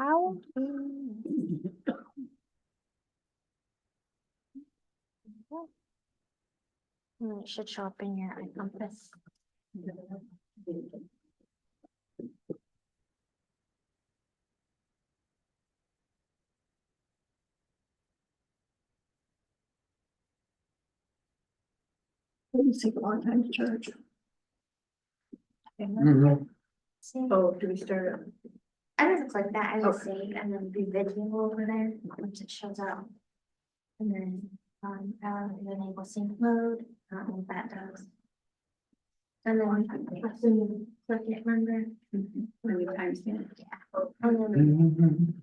How? It should show up in your iCompass. Didn't take a long time to charge. See? Oh, do we start? I just click that, I just save and then be video over there once it shows up. And then, enable sync mode, I don't know what that does. And then I can click it, remember? Maybe timestamp. Yeah. And then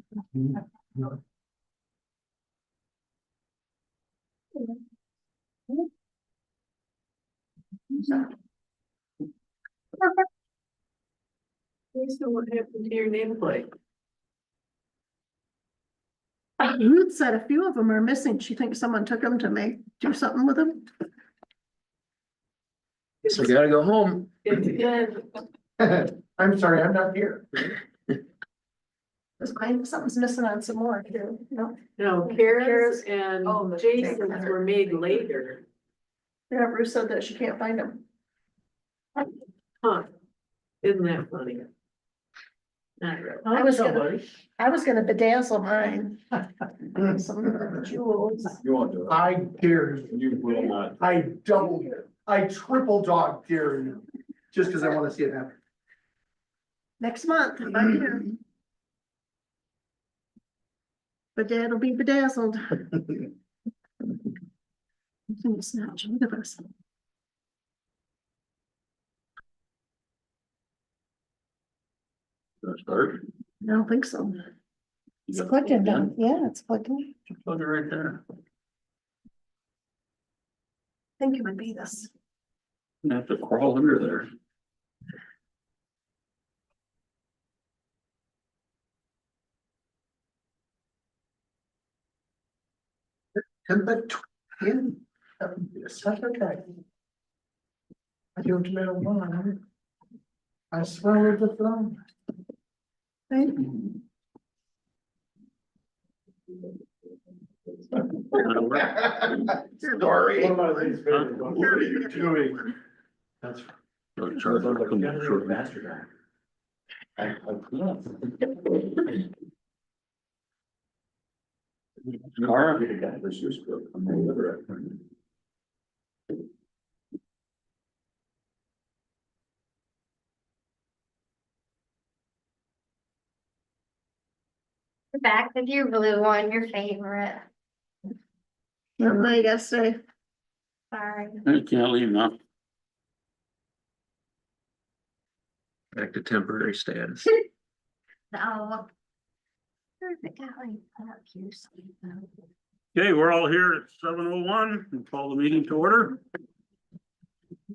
Please know what happened to your nameplate. Ruth said a few of them are missing. She thinks someone took them to do something with them. So I gotta go home. I'm sorry, I'm not here. Something's missing on some more too. No, No, Kara's and Jason's were made later. yeah, Ruth said that she can't find them. Huh? Isn't that funny? Not really. I was gonna bedazzle mine. Some jewels. You won't do it. I dare you. You will not. I triple dog dare you, just because I want to see it happen. Next month, if I'm here. But Dad'll be bedazzled. It's not, look at this. Start. I don't think so. It's You got clicking it down. again? Yeah, it's clicking. Plug it right there. I think it would be this. You have to crawl under there. And the twin. That's okay. I don't know why. I swallowed the phone. Right? Sorry. What What are you doing? That's. Charge will come in shortly. Cara? We're back with your blue one, your favorite. What do you gotta say? Sorry. I can't leave now. Back to temporary status. No. Perfect, got like put up here something. Okay, we're all here at 7:01 and call the meeting to order.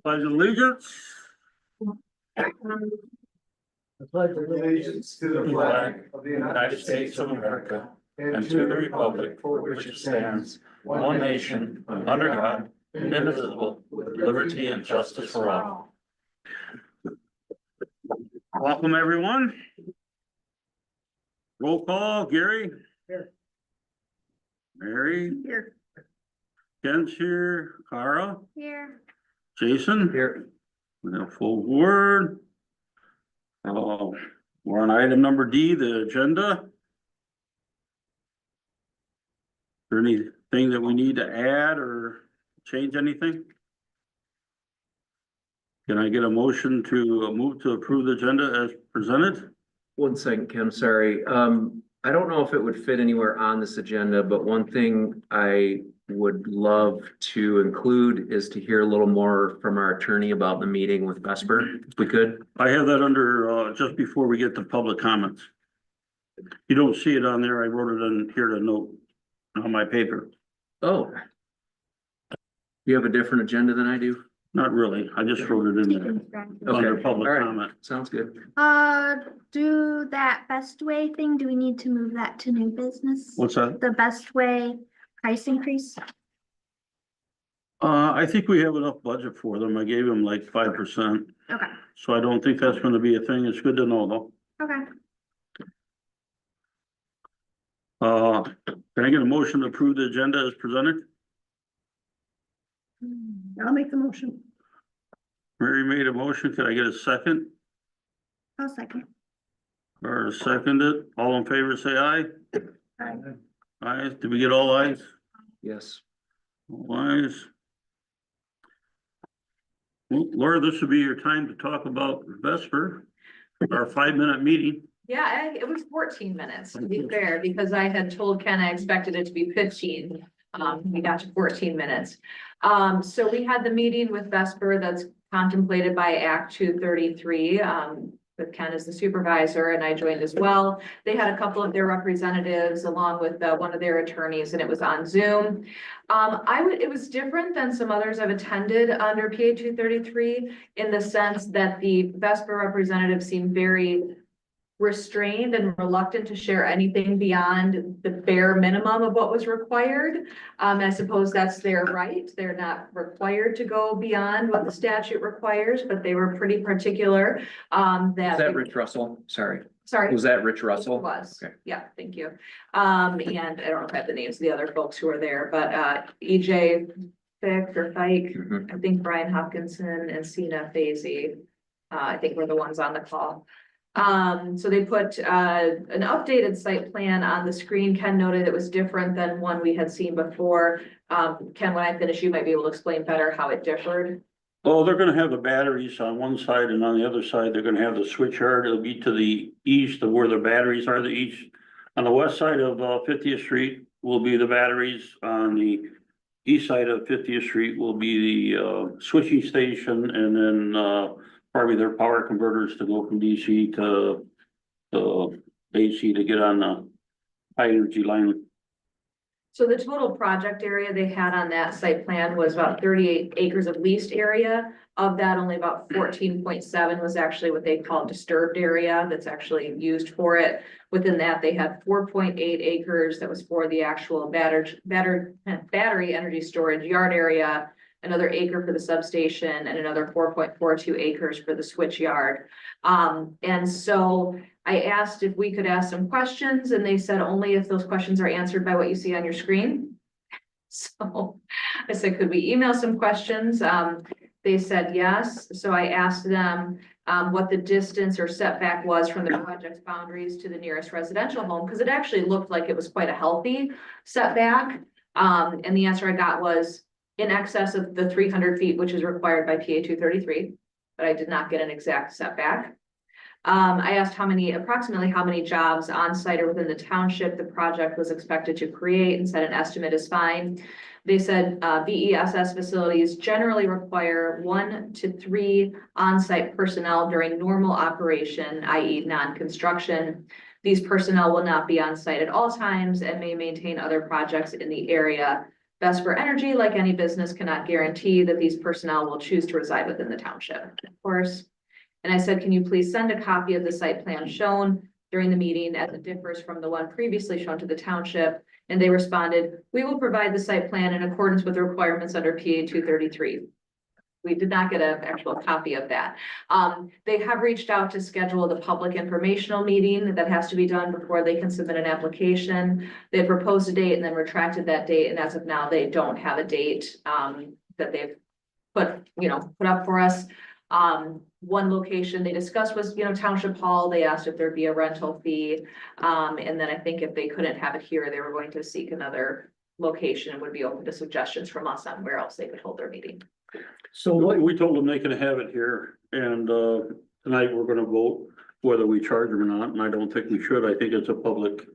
Pledge allegiance. I pledge allegiance to the flag of the United States of America and to the republic for which it stands, one nation, under God, indivisible, with liberty and justice for all. Welcome, everyone. Roll call, Gary. Here. Mary, Here. Ken's here, Cara, Here. Jason. Here. We have full board. We're on item number D, the agenda. Is there anything that we need to add or change anything? Can I get a motion to move to approve the agenda as presented? 1 second, Kim, sorry. I don't know if it would fit anywhere on this agenda, but one thing I would love to include is to hear a little more from our attorney about the meeting with Vesper, if we could. I have that under, just before we get to public comments. You don't see it on there. I wrote it in here to note on my paper. Oh. You have a different agenda than I do? Not really. I just wrote it in there under Okay, public all right. comment. Sounds good. Do that best way thing, do we need to move that to new business? What's that? The best way price increase? I think we have enough budget for them. I gave them like 5%. Okay, So I don't think that's gonna be a thing. It's good to know though. okay. Can I get a motion to approve the agenda as presented? I'll make the motion. Mary made a motion. Can I get a second? I'll second. Or second it? All in favor, say aye. Aye. Aye. Did we get all ayes? Yes. All ayes. Well, Laura, this would be your time to talk about Vesper, our 5-minute meeting. Yeah, it was 14 minutes, to be fair, because I had told Ken I expected it to be 15. We got to 14 minutes. So we had the meeting with Vesper that's contemplated by Act 233. With Ken as the supervisor, and I joined as well. They had a couple of their representatives along with one of their attorneys, and it was on Zoom. It was different than some others I've attended under PA 233 in the sense that the Vesper representative seemed very restrained and reluctant to share anything beyond the bare minimum of what was required. I suppose that's their right. They're not required to go beyond what the statute requires, but they were pretty particular, Is that that. Rich Russell? Sorry. Sorry. Was that Rich Russell? It was, Okay. yeah, thank you. And I don't know if I have the names of the other folks who were there, but EJ Fick or Fike, Mhm. I think Brian Hopkinson and Sina Fazy, I think were the ones on the call. So they put an updated site plan on the screen. Ken noted it was different than one we had seen before. Ken, when I finish, you might be able to explain better how it differed. Oh, they're gonna have the batteries on one side and on the other side, they're gonna have the switch yard. It'll be to the east of where the batteries are, the east. On the west side of 50th Street will be the batteries. On the east side of 50th Street will be the switching station and then probably their power converters to go from DC to AC to get on the high energy line. So the total project area they had on that site plan was about 38 acres of leased area. Of that, only about 14.7 was actually what they call disturbed area that's actually used for it. Within that, they had 4.8 acres that was for the actual battery energy storage yard area, another acre for the substation, and another 4.42 acres for the switch yard. And so I asked if we could ask some questions, and they said only if those questions are answered by what you see on your screen. So I said, could we email some questions? They said yes. So I asked them what the distance or setback was from the project's boundaries to the nearest residential home, because it actually looked like it was quite a healthy setback. And the answer I got was in excess of the 300 feet, which is required by PA 233, but I did not get an exact setback. I asked approximately how many jobs on site or within the township the project was expected to create, and said an estimate is fine. They said BESS facilities generally require 1 to 3 on-site personnel during normal operation, i.e. non-construction. These personnel will not be on site at all times and may maintain other projects in the area. Vesper Energy, like any business, cannot guarantee that these personnel will choose to reside within the township, of course. And I said, can you please send a copy of the site plan shown during the meeting as it differs from the one previously shown to the township? And they responded, we will provide the site plan in accordance with the requirements under PA 233. We did not get an actual copy of that. They have reached out to schedule the public informational meeting that has to be done before they can submit an application. They proposed a date and then retracted that date. And as of now, they don't have a date that they've put up for us. One location they discussed was, Township Hall. They asked if there'd be a rental fee. And then I think if they couldn't have it here, they were going to seek another location and would be open to suggestions from us on where else they could hold their meeting. So what, We told them they can have it here, and tonight we're gonna vote whether we charge them or not, and I don't think we should. I think it's a public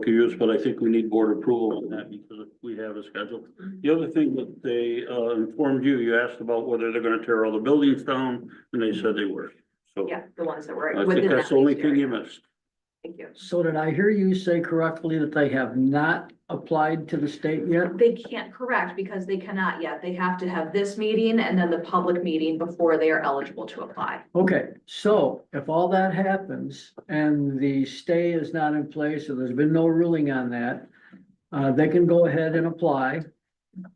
use, but I think we need board approval on that because we have a schedule. The other thing that they informed you asked about whether they're gonna tear all the buildings down, and they said they were. So Yeah, the ones that were I within think that's that the only leased thing you area. missed. Thank you. so did I hear you say correctly that they have not applied to the state yet? They can't, correct, because they cannot yet. They have to have this meeting and then the public meeting before they are eligible to apply. Okay, so if all that happens and the stay is not in place, or there's been no ruling on that, they can go ahead and apply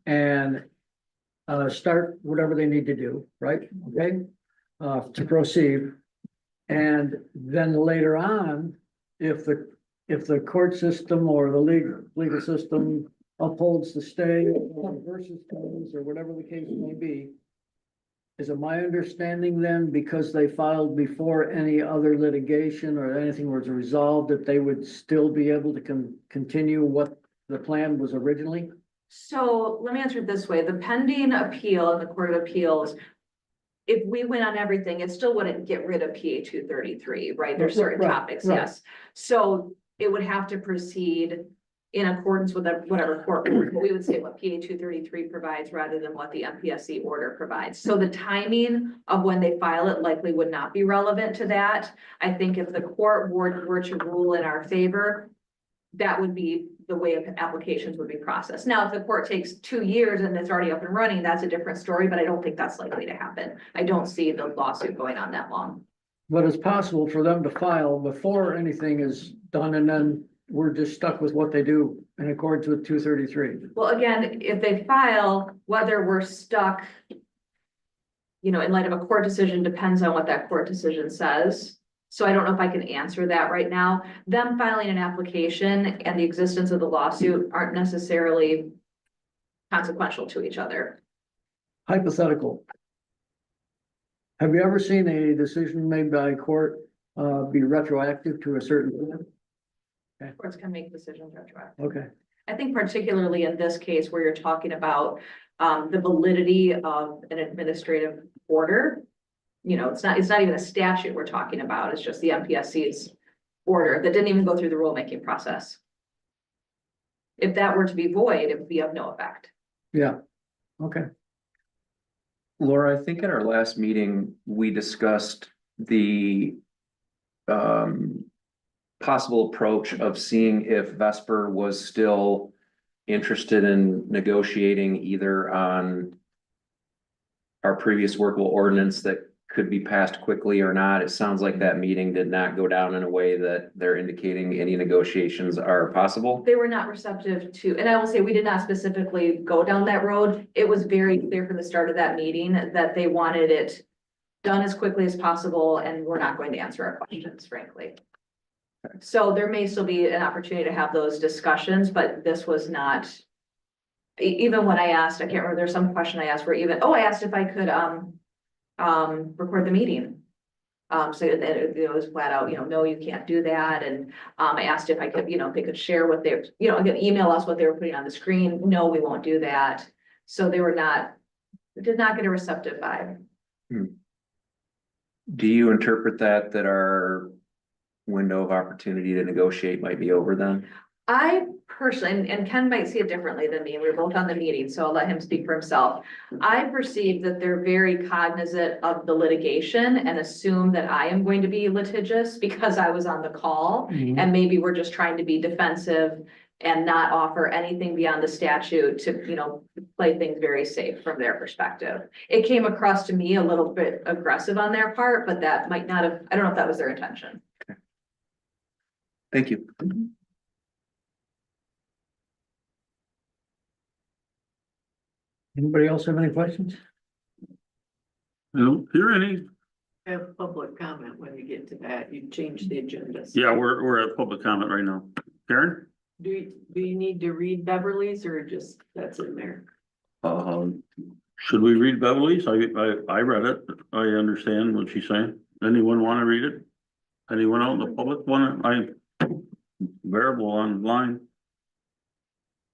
and start whatever they need to do, right? Okay, to proceed. And then later on, if if the court system or the legal system upholds the stay or versus things or whatever the case may be, is it my understanding then, because they filed before any other litigation or anything was resolved, that they would still be able to continue what the plan was originally? So let me answer it this way, the pending appeal in the Court of Appeals, if we went on everything, it still wouldn't get rid of PA 233, right? There's certain Right, topics, right. yes. So it would have to proceed in accordance with whatever court, we would say what PA 233 provides rather than what the MPSC order provides. So the timing of when they file it likely would not be relevant to that. I think if the court were to rule in our favor, that would be the way of applications would be processed. Now, if the court takes 2 years and it's already up and running, that's a different story, but I don't think that's likely to happen. I don't see the lawsuit going on that long. But it's possible for them to file before anything is done, and then we're just stuck with what they do in accordance with 233. Well, again, if they file, whether we're stuck, in light of a court decision, depends on what that court decision says. So I don't know if I can answer that right now. Them filing an application and the existence of the lawsuit aren't necessarily consequential to each other. Hypothetical. Have you ever seen a decision made by a court be retroactive to a certain event? Courts can make decisions retroactive. Okay, I think particularly in this case where you're talking about the validity of an administrative order. It's not even a statute we're talking about. It's just the MPSC's order that didn't even go through the rulemaking process. If that were to be void, it would be of no effect. yeah, okay. Laura, I think at our last meeting, we discussed the possible approach of seeing if Vesper was still interested in negotiating either on our previous workable ordinance that could be passed quickly or not. It sounds like that meeting did not go down in a way that they're indicating any negotiations are possible. They were not receptive to, and I will say, we did not specifically go down that road. It was very clear from the start of that meeting that they wanted it done as quickly as possible, and we're not going to answer our questions, frankly. So there may still be an opportunity to have those discussions, but this was not, even when I asked, I can't remember, there's some question I asked where I asked if I could, record the meeting. So it was flat out, no, you can't do that. And, I asked if I could, if they could share what they're, again, email us what they were putting on the screen. No, we won't do that. So they did not get a receptive vibe. Do you interpret that our window of opportunity to negotiate might be over then? I personally, and Ken might see it differently than me, we're both on the meeting, so I'll let him speak for himself. I perceive that they're very cognizant of the litigation and assume that I am going to be litigious because I was on the call. And maybe we're just trying to be defensive and not offer anything beyond the statute to, play things very safe from their perspective. It came across to me a little bit aggressive on their part, but that might not have, I don't know if that was their intention. Thank you. Anybody else have any questions? I don't hear any. Have public comment when you get to that, you change the agendas. Yeah, we're at public comment right now. Karen? Do you need to read Beverly's or just that's in there? Should we read Beverly's? I read it. I understand what she's saying. Anyone want to read it? Anyone out in the public available online?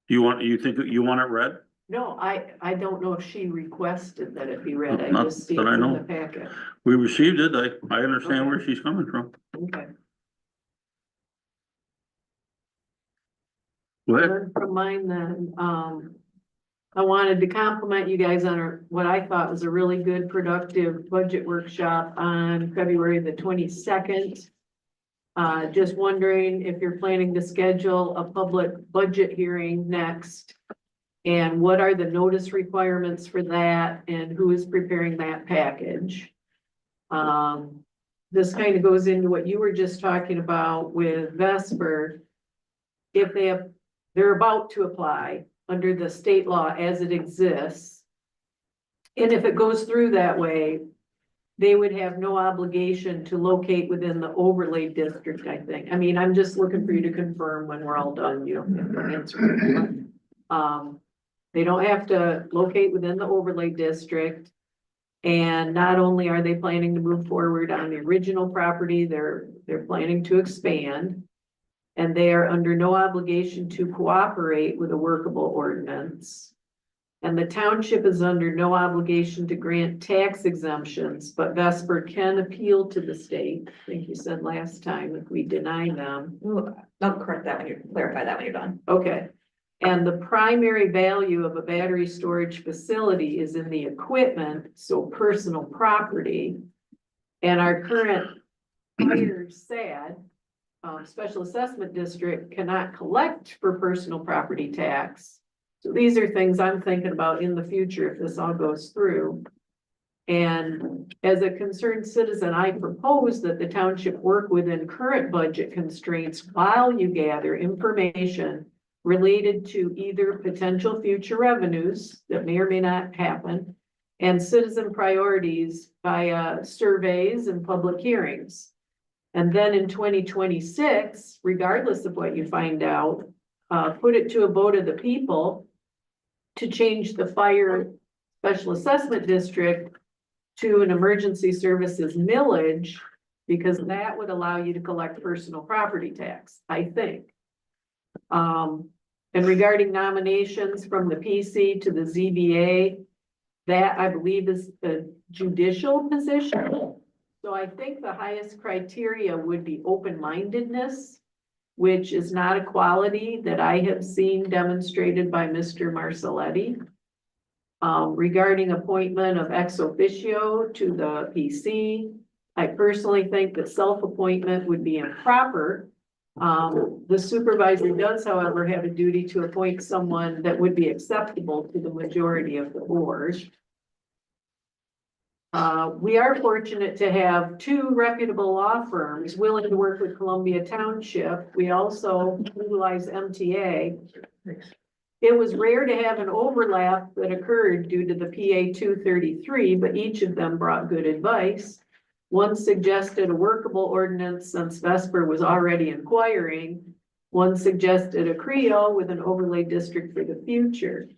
You think you want it read? No, I don't know if she requested that it be read. I Not just see it that I in know. the packet. We received it. I understand where she's coming from. Okay. Go ahead. Learn from mine then, I wanted to compliment you guys on what I thought was a really good productive budget workshop on February the 22nd. Just wondering if you're planning to schedule a public budget hearing next. And what are the notice requirements for that and who is preparing that package? This kind of goes into what you were just talking about with Vesper. If they're about to apply under the state law as it exists. And if it goes through that way, they would have no obligation to locate within the overlay district, I think. I mean, I'm just looking for you to confirm when we're all done, you don't have to answer. They don't have to locate within the overlay district. And not only are they planning to move forward on the original property, they're planning to expand. And they are under no obligation to cooperate with a workable ordinance. And the township is under no obligation to grant tax exemptions, but Vesper can appeal to the state. I think you said last time if we deny them. I'll correct that when you clarify that when you're done. Okay. And the primary value of a battery storage facility is in the equipment, so personal property. And our current fire SAD, Special Assessment District, cannot collect for personal property tax. So these are things I'm thinking about in the future if this all goes through. And as a concerned citizen, I propose that the township work within current budget constraints while you gather information related to either potential future revenues that may or may not happen and citizen priorities via surveys and public hearings. And then in 2026, regardless of what you find out, put it to a vote of the people to change the fire special assessment district to an emergency services millage, because that would allow you to collect personal property tax, I think. And regarding nominations from the PC to the ZBA, that I believe is the judicial position. So I think the highest criteria would be open-mindedness, which is not a quality that I have seen demonstrated by Mr. Marcelletti. Regarding appointment of ex officio to the PC, I personally think that self-appointment would be improper. The supervisor does, however, have a duty to appoint someone that would be acceptable to the majority of the board. We are fortunate to have two reputable law firms willing to work with Columbia Township. We also utilize MTA. It was rare to have an overlap that occurred due to the PA 233, but each of them brought good advice. One suggested a workable ordinance since Vesper was already inquiring. One suggested a CREO with an overlay district for the future.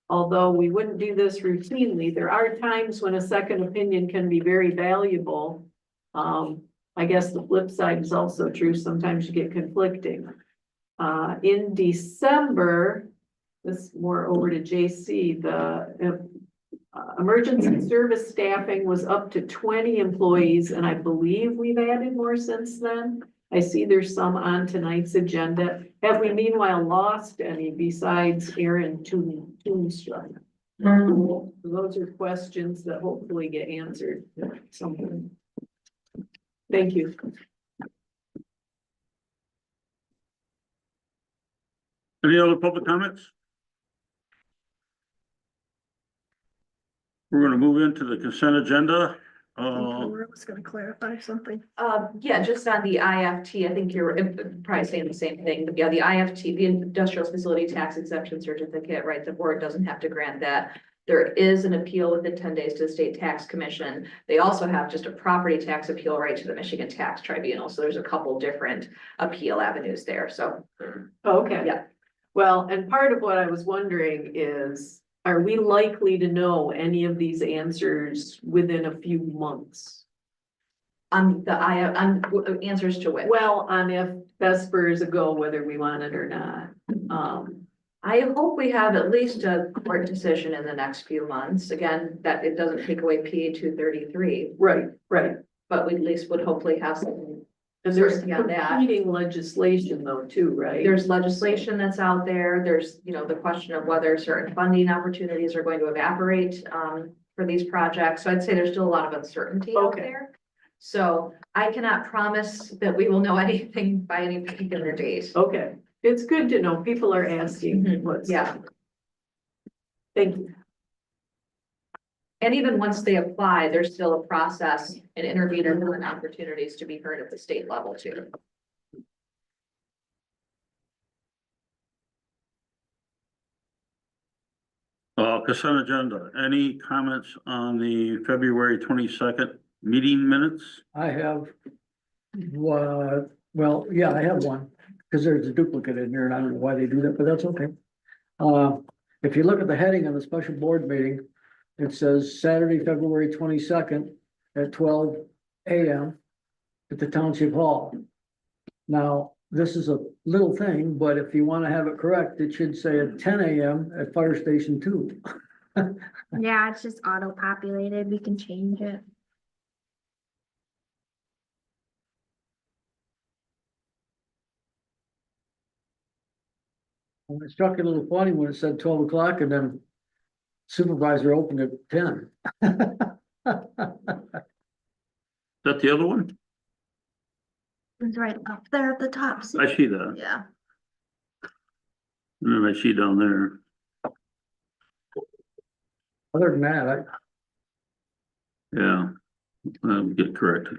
Although we wouldn't do this routinely, there are times when a second opinion can be very valuable. I guess the flip side is also true. Sometimes you get conflicting. In December, this more over to JC, the emergency service staffing was up to 20 employees, and I believe we've added more since then. I see there's some on tonight's agenda. Have we meanwhile lost any besides Aaron Toonstra? Those are questions that hopefully get answered at some point. Thank you. Any other public comments? We're gonna move into the consent agenda. Laura was gonna clarify something. Yeah, just on the IFT, I think you're probably saying the same thing, but yeah, the IFT, the industrial facility tax exemption certificate, right? The board doesn't have to grant that. There is an appeal within 10 days to the state tax commission. They also have just a property tax appeal right to the Michigan Tax Tribunal. So there's a couple different appeal avenues there, so. Okay. Yeah. Well, and part of what I was wondering is, are we likely to know any of these answers within a few months? On answers to which? Well, on if Vesper is a go, whether we want it or not. I hope we have at least a court decision in the next few months. Again, that it doesn't take away PA 233, Right, right. but we at least would hopefully have some. And there's certainty on that. competing legislation though, too, right? There's legislation that's out there. There's, the question of whether certain funding opportunities are going to evaporate for these projects. So I'd say there's still a lot of uncertainty out Okay. there. So I cannot promise that we will know anything by any particular date. Okay, it's good to know. People are asking what's. Yeah. Thank you. And even once they apply, there's still a process and intervener and opportunities to be heard at the state level too. Consent agenda, any comments on the February 22nd meeting minutes? I have, well, yeah, I have one, because there's a duplicate in here, and I don't know why they do that, but that's okay. If you look at the heading of the special board meeting, it says Saturday, February 22nd at 12 AM at the Township Hall. Now, this is a little thing, but if you want to have it correct, it should say at 10 AM at Fire Station 2. Yeah, it's just auto-populated. We can change it. And it struck it a little funny when it said 12 o'clock and then supervisor opened at 10. Is that the other one? It's right up there at the top. See? I see that. Yeah. And then I see down there. Other than that, Yeah. Get corrected.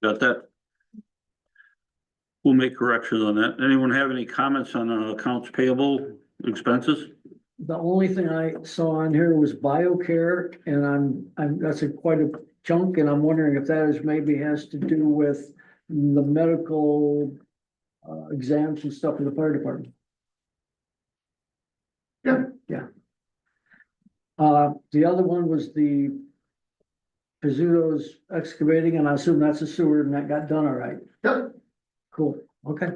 Got that? We'll make corrections on that. Anyone have any comments on accounts payable expenses? the only thing I saw on here was BioCare, and that's quite a chunk, and I'm wondering if that is maybe has to do with the medical exams and stuff in the fire department. Yeah. Yeah. The other one was the Pizzuto's excavating, and I assume that's a sewer, and that got done all right. Yep. Cool, okay.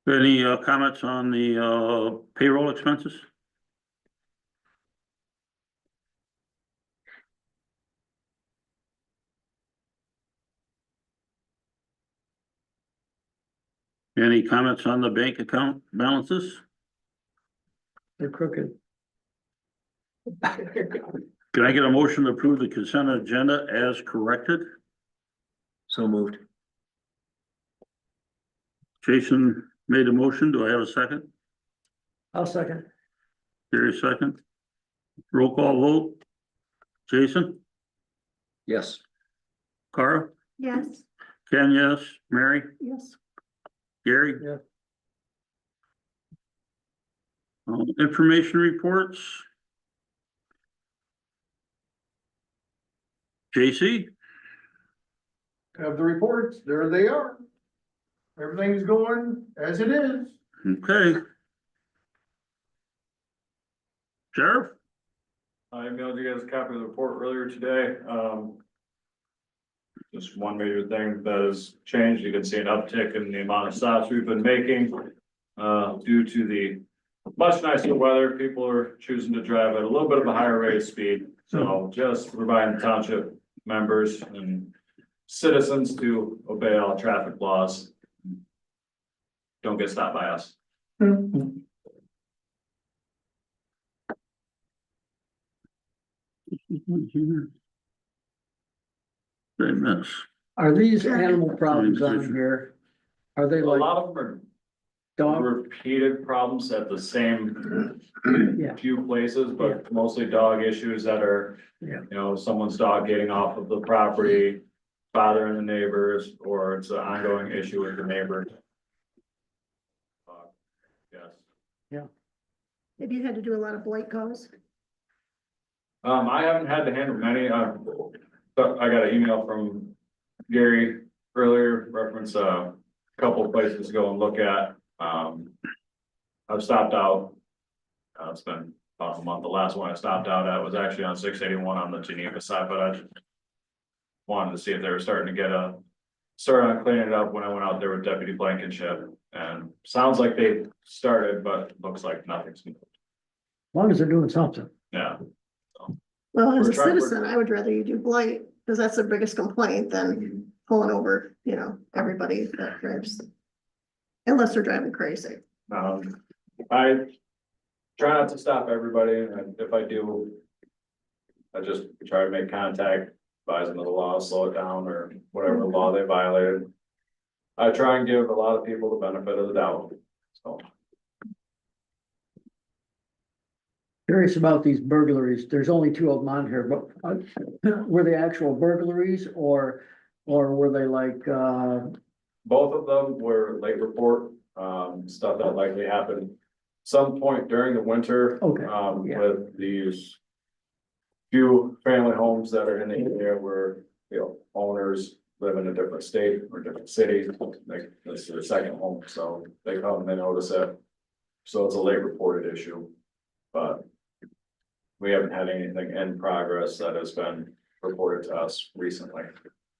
Any comments on the payroll expenses? Any comments on the bank account balances? They're crooked. Can I get a motion to approve the consent agenda as corrected? So moved. Jason made a motion. Do I have a second? I'll second. Gary second. Roll call vote. Jason, Yes. Cara, Yes. Ken, yes, Mary, Yes. Gary? Yeah. Information reports. JC? Have the reports, there they are. Everything's going as it is. Okay. Sheriff? I emailed you guys a copy of the report earlier today. Just one major thing that has changed. You can see an uptick in the amount of stops we've been making. Due to the much nicer weather, people are choosing to drive at a little bit of a higher rate of speed. So just reminding township members and citizens to obey all traffic laws. Don't get stopped by us. They miss. Are these animal problems on here? Are they A like lot of them are dog? repeated problems at the same Yeah. few places, but mostly dog issues that are, Yeah. you know, someone's dog getting off of the property, bothering the neighbors, or it's an ongoing issue with the neighbors. Yes, Have you had to do a lot of blight calls? I haven't had to handle many, but I got an email from Gary earlier, reference a couple of places to go and look at. I've stopped out. It's been about a month. The last one I stopped out at was actually on 681 on the Geneva side, but I wanted to see if they were starting to start on cleaning it up when I went out there with Deputy Blankenship. And sounds like they started, but looks like nothing's, As long as they're doing something. yeah. Well, as We're a trying- citizen, I would rather you do blight, because that's the biggest complaint than pulling over, everybody that drives. Unless they're driving crazy. I try not to stop everybody, and if I do, I just try to make contact, advise them of the law, slow it down, or whatever law they violated. I try and give a lot of people the benefit of the doubt, so. Curious about these burglaries. There's only two of them on here, but were they actual burglaries or were they like, Both of them were late report, stuff that likely happened some point during the winter. Okay, yeah. With these few family homes that are in the area where, owners live in a different state or different city, like this is their second home, so they come and they notice it. So it's a late reported issue, but we haven't had anything in progress that has been reported to us recently.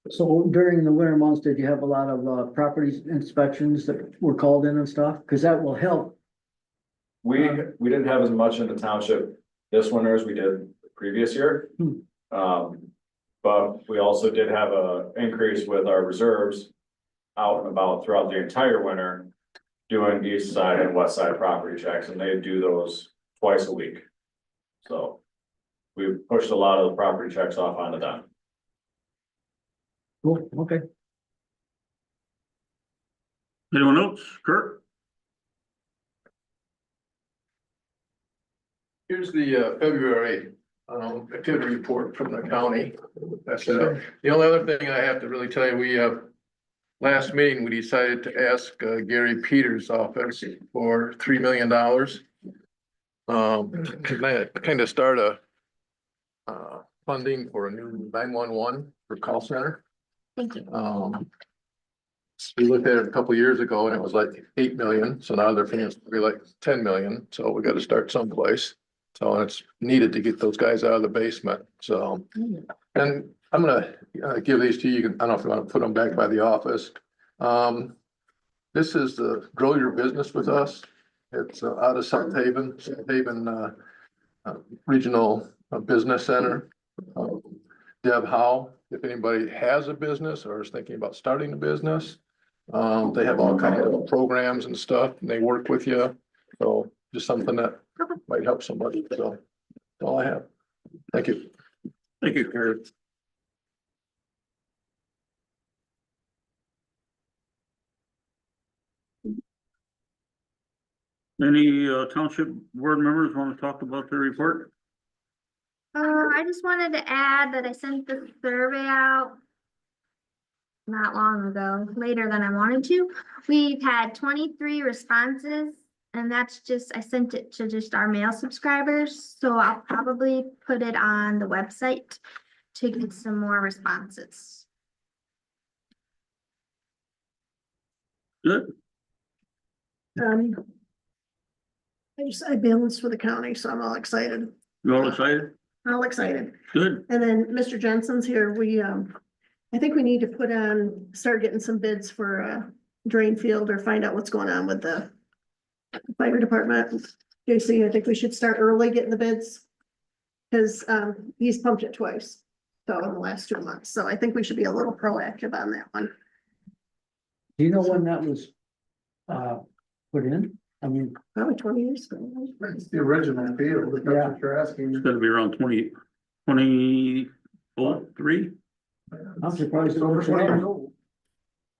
so during the winter months, did you have a lot of property inspections that were called in and stuff? Cause that will help. We didn't have as much in the township this winter as we did the previous year. But we also did have a increase with our reserves out and about throughout the entire winter, doing east side and west side property checks, and they do those twice a week. So we pushed a lot of the property checks off onto them. Cool, okay. Anyone else? Kurt? Here's the February activity report from the county. That's the only other thing I have to really tell you, we last meeting, we decided to ask Gary Peters' office for $3 million. Kind of start a funding for a new 911 for call center. Thank you. We looked at it a couple years ago and it was like 8 million, so now they're thinking it's gonna be like 10 million, so we gotta start someplace. So it's needed to get those guys out of the basement, so. And I'm gonna give these to you, I don't know if you wanna put them back by the office. This is the Grow Your Business with Us. It's out of South Haven Regional Business Center. Deb Howe, if anybody has a business or is thinking about starting a business, they have all kinds of programs and stuff, and they work with you. So just something that might help somebody, so that's all I have. Thank you. Thank you, Kurt. Any township board members want to talk about their report? I just wanted to add that I sent the survey out not long ago, later than I wanted to. We've had 23 responses, and that's just, I sent it to just our mail subscribers, so I'll probably put it on the website to get some more responses. Good. I balanced for the county, so I'm all excited, You all excited? all excited. Good. And then Mr. Jensen's here, I think we need to start getting some bids for a drain field or find out what's going on with the fire department. JC, I think we should start early getting the bids. Cause, he's pumped it twice, so in the last 2 months, so I think we should be a little proactive on that one. Do you know when that was put in? I mean, Probably 20 years ago. It's the original field, if that's what you're It's asking. gonna be around 2023. I'm surprised it Over works 20 at years all. old.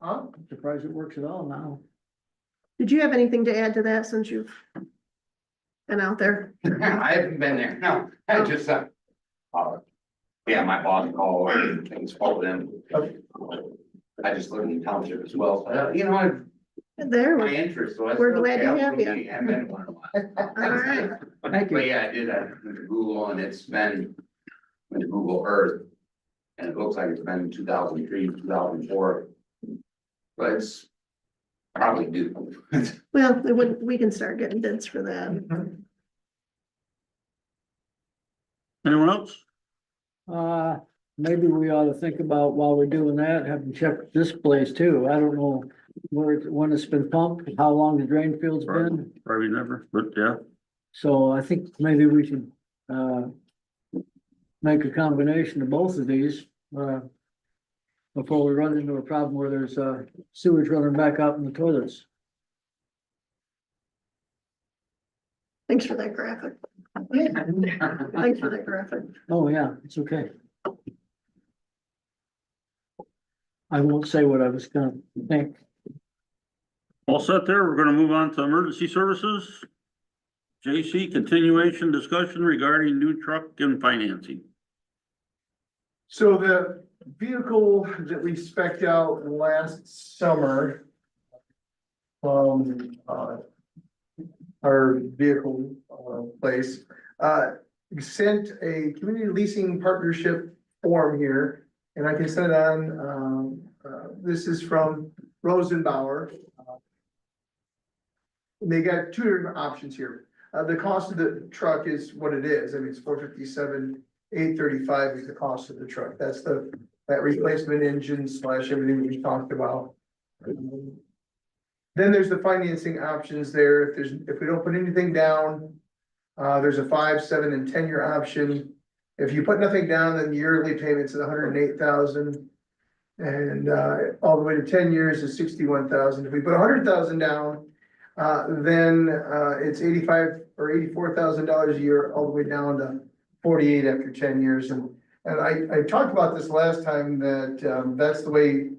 Huh? I'm surprised it works at all now. Did you have anything to add to that since you've been out there? I haven't been there, no, I just, yeah, my boss called and things followed them. I just live in the township as well, so, I've, There, my we- interest, so. I We're said, glad okay, to I'll have go you. meet. I've been one in a while. all right, Thank But you. yeah, I did, I went to Google and it's been, went to Google Earth. And it looks like it's been 2003, 2004. But it's probably due. well, we can start getting bids for that. Anyone else? Maybe we ought to think about while we're doing that, having checked this place too. I don't know when it's been pumped, how long the drain field's been. Probably never, but yeah. So I think maybe we should, make a combination of both of these, before we run into a problem where there's, sewage running back out in the toilets. Thanks for that graphic. Thanks for that graphic. Oh, yeah, it's okay. I won't say what I was gonna think. All set there. We're gonna move on to emergency services. J.C., continuation discussion regarding new truck and financing. So the vehicle that we spec'd out last summer. Our vehicle, place, sent a community leasing partnership form here. And I can send it on, this is from Rosenbauer. And they got two different options here. The cost of the truck is what it is. I mean, it's $457,835 is the cost of the truck. That's that replacement engine / everything we talked about. Then there's the financing options there. If we don't put anything down, there's a 5, 7, and 10-year option. If you put nothing down, then yearly payments is $108,000. And all the way to 10 years is $61,000. If we put $100,000 down, then it's $85,000 or $84,000 a year, all the way down to $48,000 after 10 years. And I talked about this last time that that's the way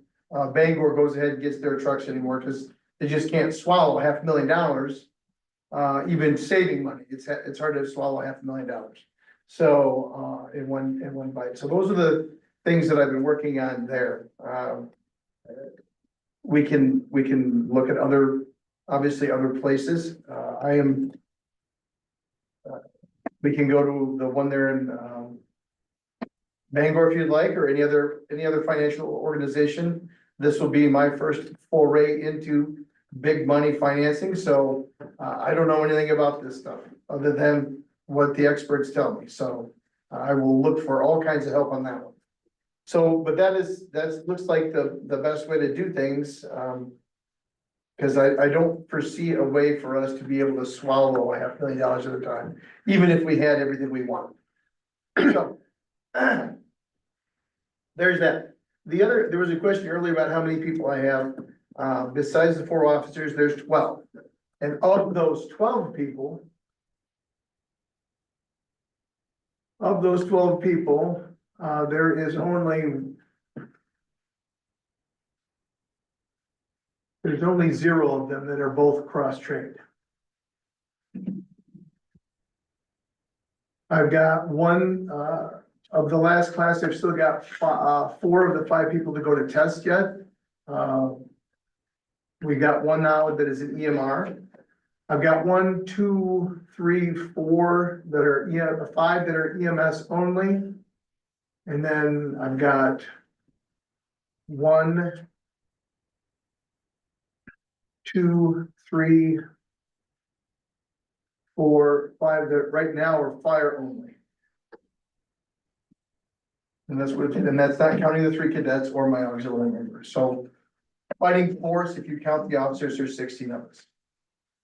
Bangor goes ahead and gets their trucks anymore, because they just can't swallow $500,000, even saving money. It's hard to swallow $500,000. So in one bite. So those are the things that I've been working on there. We can look at obviously other places. We can go to the one there in Bangor if you'd like, or any other financial organization. This will be my first foray into big money financing, so I don't know anything about this stuff other than what the experts tell me. So I will look for all kinds of help on that one. So, but that looks like the best way to do things. Because I don't foresee a way for us to be able to swallow $500,000 at a time, even if we had everything we want. So there's that. There was a question earlier about how many people I have. Besides the 4 officers, there's 12. And of those 12 people, there is there's only 0 of them that are both cross-trained. I've got one, of the last class, I've still got 4 of the 5 people to go to test yet. We got one now that is an EMR. I've got 1, 2, 3, 4 that are 5 that are EMS only. And then I've got 1, 2, 3, 4, 5 that right now are fire only. And that's not counting the 3 cadets or my auxiliary members. So fighting force, if you count the officers, there's 16 of us.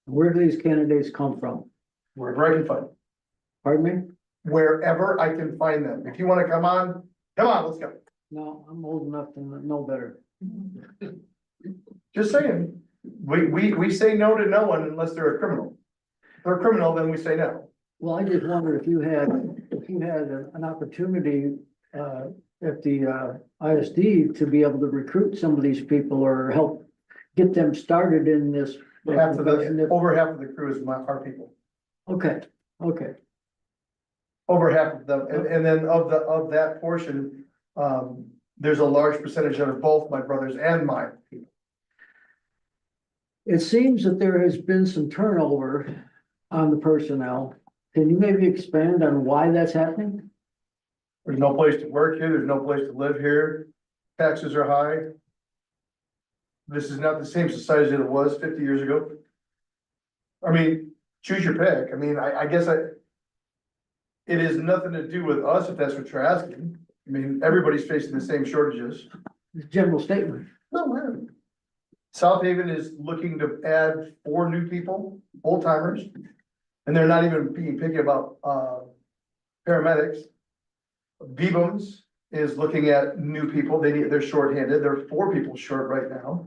Where do these candidates come from? Wherever I can find them. Pardon me? Wherever I can find them. If you want to come on, let's go. No, I'm old enough to know better. Just saying, we say no to no one unless they're a criminal. If they're a criminal, then we say no. Well, I just wondered if you had an opportunity at the ISD to be able to recruit some of these people or help get them started in this. Over half of the crew is our people. Okay. Over half of them, and then of that portion, there's a large percentage of both my brothers and my people. It seems that there has been some turnover on the personnel. Can you maybe expand on why that's happening? There's no place to work here, there's no place to live here, taxes are high. This is not the same society that it was 50 years ago. I mean, choose your pick. I mean, I guess it has nothing to do with us, if that's what you're asking. I mean, everybody's facing the same shortages. General statement. No, man. South Haven is looking to add 4 new people, full timers, and they're not even being picky about paramedics. Beebums is looking at new people. They're shorthanded. They're 4 people short right now.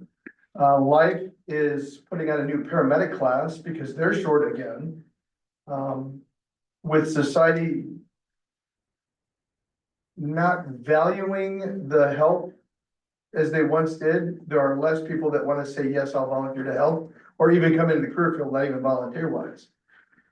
Life is putting out a new paramedic class because they're short again. With society not valuing the help as they once did, there are less people that want to say, yes, I'll volunteer to help, or even come into the career field, not even volunteer wise.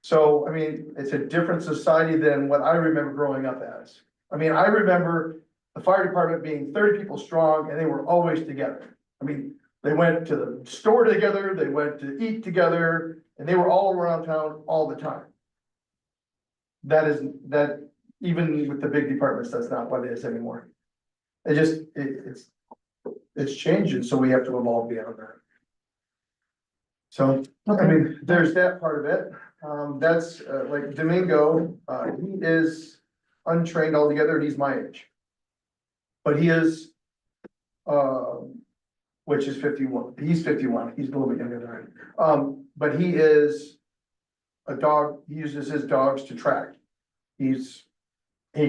So, I mean, it's a different society than what I remember growing up as. I mean, I remember the fire department being 30 people strong and they were always together. I mean, they went to the store together, they went to eat together, and they were all around town all the time. That even with the big departments, that's not what it is anymore. It's changing, so we have to evolve beyond that. So, I mean, there's that part of it. That's like Domingo, he is untrained altogether, and he's my age. But he is, which is 51, he's 51, he's a little bit younger than I. But he is a dog, he uses his dogs to track. He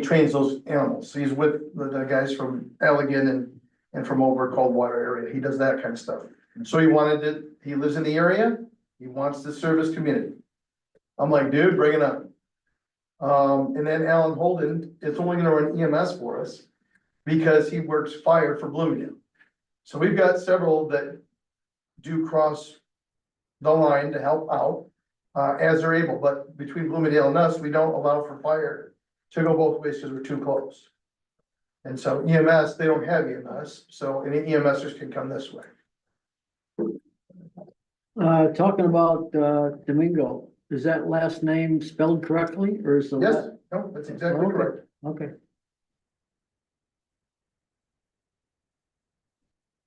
trains those animals. He's with the guys from Allegan and from over Coldwater area. He does that kind of stuff. So he lives in the area. He wants to serve his community. I'm like, dude, bring it up. And then Alan Holden, it's only gonna run EMS for us because he works fire for Bloomingdale. So we've got several that do cross the line to help out, as they're able, but between Bloomingdale and us, we don't allow for fire to go both ways because we're too close. And so EMS, they don't have EMS, so any EMSers can come this way. Talking about, Domingo, is that last name spelled correctly or is the? Yes, no, that's exactly Okay. correct. Okay,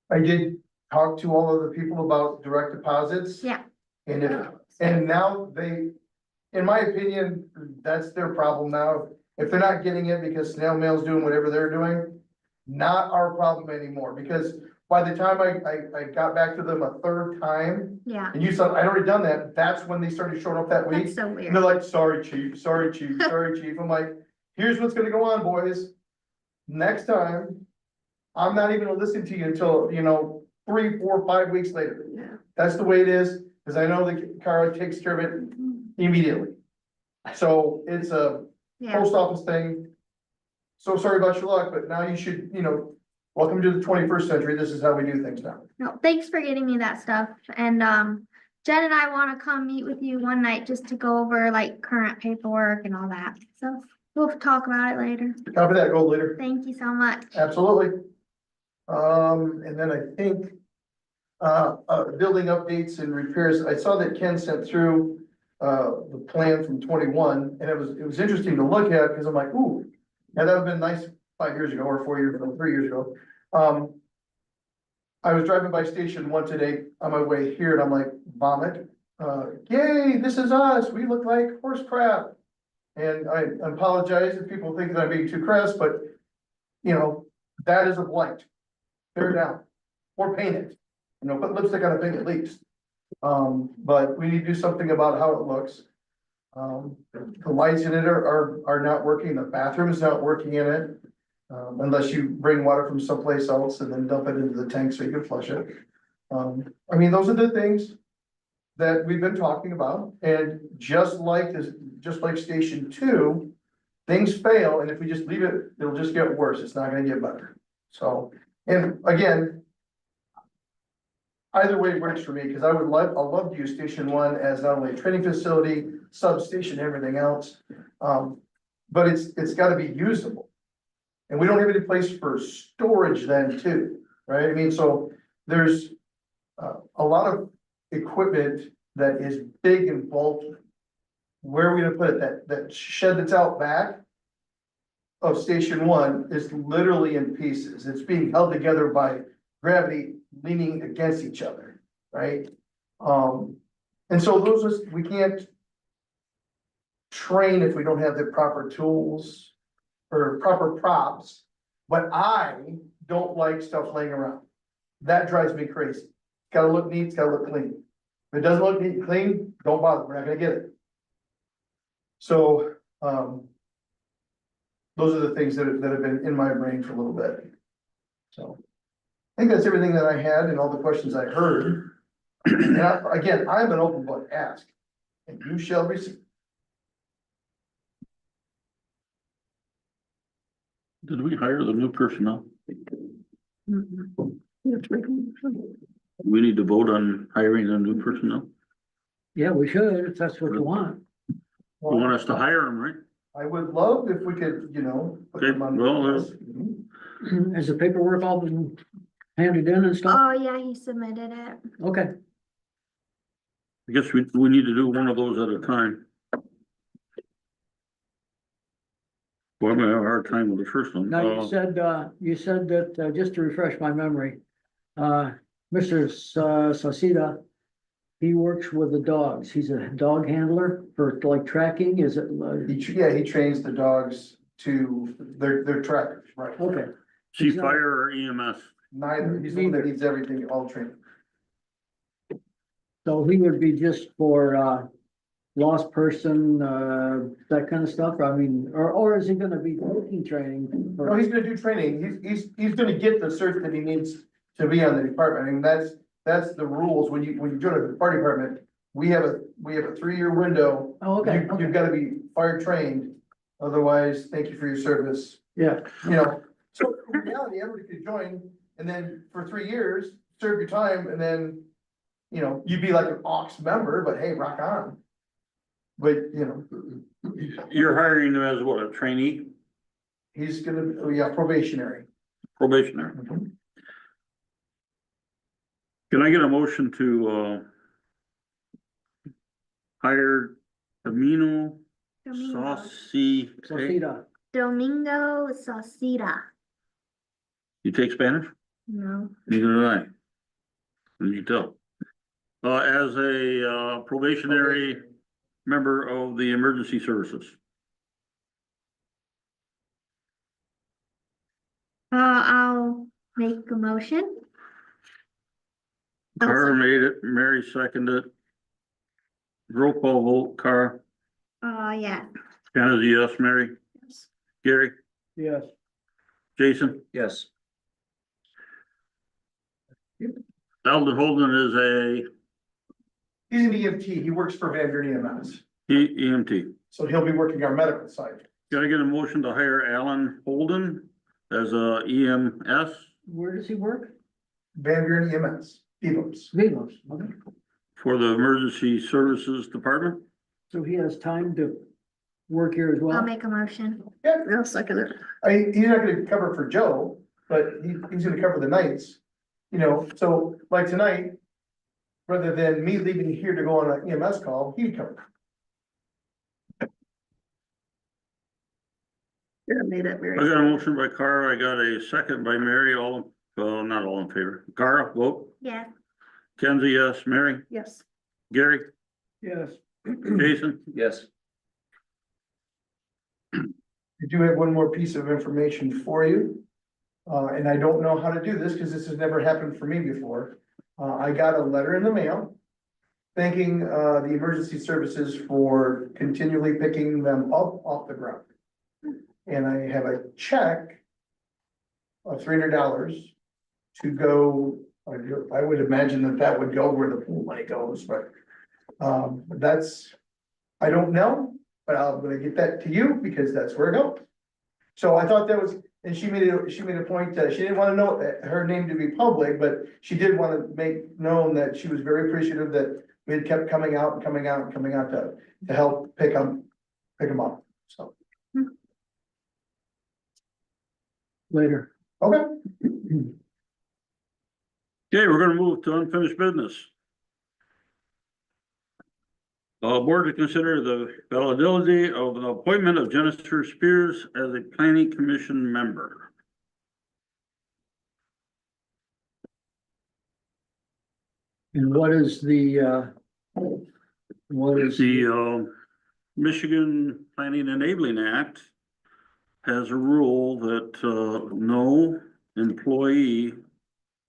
I did talk to all of the people about direct deposits. Yeah. And now in my opinion, that's their problem now. If they're not getting it because snail mail's doing whatever they're doing, not our problem anymore, because by the time I got back to them a third time, Yeah, and you said, I'd already done that, that's when they started showing up that week. that's so And weird. they're like, sorry, chief, sorry, chief, sorry, chief. I'm like, here's what's gonna go on, boys. Next time, I'm not even gonna listen to you until, 3, 4, 5 weeks later. Yeah. That's the way it is, because I know that Kara takes care of it immediately. So it's a Yeah, post office thing. So sorry about your luck, but now you should, welcome to the 21st century. This is how we do things now. no, thanks for getting me that stuff. And, Jen and I wanna come meet with you one night just to go over like current paperwork and all that. So we'll talk about it later. Copy that, gold leader. Thank you so much. Absolutely. And then I think, building updates and repairs, I saw that Ken sent through, the plan from 21, and it was interesting to look at, because I'm like, ooh, yeah, that would've been nice 5 years ago, or 4 years ago, 3 years ago. I was driving by Station 1 today on my way here, and I'm like, vomit, yay, this is us, we look like horse crap. And I apologize if people think that I'm being too crass, but, that is a blight. Tear it down, or paint it, put lipstick on a pig at least. But we need to do something about how it looks. The lights in it are not working, the bathroom is not working in it. Unless you bring water from someplace else and then dump it into the tank so you can flush it. I mean, those are the things that we've been talking about, and just like Station 2, things fail, and if we just leave it, it'll just get worse, it's not gonna get better. So, and again, either way works for me, because I'd love to use Station 1 as not only a training facility, substation, everything else. But it's gotta be usable. And we don't have any place for storage then too, right? I mean, so there's a lot of equipment that is big and bulky. Where are we gonna put it? That shed that's out back of Station 1 is literally in pieces. It's being held together by gravity leaning against each other, right? And so we can't train if we don't have the proper tools or proper props. But I don't like stuff laying around. That drives me crazy. It's gotta look neat, it's gotta look clean. If it doesn't look neat and clean, don't bother, we're not gonna get it. So, those are the things that have been in my brain for a little bit. So, I think that's everything that I had and all the questions I heard. And again, I'm an open book, ask, and you shall receive. Did we hire the new personnel? You have to make a motion. We need to vote on hiring the new personnel. yeah, we should, if that's what you want. You want us to hire him, right? I would love if we could, you know. put Okay, them on well, the list. Has the paperwork all been handed in and stuff? Oh, yeah, he submitted it. Okay, I guess we need to do one of those at a time. Well, I'm gonna have a hard time with the first one. now you said that, just to refresh my memory, Mr. Sasita, he works with the dogs. He's a dog handler for like tracking, is it? He trains the dogs to, they're trackers, right? Okay, See fire or EMS? Neither, he's the one that needs everything, all trained. so he would be just for, lost person, that kind of stuff? I mean, or is he gonna be taking training? No, for- he's gonna do training, he's gonna get the cert that he needs to be on the department, I mean, that's the rules, when you join a fire department, we have a 3-year window. Oh, okay, okay, You've gotta be fire trained, otherwise, thank you for your service, yeah, you know. So in reality, everybody could join, and then for 3 years, serve your time, and then, you know, you'd be like an aux member, but hey, rock on. But, you know, You're hiring him as what, a trainee, he's gonna, probationary. probationary? Can I get a motion to, hire Domino Saucy? Sasita, Domingo Sauceda. You take Spanish? No. Neither do I. And you tell. As a probationary member of the emergency services. I'll make a motion. Carr made it, Mary seconded it. Roll call vote, Carr, Yeah. Kennedy, yes, Mary, Gary, yes, Jason, Yes, Alden Holden is He's an EMT, he works for Van Buren EMS, EMT. so he'll be working our medical side. Can I get a motion to hire Alan Holden as a EMS where does he work? Van Buren EMS, Evos. Vivos, okay, for the emergency services department? so he has time to work here as well? I'll make a motion. I'll second it. He's not gonna cover for Joe, but he's gonna cover the nights, you know, so like tonight. Rather than me leaving here to go on an EMS call, he'd cover. Yeah, made it, Mary. I got a motion by Carr, I got a second by Mary, all, not all in favor. Carr, vote. Yeah. Kenzie, yes. Mary, Yes. Gary, Yes, Jason, yes. I do have one more piece of information for you. And I don't know how to do this because this has never happened for me before. I got a letter in the mail. Thanking the emergency services for continually picking them up off the ground. And I have a check of $300 to go, I would imagine that would go where the pool money goes, but that's, I don't know, but I'm gonna get that to you because that's where it goes. So I thought that was, and she made a point that she didn't wanna know her name to be public, but she did wanna make known that she was very appreciative that we had kept coming out to help pick them up, so. later. Okay, Okay, we're gonna move to unfinished business. Board to consider the validity of the appointment of Jennifer Spears as a planning commission member. And what is the, what is? The Michigan Planning Enabling Act has a rule that no employee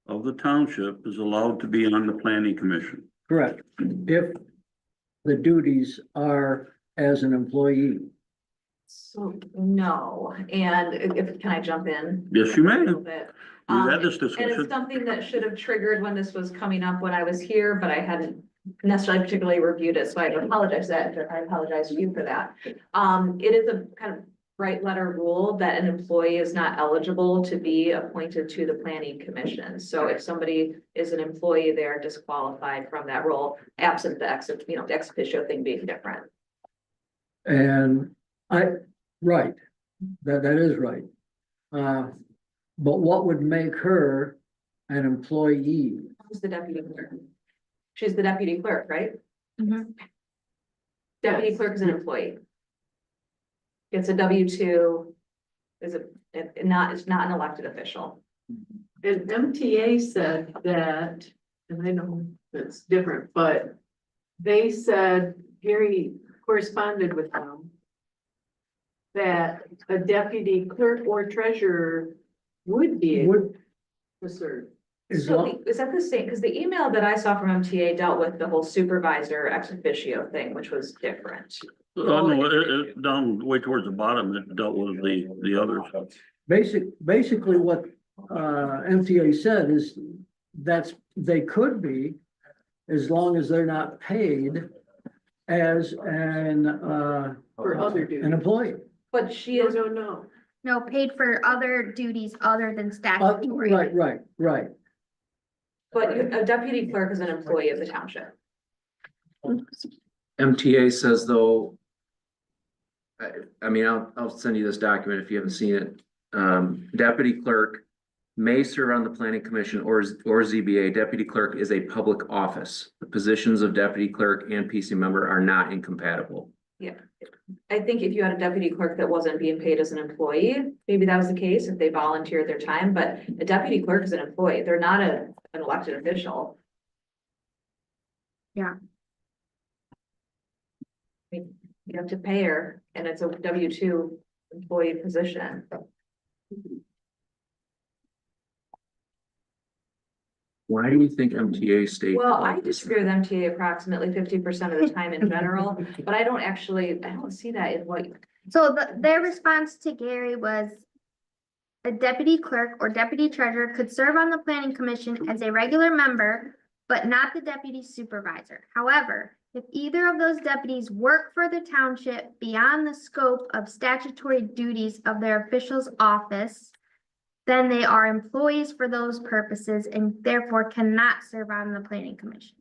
of the township is allowed to be on the planning commission. Correct, if the duties are as an employee. So, no, and can I jump in? Yes, you may. A little bit? We've had this And it's discussion. something that should have triggered when this was coming up when I was here, but I hadn't necessarily particularly reviewed it, so I apologize I apologize to you for that. It is a kind of bright letter rule that an employee is not eligible to be appointed to the planning commission. So if somebody is an employee, they're disqualified from that role, absent the ex officio thing being different. And right, that is right. But what would make her an employee? Who's the deputy clerk? She's the deputy clerk, right? Mhm. Deputy Yes. clerk is an employee. It's a W-2, it's not an elected official. And MTA said that, and I know it's different, but they said, Gary corresponded with them, that a deputy clerk or treasurer would be able Would, to serve. is, So lo- is that the same, because the email that I saw from MTA dealt with the whole supervisor ex officio thing, which was different. No, it, down way towards the bottom, it dealt with the others. basically what, MTA said is they could be, as long as they're not paid as For other duties. an employee. But she No, is, no, no. No, paid for other duties other than Right, statutory. right. but a deputy clerk is an employee of the township. MTA says though. I mean, I'll send you this document if you haven't seen it. Deputy clerk may serve on the planning commission or ZBA. Deputy clerk is a public office. The positions of deputy clerk and PC member are not incompatible. Yeah. I think if you had a deputy clerk that wasn't being paid as an employee, maybe that was the case if they volunteered their time, but a deputy clerk is an employee. They're not an elected official. Yeah. I mean, you have to pay her and it's a W-2 employee position. Why do you think MTA states? Well, I disagree with MTA approximately 50% of the time in general, but I don't see that in what. So their response to Gary was a deputy clerk or deputy treasurer could serve on the planning commission as a regular member, but not the deputy supervisor. However, if either of those deputies work for the township beyond the scope of statutory duties of their official's office, then they are employees for those purposes and therefore cannot serve on the planning commission.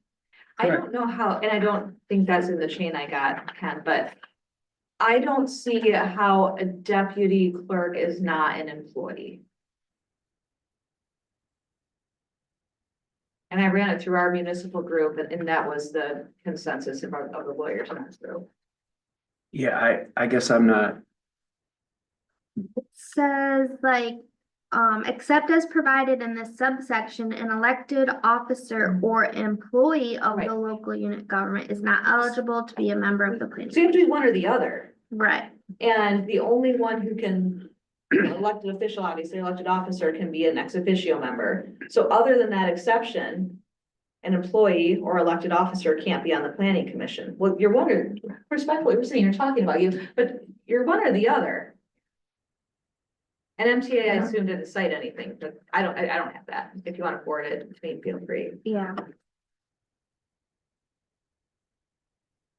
I don't know how, and I don't think that's in the chain I got, Ken, but I don't see how a deputy clerk is not an employee. And I ran it through our municipal group and that was the consensus of the lawyers in that group. Yeah, I guess I'm not, It says like, except as provided in this subsection, an elected officer or employee of Right. the local unit government is not eligible to be a member of the planning. So you have to be one or the other. Right, And the only one who can, elected official, obviously elected officer can be an ex officio member. So other than that exception, an employee or elected officer can't be on the planning commission. Well, you're one or, respectfully, we're sitting here talking about you, but you're one or the other. And MTA, I assume, didn't cite anything, but I don't have that. If you want to forward it to me, feel free. yeah.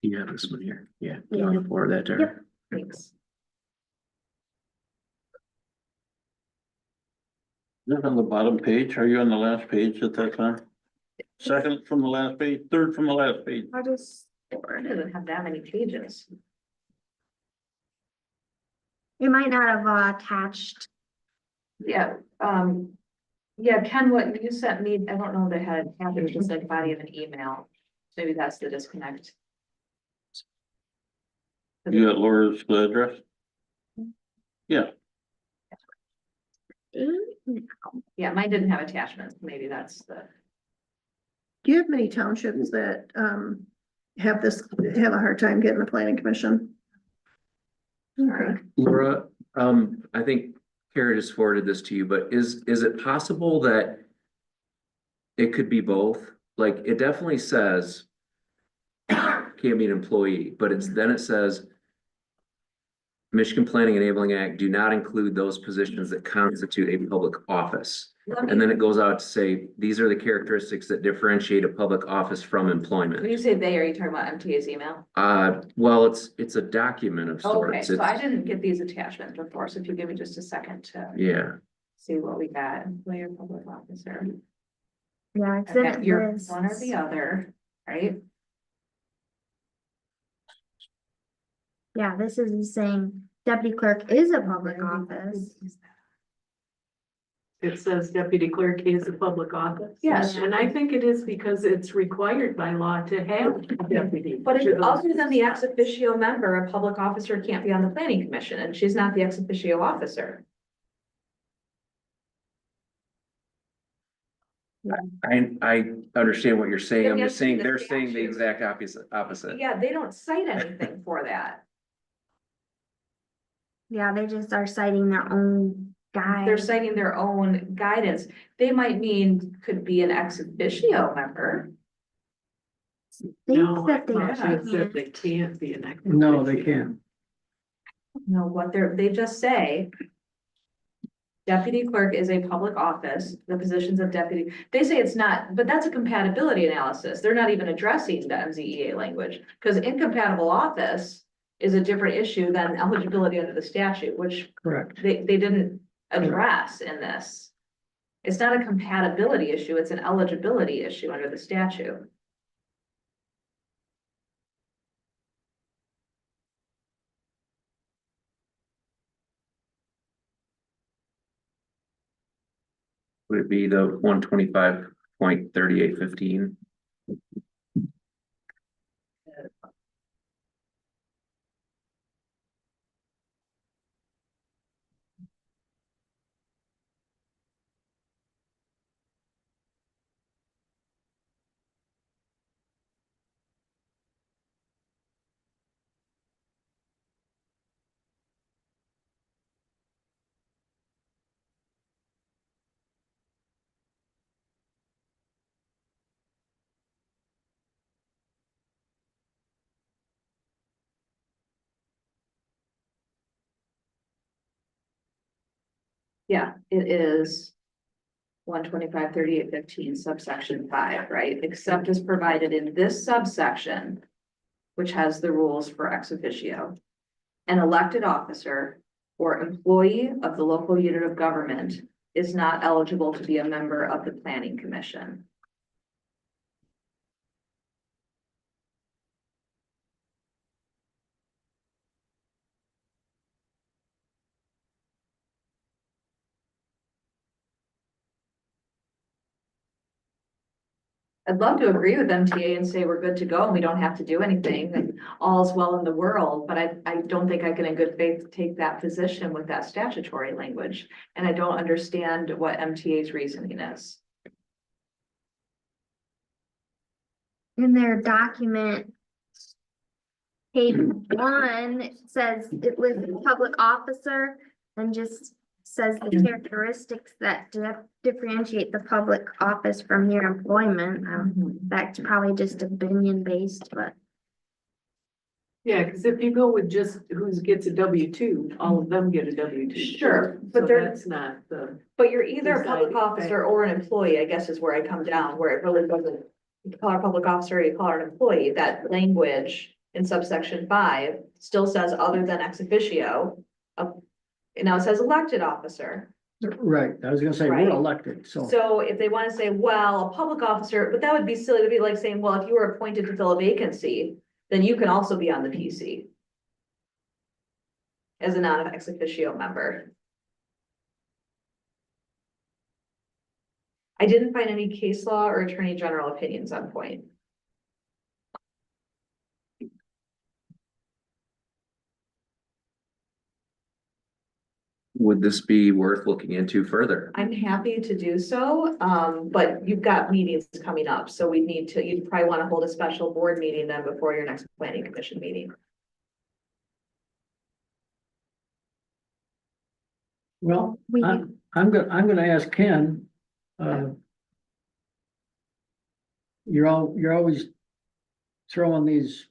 yeah, this one here, yeah, you Yeah. want to forward that to her? Yep. Thanks. Is it on the bottom page? Are you on the last page at that time? Second from the last page, third from the last page? I'll just It forward it. doesn't have that many pages. You might not have attached. Yeah, Ken, what you sent me, I don't know if they had, it was just like body of an email. Maybe that's the disconnect. You got Laura's address? Yeah, Yeah, mine didn't have attachments. Maybe that's the, Do you have many townships that, have a hard time getting the planning commission? Okay. Laura, I think Kara just forwarded this to you, but is it possible that it could be both? Like, it definitely says can't be an employee, but then it says Michigan Planning Enabling Act do not include those positions that constitute a public office. And then it goes out to say, these are the characteristics that differentiate a public office from when employment. you say they, are you talking about MTA's email? Well, it's a document of Okay, sorts. so I It's, didn't get these attachments before, so if you give me just a second to yeah. see what we got, employer, public officer. Yeah, it's Okay, in you're this. one or the other, right? Yeah, this is saying deputy clerk is a public office. It says deputy clerk is a public office. Yes. And I think it is because it's required by law to have a deputy. But if, other than the ex officio member, a public officer can't be on the planning commission, and she's not the ex officio officer. I understand what you're saying. I'm Yeah, just saying, the they're saying the statute. exact opposite. Yeah, they don't cite anything for that. Yeah, they just are citing their own guide. They're citing their own guidance. They might mean could be an ex officio member. No, Think that they it says can. they can't be an. ex No, they officio. can't. No, what they just say. Deputy clerk is a public office, the positions of deputy, they say it's not, but that's a compatibility analysis. They're not even addressing the MZEA language. Because incompatible office is a different issue than eligibility under the statute, which Correct. they didn't address in this. It's not a compatibility issue, it's an eligibility issue under the statute. Would it be the 125.3815? Yeah, it is 125.3815 subsection 5, right? Except as provided in this subsection, which has the rules for ex officio. An elected officer or employee of the local unit of government is not eligible to be a member of the planning commission. I'd love to agree with MTA and say we're good to go and we don't have to do anything and all's well in the world, but I don't think I can in good faith take that position with that statutory language. And I don't understand what MTA's reasoning is. In their document. Page 1, it says it lists public officer and just says the characteristics that differentiate the public office from your employment. That's probably just opinion based, but Yeah, because if you go with just who gets a W-2, all of them get a W-2. Sure, but So they're- that's not the, But you're either a public Deciding officer or an employee, I guess is where I come down, where it really doesn't. You call her a public officer, you call her an employee, that language in subsection 5 still says other than ex officio. And now it says elected officer. Right, I was gonna say, Right. we're elected, so. So if they want to say, well, a public officer, but that would be silly, it'd be like saying, well, if you were appointed to fill a vacancy, then you can also be on the PC. As a non-ex officio member. I didn't find any case law or attorney general opinions on point. Would this be worth looking into further? I'm happy to do so, but you've got meetings coming up, so we need to, you'd probably want to hold a special board meeting then before your next planning commission meeting. Well, we, I'm gonna ask Ken. You're always throwing these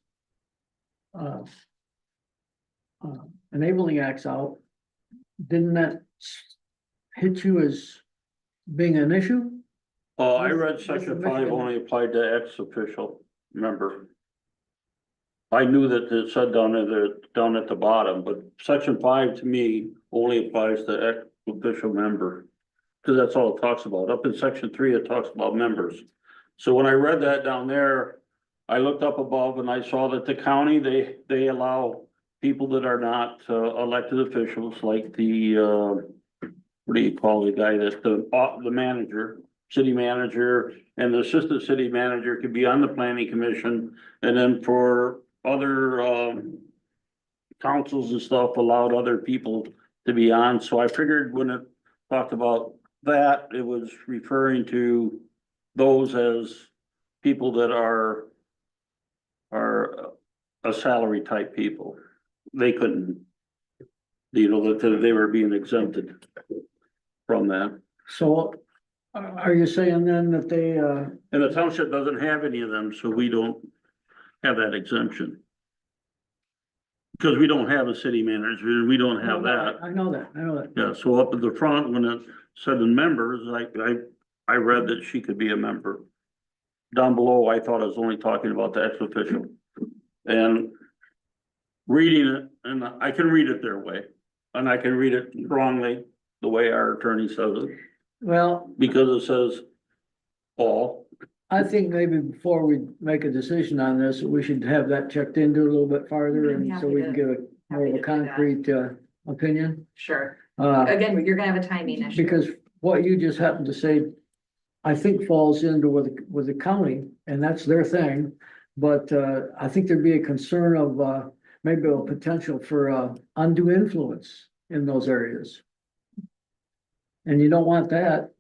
enabling acts out. Didn't that hit you as being an issue? I read section 5 only applied to ex-official member. I knew that it said down at the bottom, but section 5 to me only applies to ex-official member. Cause that's all it talks about. Up in section 3, it talks about members. So when I read that down there, I looked up above and I saw that the county, they allow people that are not elected officials, like the, what do you call the guy that's the manager, city manager, and the assistant city manager could be on the planning commission, and then for other, councils and stuff, allowed other people to be on, so I figured when it talked about that, it was referring to those as people that are a salary type people. They couldn't, you know, that they were being exempted from that. So are you saying then that they, And the township doesn't have any of them, so we don't have that exemption. Because we don't have a city manager, and we don't have that. I know that. Yeah, so up at the front, when it said the members, I read that she could be a member. Down below, I thought I was only talking about the ex-official. And reading it, and I can read it their way, and I can read it wrongly, the way our attorney says it, Well, because it says all. I think maybe before we make a decision on this, we should have that checked into a little bit farther and so we can get a more of a concrete, opinion. Sure. Uh, Again, you're gonna have a timing issue. because what you just happened to say, I think falls into with the county, and that's their thing. But, I think there'd be a concern of, maybe a potential for, undue influence in those areas. And you don't want that.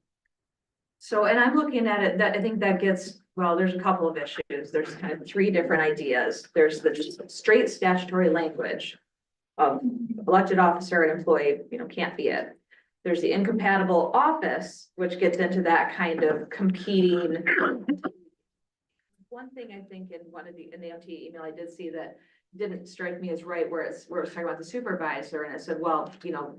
So, and I'm looking at it, that I think that gets, well, there's a couple of issues. There's kind of three different ideas. There's the just straight statutory language of elected officer and employee, you know, can't be it. There's the incompatible office, which gets into that kind of competing. One thing I think in the MTA email, I did see that didn't strike me as right, where it's talking about the supervisor, and it said, well, you know,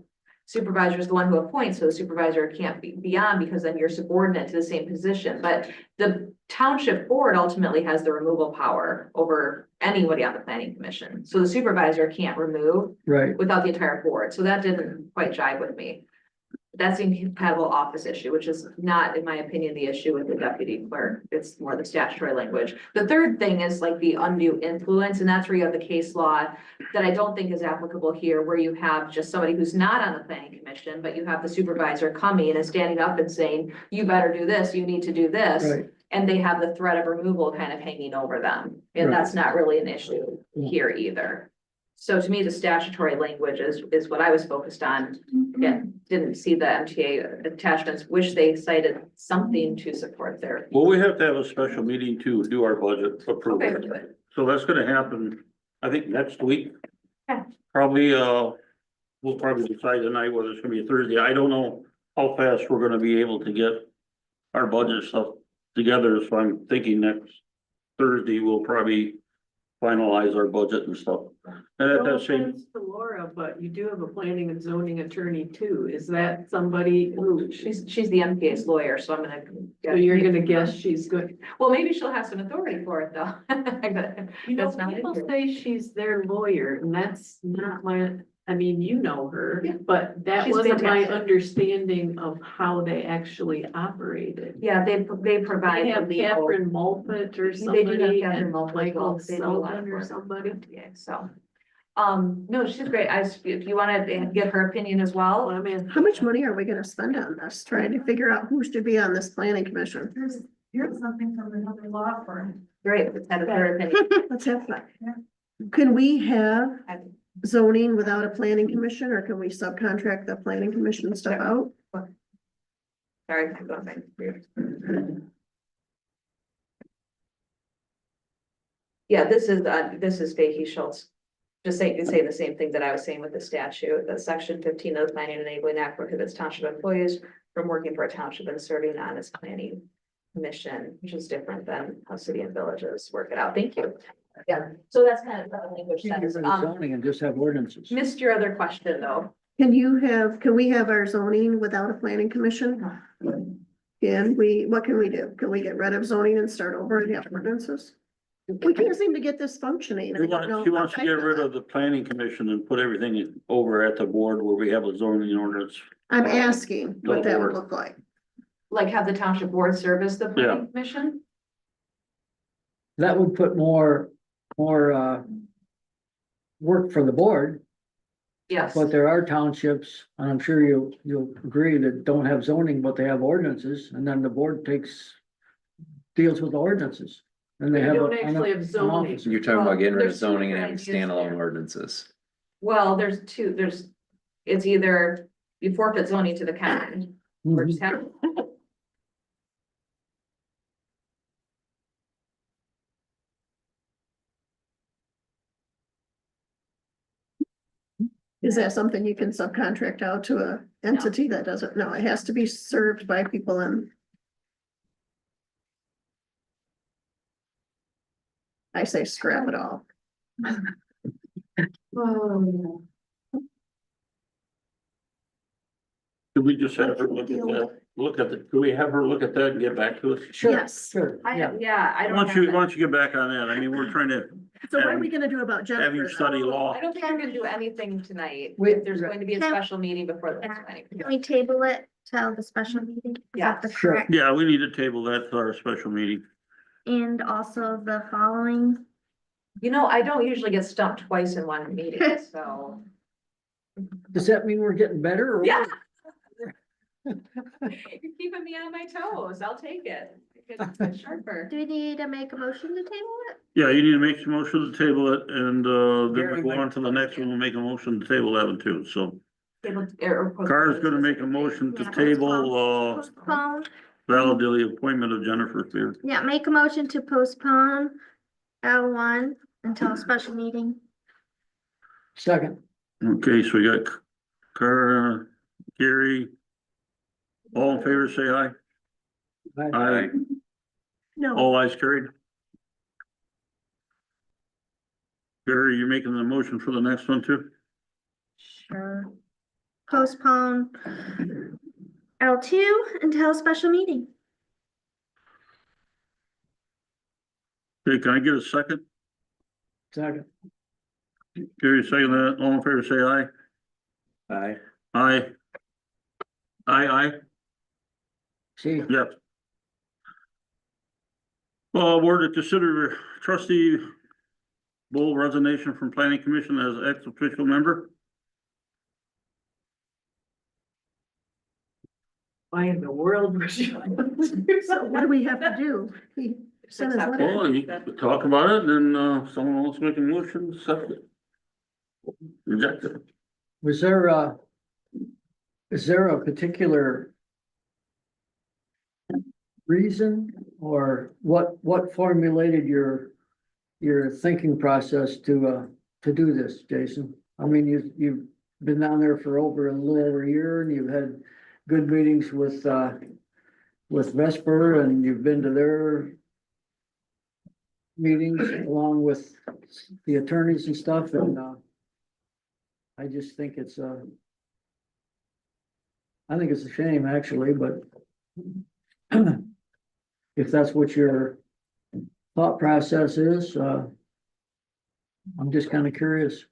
supervisor is the one who appoints, so the supervisor can't be on because then you're subordinate to the same position. But the township board ultimately has the removal power over anybody on the planning commission. So the supervisor can't remove Right. without the entire board. So that didn't quite jive with me. That's the incompatible office issue, which is not, in my opinion, the issue with the deputy clerk. It's more the statutory language. The third thing is like the undue influence, and that's where you have the case law that I don't think is applicable here, where you have just somebody who's not on the planning commission, but you have the supervisor coming and standing up and saying, you better do this, you need to do this. Right. And they have the threat of removal kind of hanging over them. And Right. that's not really an issue here either. So to me, the statutory language is what I was focused on. Again, didn't see the MTA attachments, wish they cited something to support their. Well, we have to have a special meeting to do our budget approval. Okay, good. So that's gonna happen, I think, next week. Okay. Probably, we'll probably decide tonight whether it's gonna be a Thursday. I don't know how fast we're gonna be able to get our budget stuff together, so I'm thinking next Thursday, we'll probably finalize our budget and stuff. And at No that same, offense to Laura, but you do have a planning and zoning attorney too. Is that somebody who, She's the MPA's lawyer, so I'm gonna. so you're gonna guess she's good? Well, maybe she'll have some authority for it though. You know, That's not people it. say she's their lawyer and that's not my, I mean, you know her, Yeah. but that She's wasn't my fantastic. understanding of how they actually operated. Yeah, they provide. They have the legal- Catherine Mulfit or They do have somebody Catherine and Mulfit as Michael well. They do a lot of Sullivan or work. somebody. Yeah, so, no, she's great. If you wanna get her opinion as Well, well. I mean. How much money are we gonna spend on this, trying to figure out who should be on this planning commission? Here's something from another law firm. Great, let's have her opinion. Let's have fun. Can we have zoning without a planning commission, or can we subcontract the planning commission stuff out? Sorry, I'm going back. Yeah, this is Fahey Schultz. Just say the same thing that I was saying with the statute, that section 15 of the Planning and Enabling Act prohibits township employees from working for a township and serving on its planning commission, which is different than how city and villages work it out. Thank you. Yeah, so that's kind of the language You can sense. bring zoning and just have ordinances. Missed your other question though. Can we have our zoning without a planning commission? What can we do? Can we get rid of zoning and start over and have ordinances? We can't seem to get this functioning. she wants to get rid of the planning commission and put everything over at the board where we have a zoning ordinance. I'm asking what that would look like. Like have the township board service the Yeah. planning commission? That would put more work for the board, Yes, but there are townships, and I'm sure you'll agree, that don't have zoning, but they have ordinances, and then the board deals with the ordinances. And they We have. don't an actually have zoning. office. You're talking about getting rid of There's two zoning and having different ideas standalone there. ordinances. well, it's either you forfeit zoning to the county, or Mhm. just have. Is that something you can subcontract out to a entity that doesn't, no, it has to be served by people in. I say scrap it all. Oh, Could we just have her look at that, could we have her look at that and get back to us? Sure, Yes. sure, yeah. I don't Why have don't you, that. why don't you get back on that? I mean, we're trying to So what are we gonna do about have you Jennifer? study law. I don't think I'm gonna do anything tonight. Wait, There's going to be a Yeah. special meeting before the next Yeah. meeting. Can we table it till the special meeting? Is Yeah, that the sure. correct? Yeah, we need to table that to our special meeting. And also the following, You know, I don't usually get stumped twice in one meeting, so. Does that mean we're getting better or? Yeah. You're keeping me on my toes. I'll take it. It's sharper. do we need to make a motion to table it? Yeah, you need to make some motion to table it and, then Gary, we'll go on to the next one. We'll make a motion to table that one too. So Carr's gonna make a motion to Yeah, table, Postpone, validly appointment of Jennifer Fear. yeah, make a motion to postpone L1 until a special meeting. Second, Okay, so we got Car, Gary. All in favor, say aye. Aye. No, All ayes carried. Gary, you're making the motion for the next one too? Sure. Postpone L2 until a special meeting. Okay, can I get a second? second, Gary, second that. All in favor, say aye. Aye. Aye. Aye, see, yep. Board to consider trustee Bull resignation from planning commission as ex-official member. Why in the world would you? so what do we have to do? He sent his letter. Well, you could talk about it, and then, someone else make a motion, accept it. Reject it. was there is there a particular reason or what formulated your thinking process to do this, Jason? I mean, you've been down there for a little over a year and you've had good meetings with Vesper and you've been to their meetings along with the attorneys and stuff and, I just think I think it's a shame actually, but if that's what your thought process is, I'm just kind of curious.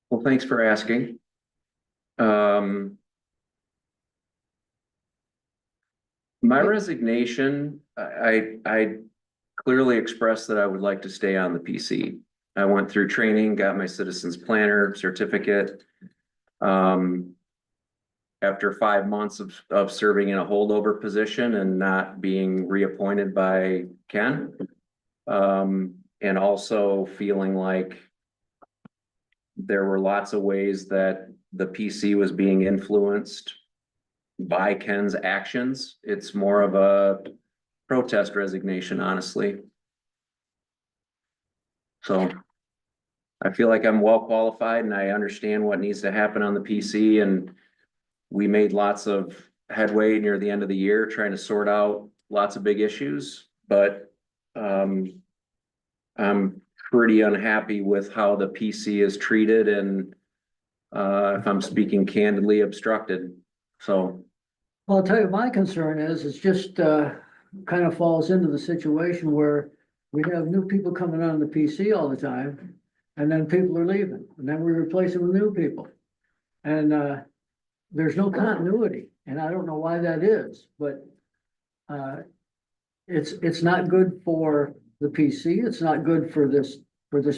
Well, thanks for asking. My resignation, I clearly expressed that I would like to stay on the PC. I went through training, got my citizens planner certificate. After 5 months of serving in a holdover position and not being reappointed by Ken. And also feeling like there were lots of ways that the PC was being influenced by Ken's actions. It's more of a protest resignation, honestly. So I feel like I'm well qualified and I understand what needs to happen on the PC, and we made lots of headway near the end of the year trying to sort out lots of big issues, but I'm pretty unhappy with how the PC is treated and if I'm speaking candidly, obstructed. So Well, I'll tell you, my concern is, it's just, kind of falls into the situation where we have new people coming on the PC all the time. And then people are leaving, and then we replace them with new people. And, there's no continuity, and I don't know why that is, but, it's not good for the PC, it's not good for this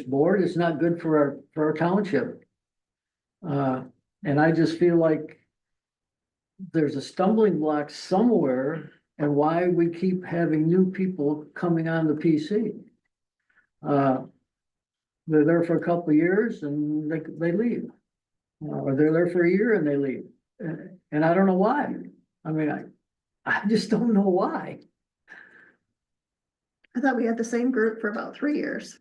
board, it's not good for our township. And I just feel like there's a stumbling block somewhere and why we keep having new people coming on the PC. They're there for a couple of years and they leave. Or they're there for a year and they leave. And I don't know why. I mean, I just don't know why. I thought we had the same group for about 3 years.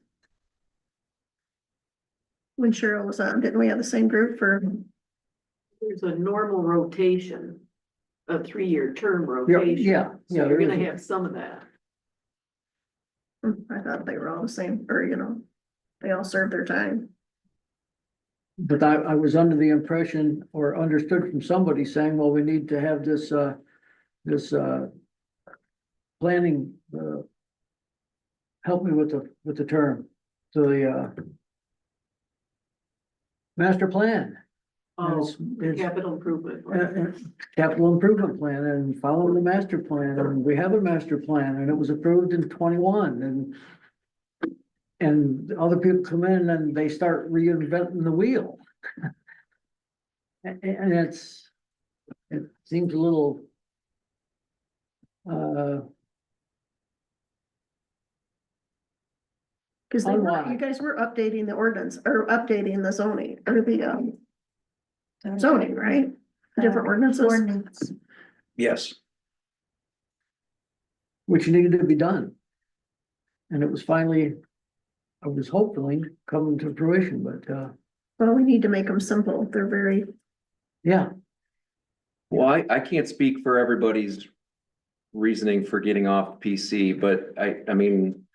When Cheryl was on, didn't we have the same group for, There's a normal rotation, a 3-year term rotation. Yeah. So you're there gonna is. have some of that. I thought they were all the same, or they all served their time. But I was under the impression or understood from somebody saying, well, we need to have this planning, help me with the term, so the master plan. And Oh, it's capital improvement. capital improvement plan and following the master plan, and we have a master plan, and it was approved in 21, and other people come in and they start reinventing the wheel. And it seems a little Cause Unlike- you guys were updating the ordinance, or updating the zoning, or the zoning, right? Different ordinances. Ordinance. Yes. which needed to be done. And it was finally, I was hopefully coming to fruition, but Well, we need to make them simple. They're very, yeah, Well, I can't speak for everybody's reasoning for getting off PC, but I mean,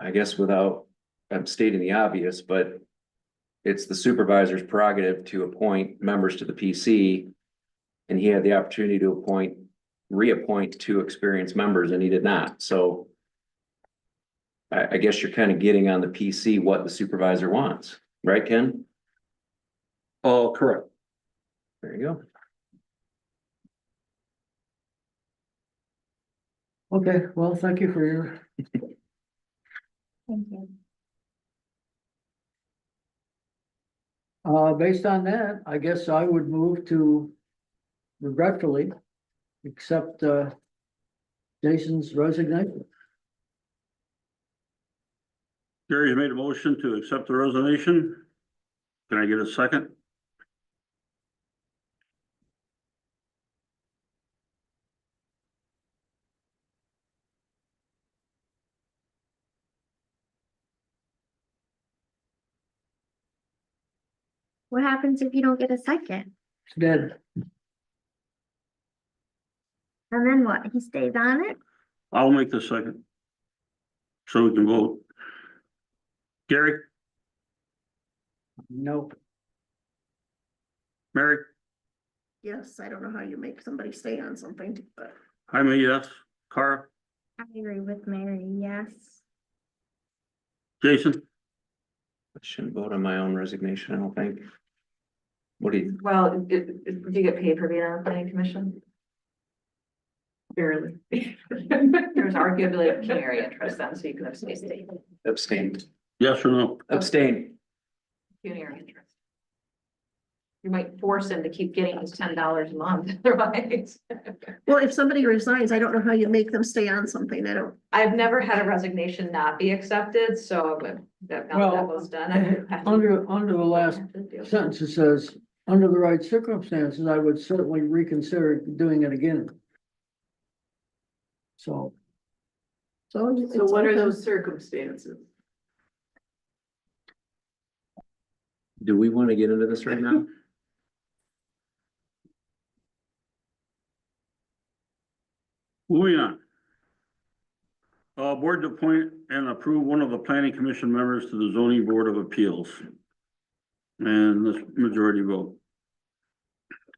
I guess without, I'm stating the obvious, but it's the supervisor's prerogative to appoint members to the PC. And he had the opportunity to reappoint 2 experienced members and he did not, so. I guess you're kind of getting on the PC what the supervisor wants, right, Ken? Oh, correct. There you go. okay, well, thank you for your, Thank you. based on that, I guess I would move to regretfully accept Jason's resignation. Gary's made a motion to accept the resignation. Can I get a second? What happens if you don't get a second? It's dead. And then what? He stays on it? I'll make the second. So we can vote. Gary, No, Mary, yes, I don't know how you make somebody stay on something, but I'm a yes. Cara, I agree with Mary, yes. Jason, I shouldn't vote on my own resignation, I don't think. What do you, Well, do you get paid for being on the planning commission? Barely. There's arguably a pecuniary interest then, so you can abstain. abstain? yes or no? Abstain. Pecuniary interest. You might force him to keep getting his $10 a month, otherwise. well, if somebody resigns, I don't know how you make them stay on something. I don't, I've never had a resignation not be accepted, so now that was done. I have to- under the last have to do. sentence, it says, under the right circumstances, I would certainly reconsider doing it again. So, so. So what are those circumstances? Do we want to get into this right now? Moving on. Board to appoint and approve one of the planning commission members to the zoning board of appeals. And this majority vote.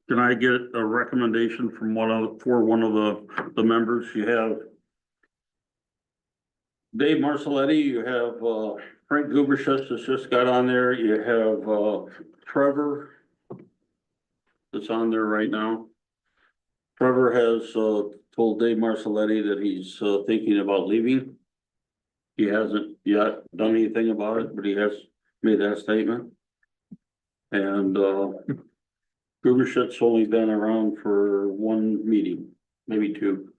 Can I get a recommendation from one of the members? You have Dave Marcelletti, you have, Frank Gubershus that's just got on there, you have, Trevor that's on there right now. Trevor has, told Dave Marcelletti that he's, thinking about leaving. He hasn't yet done anything about it, but he has made that statement. And, Grubershit's only been around for one meeting, maybe two,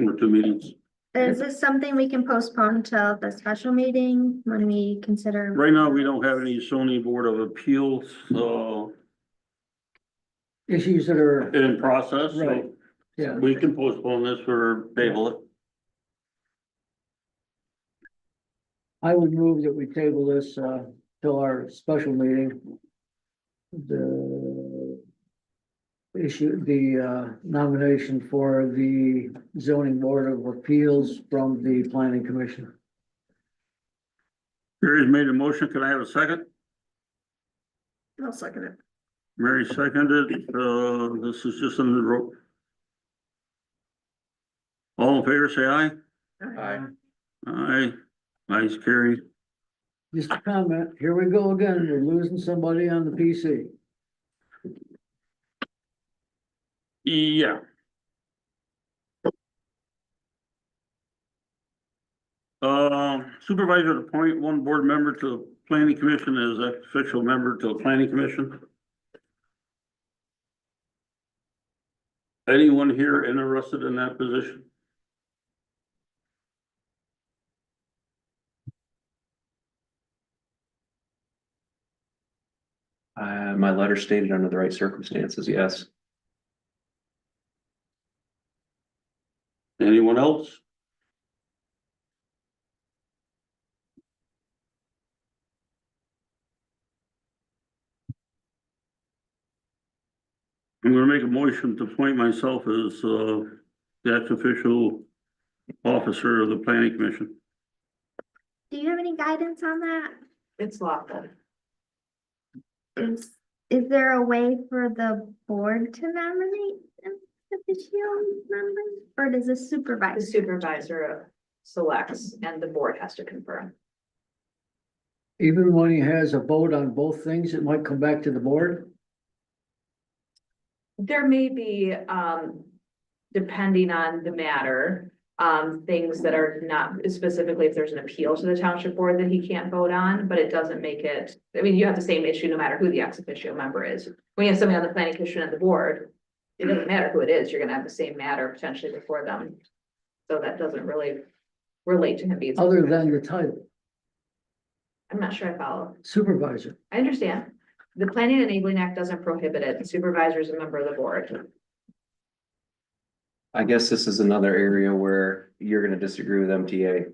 or two meetings. Is this something we can postpone till the special meeting when we consider? Right now, we don't have any zoning board of appeals, Issues that are, in process, Right. so yeah, we can postpone this or table it. I would move that we table this, till our special meeting. The issue, the, nomination for the zoning board of appeals from the planning commission. Mary's made a motion, can I have a second? I'll second it. Mary seconded, this is just in the road. All in favor, say aye. Aye. Aye, ayes carried. Just a comment, here we go again, we're losing somebody on the PC. Yeah. Supervisor to appoint one board member to the planning commission as official member to the planning commission. Anyone here interested in that position? My letter stated under the right circumstances, yes. Anyone else? I'm gonna make a motion to appoint myself as, the ex-official officer of the planning commission. Do you have any guidance on that? It's lawful. Is there a way for the board to nominate an official member? Or does the The supervisor? supervisor selects and the board has to confirm. Even when he has a vote on both things, it might come back to the board. There may be, depending on the matter, things that are not specifically if there's an appeal to the township board that he can't vote on, but it doesn't make it, I mean, you have the same issue no matter who the ex officio member is. When you have somebody on the planning commission and the board, it doesn't matter who it is, you're gonna have the same matter potentially before them. So that doesn't really relate to him being. Other than the title, I'm not sure I follow. supervisor. I understand. The Planning and Enabling Act doesn't prohibit it. The supervisor is a member of the board. I guess this is another area where you're gonna disagree with MTA.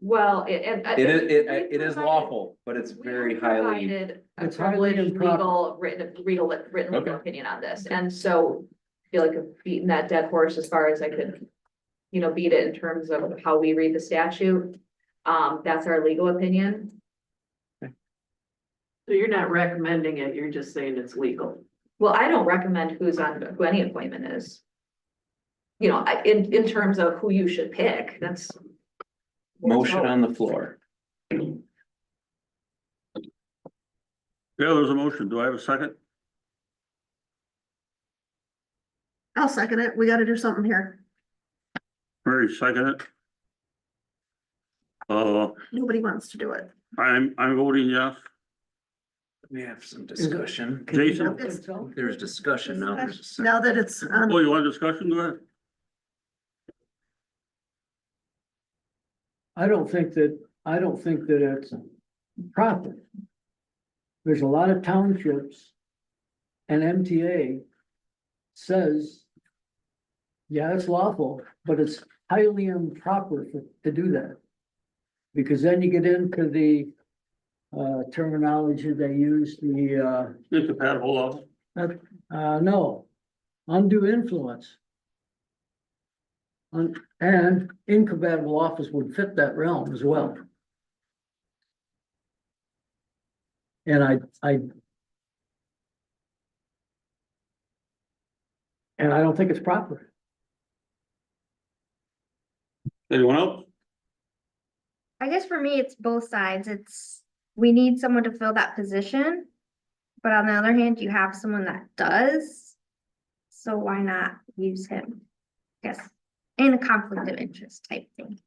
Well, It is lawful, but it's very highly, Provided a It's highly privileged improper. written legal Okay. opinion on this, and so I feel like I've beaten that dead horse as far as I could. Beat it in terms of how we read the statute. That's our legal opinion. So you're not recommending it, you're just saying it's legal. Well, I don't recommend who any appointment is. In terms of who you should pick, that's. motion on the floor. Yeah, there's a motion. Do I have a second? I'll second it. We gotta do something here. Mary seconded. Nobody wants to do it. I'm voting yes. We have some discussion. Can you Jason? help yourself? There's discussion now. There's a second. Now that it's on, Oh, you want discussion? Go ahead. I don't think that it's proper. There's a lot of townships. And MTA says. Yeah, it's lawful, but it's highly improper to do that. Because then you get into the terminology they use, the Incompatible law. no, undue influence. And incompatible office would fit that realm as well. And I don't think it's proper. Anyone else? I guess for me, it's both sides. We need someone to fill that position. But on the other hand, you have someone that does. So why not use him? Guess in a conflict of interest type thing.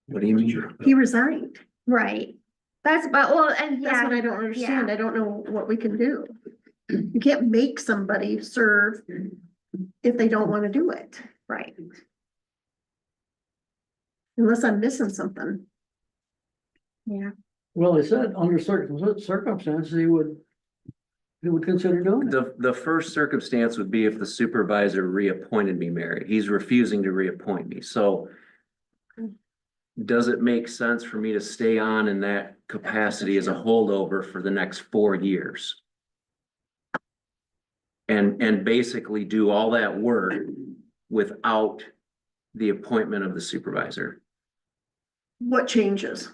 What do you mean? He resigned. Right. That's about, well, and That's what I yeah, don't understand. I don't know what we can do. You can't make somebody serve if they don't wanna do it, right. unless I'm missing something. Yeah. Well, they said under certain circumstances, he would consider doing it. The first circumstance would be if the supervisor reappointed me, Mary. He's refusing to reappoint me, so. Does it make sense for me to stay on in that capacity as a holdover for the next 4 years? And basically do all that work without the appointment of the supervisor? What changes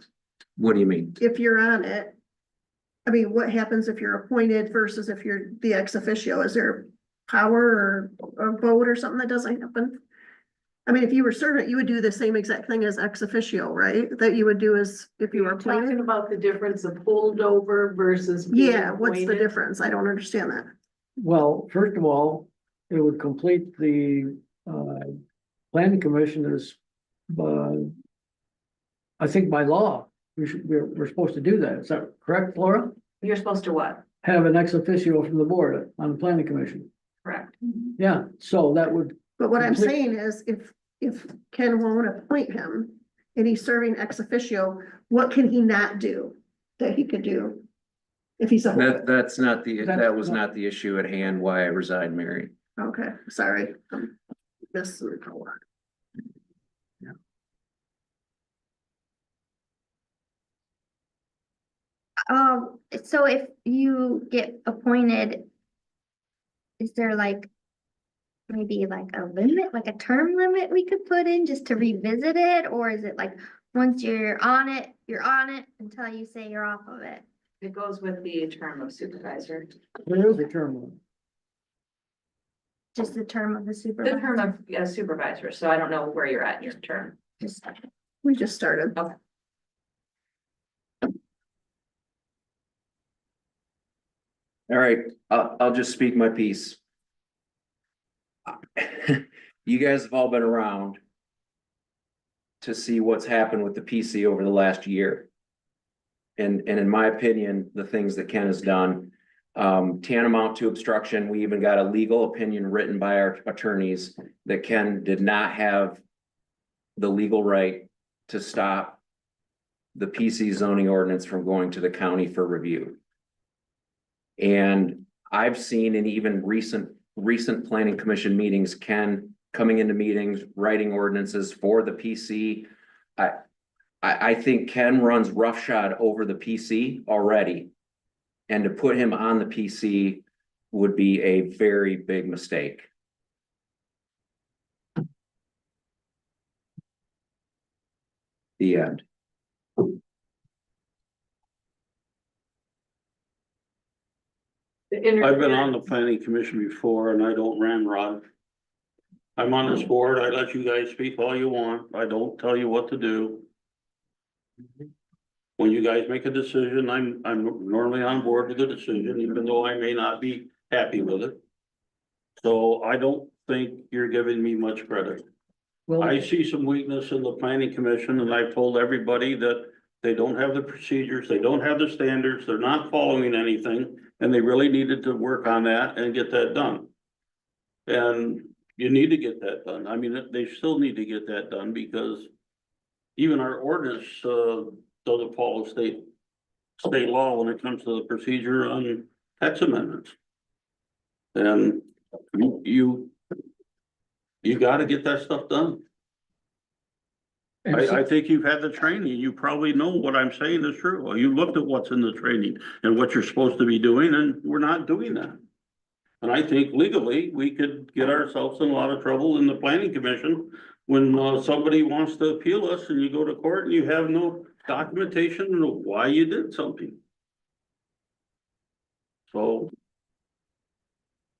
What do you mean? if you're on it? I mean, what happens if you're appointed versus if you're the ex officio? Is there power or a vote or something that doesn't happen? I mean, if you were serving, you would do the same exact thing as ex officio, right? That you would do as if you were You're talking appointed? about the difference of holdover versus. being Yeah, what's the appointed? difference? I don't understand that. Well, first of all, it would complete the, planning commission is, I think by law, we're supposed to do that. Is that correct, Laura? You're supposed to what? Have an ex officio from the board on the planning commission. Correct. Yeah, so that would, But what I'm Complete- saying is, if Ken won't appoint him and he's serving ex officio, what can he not do that he could do? If he's a, That was That's- not the issue at hand, why I resigned, Mary. okay, sorry. This, So if you get appointed, is there like maybe like a limit, like a term limit we could put in just to revisit it? Or is it like, once you're on it until you say you're off of it? It goes with the term of supervisor. there is a term limit. Just the term of the The supervisor? term of supervisor, so I don't know where you're at in your term. Just- we just started. All right, I'll just speak my piece. You guys have all been around to see what's happened with the PC over the last year. And in my opinion, the things that Ken has done, tantamount to obstruction. We even got a legal opinion written by our attorneys that Ken did not have the legal right to stop the PC zoning ordinance from going to the county for review. And I've seen in even recent planning commission meetings, Ken coming into meetings, writing ordinances for the PC. I think Ken runs roughshod over the PC already. And to put him on the PC would be a very big mistake. The end. I've been on the planning commission before and I don't ramrod. I'm on this board, I let you guys speak all you want, I don't tell you what to do. When you guys make a decision, I'm normally on board with the decision, even though I may not be happy with it. So I don't think you're giving me much credit. Well, I see some weakness in the planning commission and I've told everybody that they don't have the procedures, they don't have the standards, they're not following anything. And they really needed to work on that and get that done. And you need to get that done. I mean, they still need to get that done because even our ordinance, doesn't follow state law when it comes to the procedure on tax amendments. And you gotta get that stuff done. and so- I think you've had the training, you probably know what I'm saying is true, well, you looked at what's in the training and what you're supposed to be doing, and we're not doing that. And I think legally, we could get ourselves in a lot of trouble in the planning commission when somebody wants to appeal us and you go to court and you have no documentation of why you did something. So,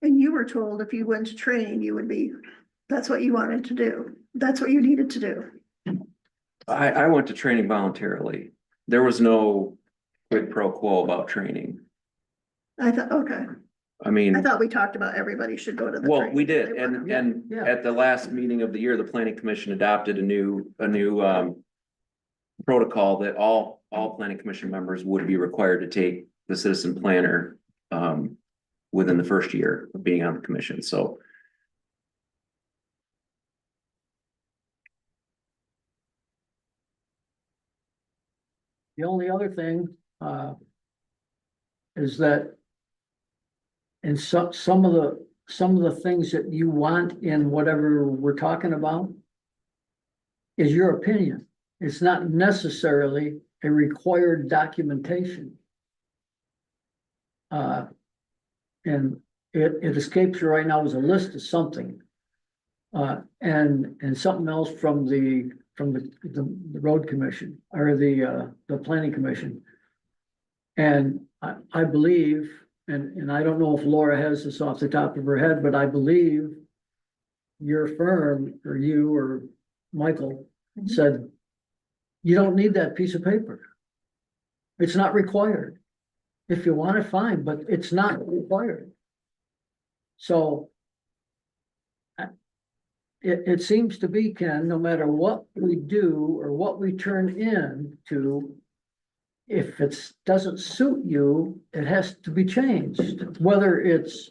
And you were told if you went to training, you would be, that's what you wanted to do. That's what you needed to do. I went to training voluntarily. There was no quid pro quo about training. I thought, okay, I mean. I thought we talked about everybody should go to the. Well, training we if did, they wanna. and Yeah. at the last meeting of the year, the planning commission adopted a new protocol that all planning commission members would be required to take the citizen planner within the first year of being on the commission, so. The only other thing, is that in some of the things that you want in whatever we're talking about is your opinion. It's not necessarily a required documentation. And it escapes you right now as a list of something. And something else from the road commission or the planning commission. And I believe, and I don't know if Laura has this off the top of her head, but I believe your firm or you or Michael said, you don't need that piece of paper. It's not required. If you want it, fine, but it's not required. So it seems to be, Ken, no matter what we do or what we turn in to, if it doesn't suit you, it has to be changed, whether it's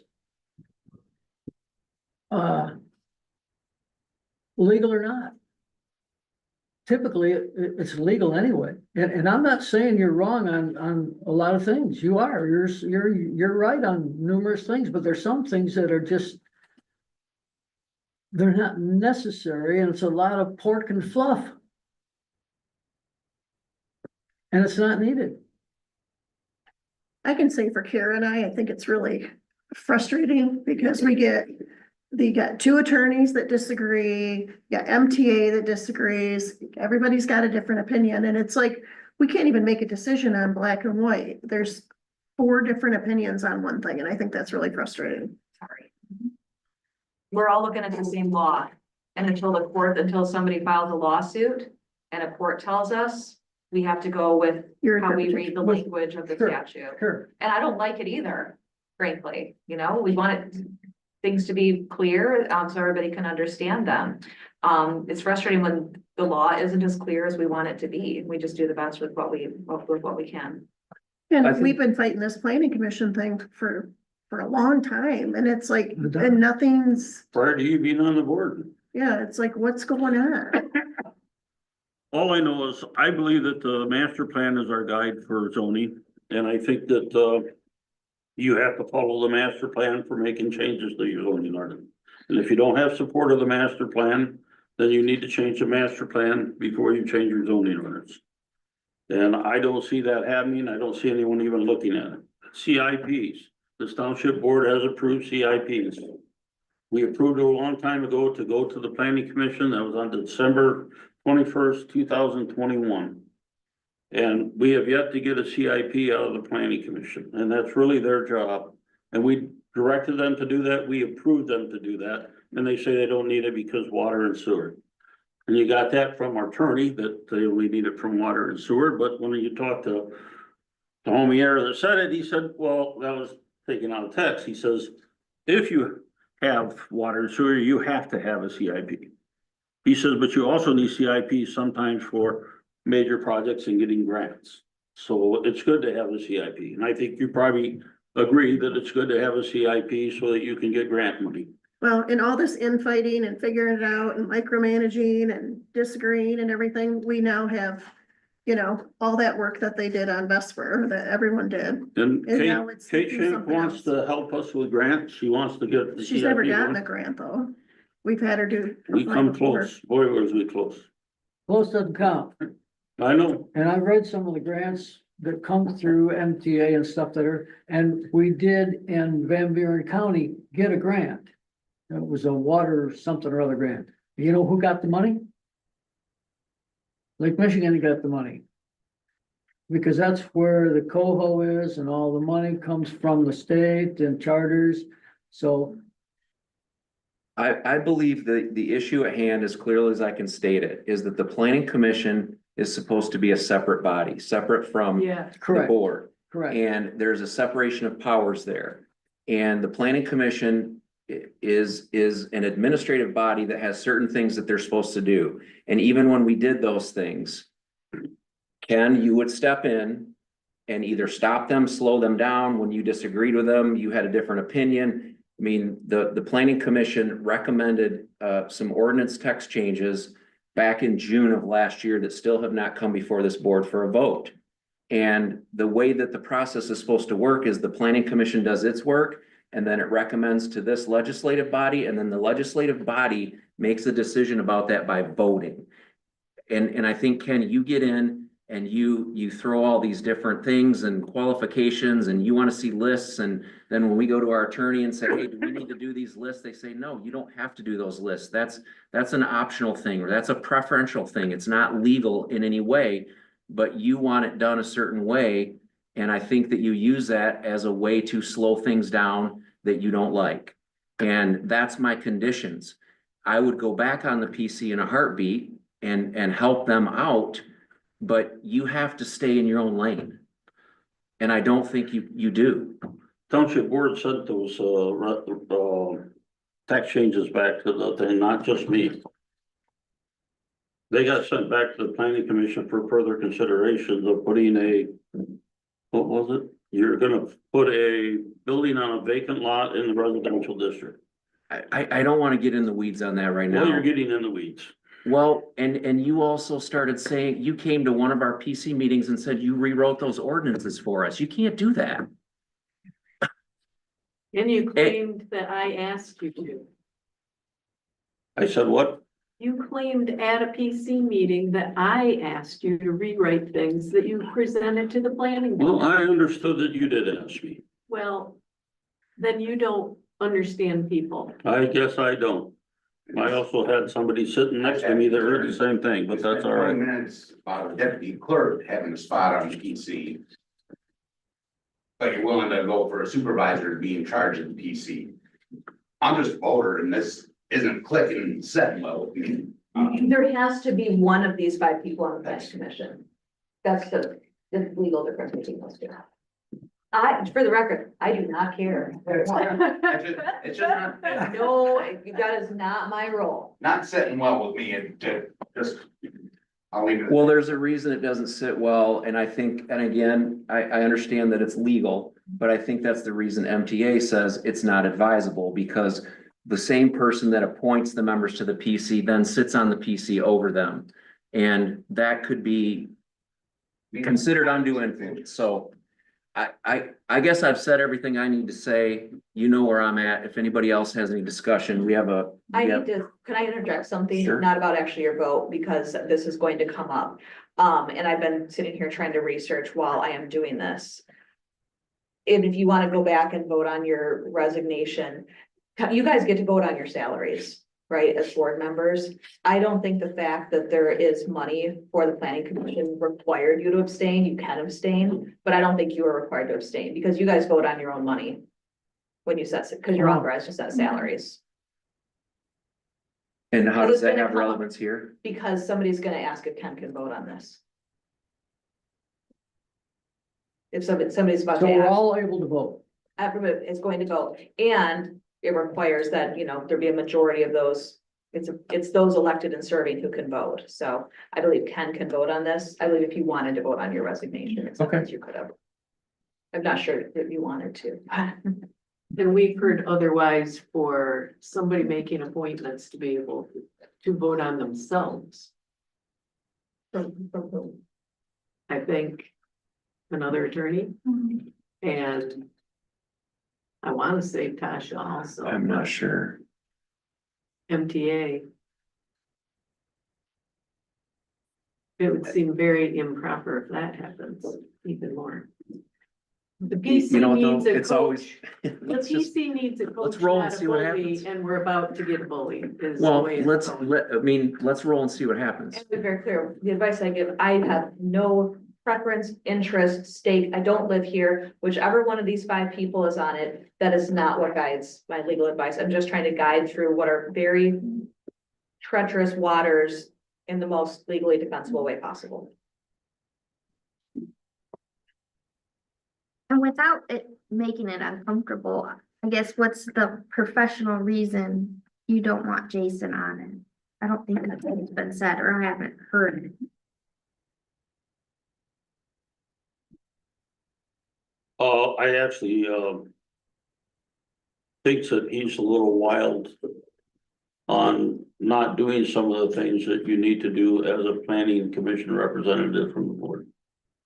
legal or not. Typically, it's legal anyway, and I'm not saying you're wrong on a lot of things. You are, you're right on numerous things, but there's some things that are just, they're not necessary, and it's a lot of pork and fluff. And it's not needed. I can say for Kara and I think it's really frustrating because we got two attorneys that disagree, you got MTA that disagrees, everybody's got a different opinion, and it's like, we can't even make a decision on black and white. There's 4 different opinions on one thing, and I think that's really frustrating. Sorry. We're all looking at the same law, and until somebody files a lawsuit and a court tells us, we have to go with Your how we read the interpretation. language of the Sure. statute. Sure. And I don't like it either, frankly, we want things to be clear, so everybody can understand them. It's frustrating when the law isn't as clear as we want it to be. We just do the best with what we can. I And think- we've been fighting this planning commission thing for a long time, and it's like, We're done. and nothing's, Prior to you being on the board. yeah, it's like, what's going on? All I know is I believe that the master plan is our guide for zoning, and I think that, you have to follow the master plan for making changes to your zoning ordinance. And if you don't have support of the master plan, then you need to change the master plan before you change your zoning ordinance. And I don't see that happening. I don't see anyone even looking at it. CIPs, this township board has approved CIPs. We approved it a long time ago to go to the planning commission. That was on December 21st, 2021. And we have yet to get a CIP out of the planning commission, and that's really their job. And we directed them to do that. We approved them to do that. And they say they don't need it because water and sewer. And you got that from our attorney, that they only need it from water and sewer. But when you talk to the homie air that said it, he said, well, that was taken out of text. He says, if you have water and sewer, you have to have a CIP. He says, but you also need CIPs sometimes for major projects and getting grants. So it's good to have a CIP, and I think you probably agree that it's good to have a CIP so that you can get grant money. Well, in all this infighting and figuring it out and micromanaging and disagreeing and everything, we now have, all that work that they did on Vesper, that everyone did. And And now it's Kate do Shank something wants else. to help us with grants. She wants to get the She's never CIP gotten a going. grant though. We've had her do. We come close. Boy, was we close. Close doesn't count. I know. And I've read some of the grants that come through MTA and stuff and we did in Van Buren County get a grant. It was a water something or other grant. You know who got the money? Lake Michigan got the money. Because that's where the coho is and all the money comes from the state and charters. So I believe the issue at hand, as clearly as I can state it, is that the planning commission is supposed to be a separate body, separate from Yeah, the correct, board. correct. And there's a separation of powers there. And the planning commission is an administrative body that has certain things that they're supposed to do. And even when we did those things, Ken, you would step in and either stop them, slow them down. When you disagreed with them, you had a different opinion. I mean, the planning commission recommended some ordinance text changes back in June of last year that still have not come before this board for a vote. And the way that the process is supposed to work is the planning commission does its work, and then it recommends to this legislative body, and then the legislative body makes a decision about that by voting. And I think, Ken, you get in and you throw all these different things and qualifications, and you want to see lists, and then when we go to our attorney and say, hey, do we need to do these lists? They say, no, you don't have to do those lists. That's an optional thing, or that's a preferential thing. It's not legal in any way, but you want it done a certain way. And I think that you use that as a way to slow things down that you don't like. And that's my conditions. I would go back on the PC in a heartbeat and help them out, but you have to stay in your own lane. And I don't think you do. Township board sent those, tax changes back to the thing, not just me. They got sent back to the planning commission for further considerations of putting what was it? You're gonna put a building on a vacant lot in the residential district. I don't want to get in the weeds on that right now. Well, you're getting in the weeds. Well, and you also started saying, you came to one of our PC meetings and said you rewrote those ordinances for us. You can't do that. And you claimed that I asked you to. I said, what? You claimed at a PC meeting that I asked you to rewrite things that you presented to the planning Well, board. I understood that you did ask me. Well, then you don't understand people. I guess I don't. I also had somebody sitting next to me that heard the same thing, but that's all right. 20 minutes about a deputy clerk having a spot on the PC. But you're willing to go for a supervisor to be in charge of the PC. I'm just a voter and this isn't clicking and setting well with me. There has to be one of these 5 people on the planning commission. That's the legal difference between those two. For the record, I do not care. It's just not, No, that is not my role. not setting well with me and just, I'll leave it. Well, there's a reason it doesn't sit well, and I think, and again, I understand that it's legal, but I think that's the reason MTA says it's not advisable, because the same person that appoints the members to the PC then sits on the PC over them. And that could be considered undue influence, so I guess I've said everything I need to say. You know where I'm at. If anybody else has any discussion, Can I interject something? Sure. Not about actually your vote, because this is going to come up. And I've been sitting here trying to research while I am doing this. And if you want to go back and vote on your resignation, you guys get to vote on your salaries, right, as board members. I don't think the fact that there is money for the planning commission required you to abstain. You can abstain, but I don't think you are required to abstain because you guys vote on your own money when you set, because you're authorized to set salaries. And how does It's that gonna have come up. relevance here? Because somebody's gonna ask if Ken can vote on this. If somebody's about So to we're ask, all able to vote. everybody is going to vote, and it requires that, there be a majority of those. It's those elected and serving who can vote, so I believe Ken can vote on this. I believe if you wanted to vote on your resignation, it's something you could have. I'm not sure if you wanted to. And we've heard otherwise for somebody making appointments to be able to vote on themselves. From whom? I think another attorney and I want to say Tasha also. I'm not sure. MTA. It would seem very improper if that happens even more. The PC You know what, though? needs a It's always, coach. The let's just, PC needs a coach, let's roll and not a see what bully, happens. and we're about to get bullied is the well, way it's let's, going. let's roll and see what happens. And to be very clear, the advice I give, I have no preference, interest, stake. I don't live here. Whichever one of these 5 people is on it, that is not what guides my legal advice. I'm just trying to guide through what are very treacherous waters in the most legally defensible way possible. And without it making it uncomfortable, I guess what's the professional reason you don't want Jason on it? I don't think that's been said, or I haven't heard it. I actually, thinks that he's a little wild on not doing some of the things that you need to do as a planning commission representative from the board.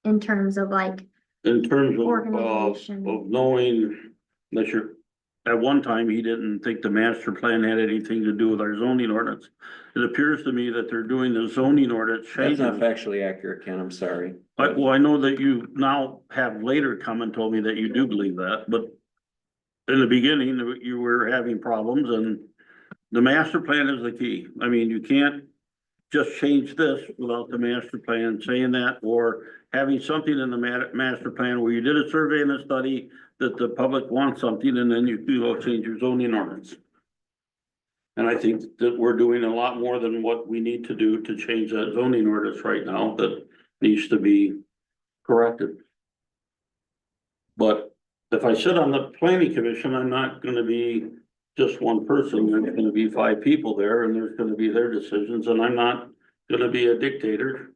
In terms of like, In terms Organization. of knowing that you're, at one time, he didn't think the master plan had anything to do with our zoning ordinance. It appears to me that they're doing the zoning ordinance That's not changes. factually accurate, Ken, I'm sorry. Well, I know that you now have later come and told me that you do believe that, but in the beginning, you were having problems, and the master plan is the key. I mean, you can't just change this without the master plan saying that, or having something in the master plan where you did a survey and a study that the public wants something, and then you go change your zoning ordinance. And I think that we're doing a lot more than what we need to do to change that zoning ordinance right now that needs to be corrected. But if I sit on the planning commission, I'm not gonna be just one person. There's gonna be 5 people there, and there's gonna be their decisions, and I'm not gonna be a dictator.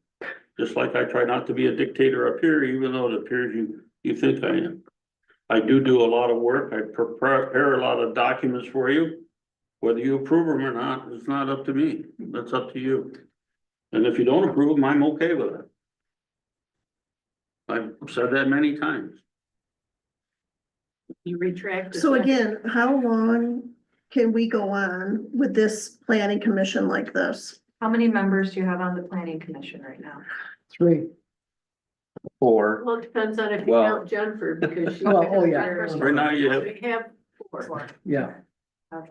Just like I try not to be a dictator up here, even though it appears you think I am. I do a lot of work. I prepare a lot of documents for you. Whether you approve them or not, it's not up to me. That's up to you. And if you don't approve them, I'm okay with it. I've said that many times. You retract. So again, how long can we go on with this planning commission like this? How many members do you have on the planning commission right now? 3. Or, Well, it depends on if you Well- count Jennifer, because she. Well, oh, yeah. Right now you have, We have 4. Yeah,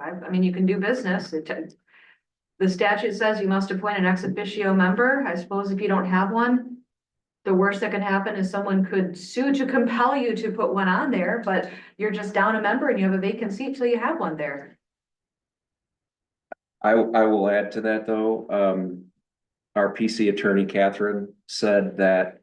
I mean, you can do business. The statute says you must appoint an ex officio member. I suppose if you don't have one, the worst that can happen is someone could sue to compel you to put one on there, but you're just down a member and you have a vacant seat till you have one there. I will add to that, though, our PC attorney, Catherine, said that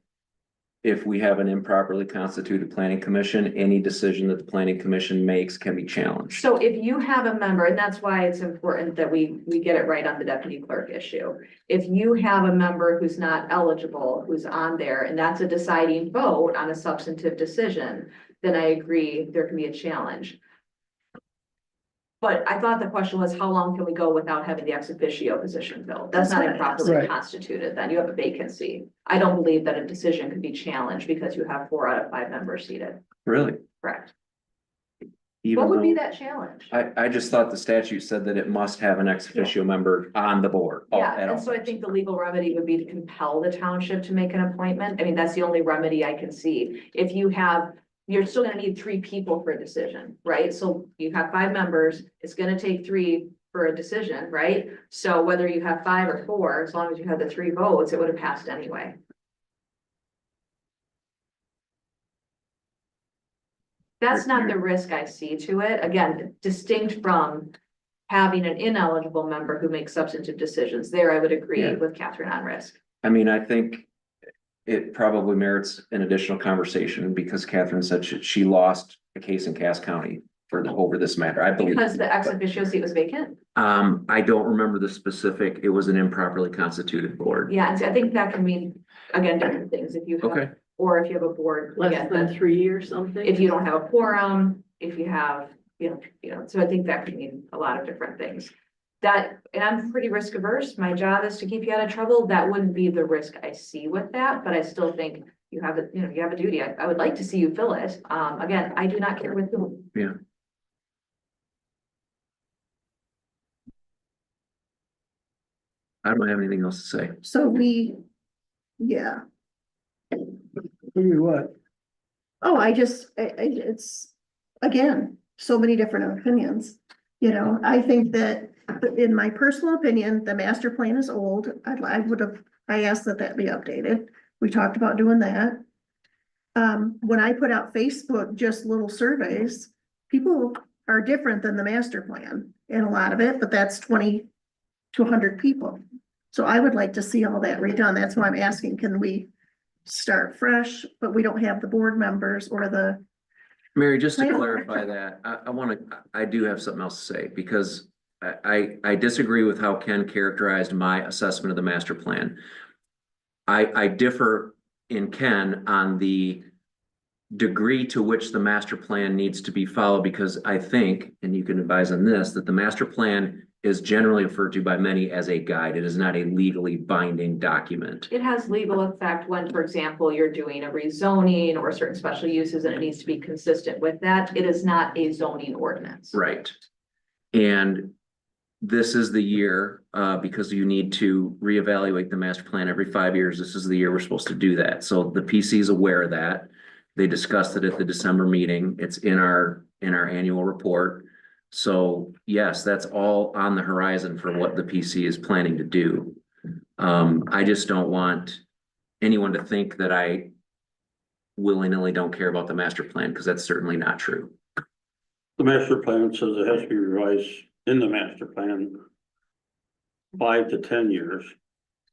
if we have an improperly constituted planning commission, any decision that the planning commission makes can be challenged. So if you have a member, and that's why it's important that we get it right on the deputy clerk issue. If you have a member who's not eligible, who's on there, and that's a deciding vote on a substantive decision, then I agree there can be a challenge. But I thought the question was, how long can we go without having the ex officio position filled? That's That's not what I improperly asked. constituted, then you have a vacancy. I don't believe that a decision can be challenged because you have 4 out of 5 members seated, Really? correct? Even What would be though, that challenge? I just thought the statute said that it must have an ex officio member on the board. Yeah, at all and so I times. think the legal remedy would be to compel the township to make an appointment. I mean, that's the only remedy I can see. If you have, you're still gonna need 3 people for a decision, right? So you have 5 members, it's gonna take 3 for a decision, right? So whether you have 5 or 4, as long as you have the 3 votes, it would have passed anyway. That's not the risk I see to it. Again, distinct from having an ineligible member who makes substantive decisions. There, I would agree Yeah. with Catherine on risk. I mean, I think it probably merits an additional conversation because Catherine said she lost a case in Cass County over this matter, I believe. Because the ex officio seat was vacant? I don't remember the specific, it was an improperly constituted board. Yeah, and so I think that can mean, again, different things if you Okay. have, or if you have a board, Less again, than that 3 or something. if you don't have a quorum, if you have, so I think that could mean a lot of different things. That, and I'm pretty risk averse. My job is to keep you out of trouble. That wouldn't be the risk I see with that, but I still think you have a, you have a duty. I would like to see you fill it. Again, I do not care with whom. Yeah. I don't have anything else to say. So yeah. Maybe what? Oh, it's, again, so many different opinions. You know, I think that in my personal opinion, the master plan is old. I asked that be updated. We talked about doing that. When I put out Facebook, just little surveys, people are different than the master plan in a lot of it, but that's 20 to 100 people. So I would like to see all that redone. That's why I'm asking, can we start fresh, but we don't have the board members or the Mary, just to I- clarify that, I do have something else to say, because I disagree with how Ken characterized my assessment of the master plan. I differ in Ken on the degree to which the master plan needs to be followed, because I think, and you can advise on this, that the master plan is generally referred to by many as a guide. It is not a legally binding document. It has legal effect when, for example, you're doing a rezoning or certain special uses and it needs to be consistent with that. It is not a zoning ordinance. Right. And this is the year, because you need to reevaluate the master plan every 5 years. This is the year we're supposed to do that. So the PC is aware of that. They discussed it at the December meeting. It's in our annual report. So yes, that's all on the horizon for what the PC is planning to do. I just don't want anyone to think that I willy-nilly don't care about the master plan, because that's certainly not true. The master plan says it has to be revised in the master plan 5 to 10 years,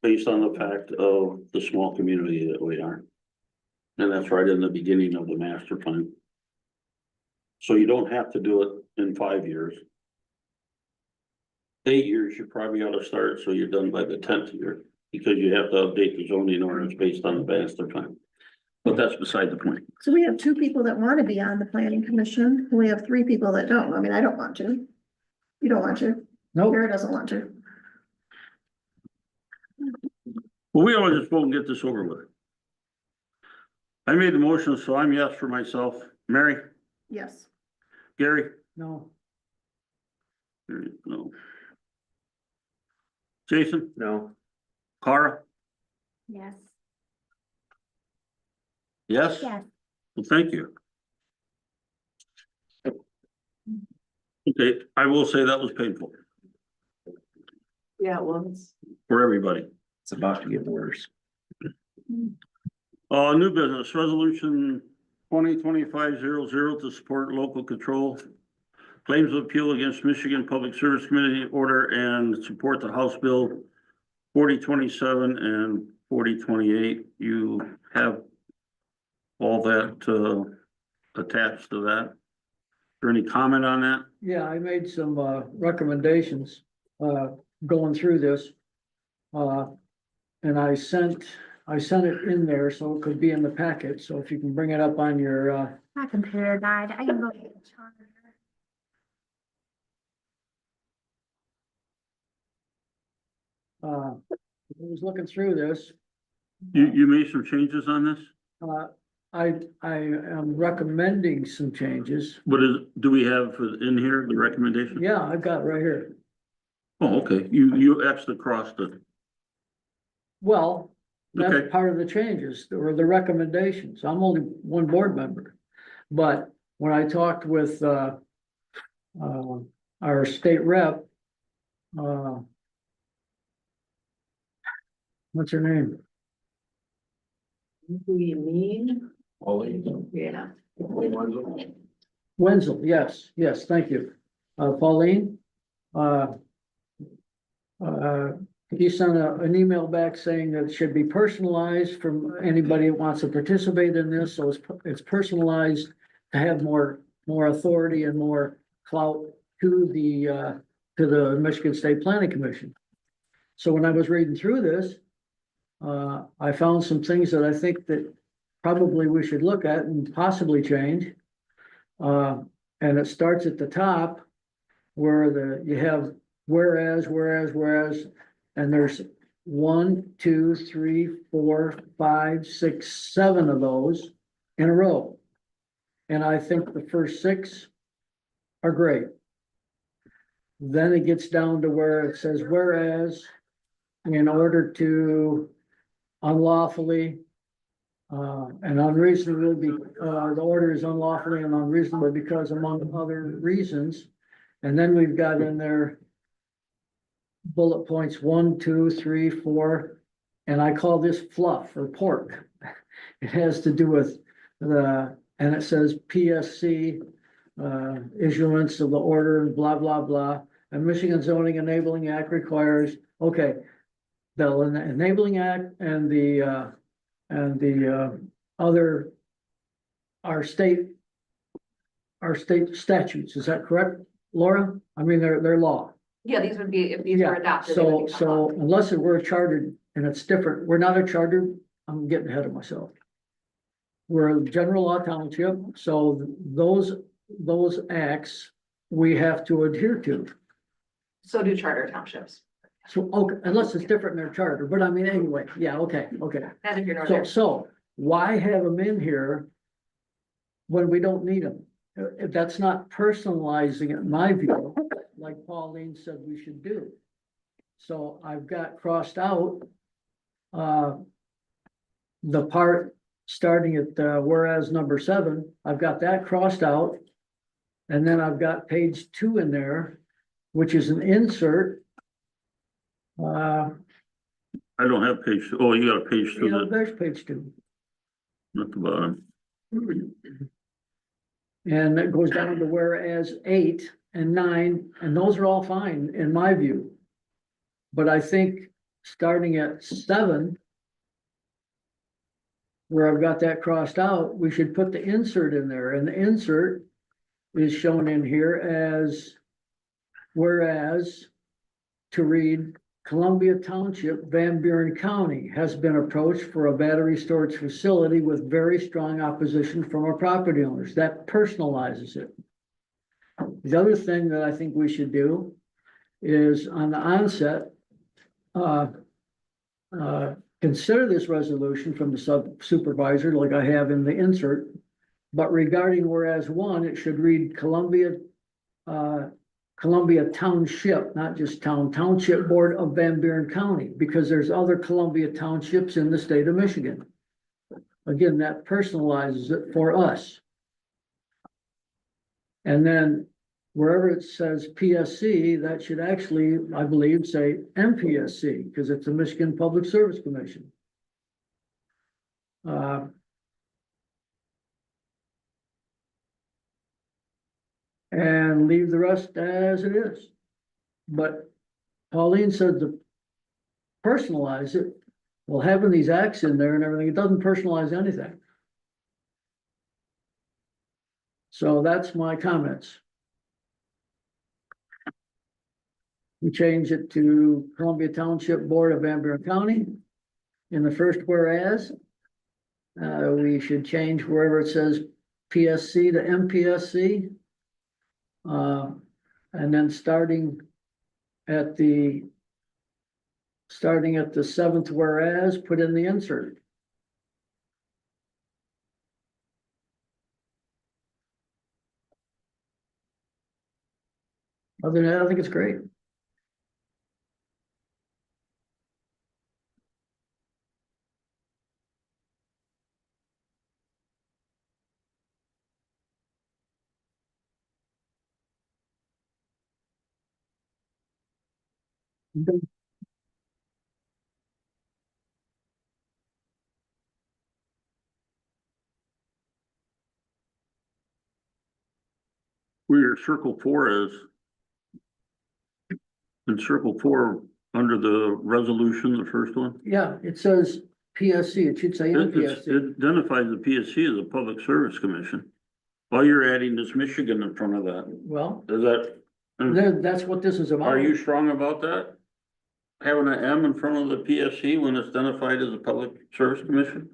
based on the fact of the small community that we are. And that's right in the beginning of the master plan. So you don't have to do it in 5 years. 8 years, you probably ought to start, so you're done by the 10th year, because you have to update the zoning ordinance based on the master plan. But that's beside the point. So we have 2 people that want to be on the planning commission, and we have 3 people that don't. I mean, I don't want to. You don't want to. Nope. Kara doesn't want to. Well, we always just vote and get this over with. I made the motion, so I'm yes for myself. Mary, Yes. Gary? No, No. Jason, No, Cara? Yes. Yes? Yes. Well, thank you. Okay, I will say that was painful Yeah, it was. for everybody. it's about to get worse. New business, resolution 2025-00 to support local control. Claims of appeal against Michigan Public Service Committee order and support the House Bill 4027 and 4028. You have all that attached to that. Is there any comment on that? yeah, I made some recommendations going through this. And I sent it in there, so it could be in the packet. So if you can bring it up on your My computer died. I can go get the charger. I was looking through this. You made some changes on this? I am recommending some changes. Do we have in here the recommendation? Yeah, I've got right here. Oh, okay, you X'd across the, Well, Okay. that's part of the changes, or the recommendations. I'm only one board member. But when I talked with our state rep, what's her name? Who you mean? Pauline. Yeah. Wenzel, yes, thank you. Pauline, he sent an email back saying that it should be personalized from anybody that wants to participate in this, so it's personalized to have more authority and more clout to the Michigan State Planning Commission. So when I was reading through this, I found some things that I think that probably we should look at and possibly change. And it starts at the top where you have whereas, and there's 1, 2, 3, 4, 5, 6, 7 of those in a row. And I think the first 6 are great. Then it gets down to where it says, whereas in order to unlawfully and unreasonably the order is unlawfully and unreasonable because among other reasons. And then we've got in there bullet points 1, 2, 3, 4, and I call this fluff or pork. It has to do with and it says PSC, issuance of the order, blah, blah, blah. And Michigan Zoning Enabling Act requires, okay, the Enabling Act and the other, our state our state statutes, is that correct, Laura? I mean, they're law. Yeah, these would be, if these were Yeah, adopted. they would so, become law. unless it were chartered and it's different, we're not a chartered, I'm getting ahead of myself. We're a general law township, so those acts we have to adhere to. So do charter townships, So, okay, unless it's different in their charter, but I mean, anyway, yeah, okay. and if you're So, northern. so why have them in here when we don't need them? If that's not personalizing it, in my view, like Pauline said we should do. So I've got crossed out the part starting at whereas number 7, I've got that crossed out. And then I've got page 2 in there, which is an insert. I don't have page, oh, you got a page You know, 2 there's page 2. at the bottom. And it goes down to whereas 8 and 9, and those are all fine in my view. But I think starting at 7, where I've got that crossed out, we should put the insert in there, and the insert is shown in here as whereas to read Columbia Township, Van Buren County has been approached for a battery storage facility with very strong opposition from our property owners. That personalizes it. The other thing that I think we should do is on the onset, consider this resolution from the supervisor, like I have in the insert. But regarding whereas 1, it should read Columbia Township, not just Township Board of Van Buren County, because there's other Columbia Townships in the state of Michigan. Again, that personalizes it for us. And then wherever it says PSC, that should actually, I believe, say MPSC, because it's the Michigan Public Service Commission. And leave the rest as it is. But Pauline said to personalize it. Well, having these acts in there and everything, it doesn't personalize anything. So that's my comments. We change it to Columbia Township Board of Van Buren County. In the first whereas, we should change wherever it says PSC to MPSC. And then starting at the 7th whereas, put in the insert. Other than that, I think it's great. Where your circle 4 is. In circle 4, under the resolution, the first one, Yeah, it says PSC, it should say it MPSC. identifies the PSC as a Public Service Commission. While you're adding this Michigan in front of that, Well, is that, that's what this is about. are you strong about that? Having an M in front of the PSC when it's identified as a Public Service Commission?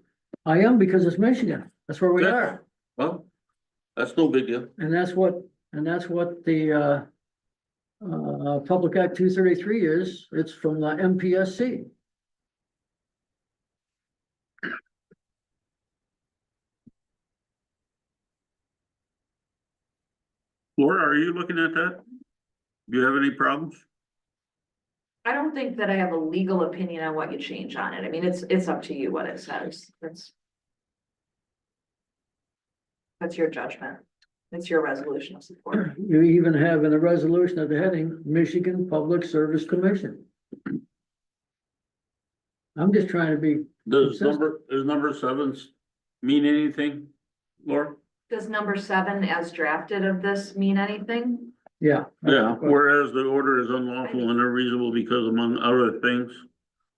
I am, because it's Michigan. That's where we Yeah. are. Well, that's no big deal. And that's what the Public Act 233 is. It's from the MPSC. Laura, are you looking at that? Do you have any problems? I don't think that I have a legal opinion on what you change on it. I mean, it's up to you what it says. That's your judgment. It's your resolution of support. You even have in the resolution at the heading, Michigan Public Service Commission. I'm just trying to be, Does number 7 mean anything, Laura? Does number 7 as drafted of this mean anything? yeah. Yeah, whereas the order is unlawful and unreasonable because among other things. Is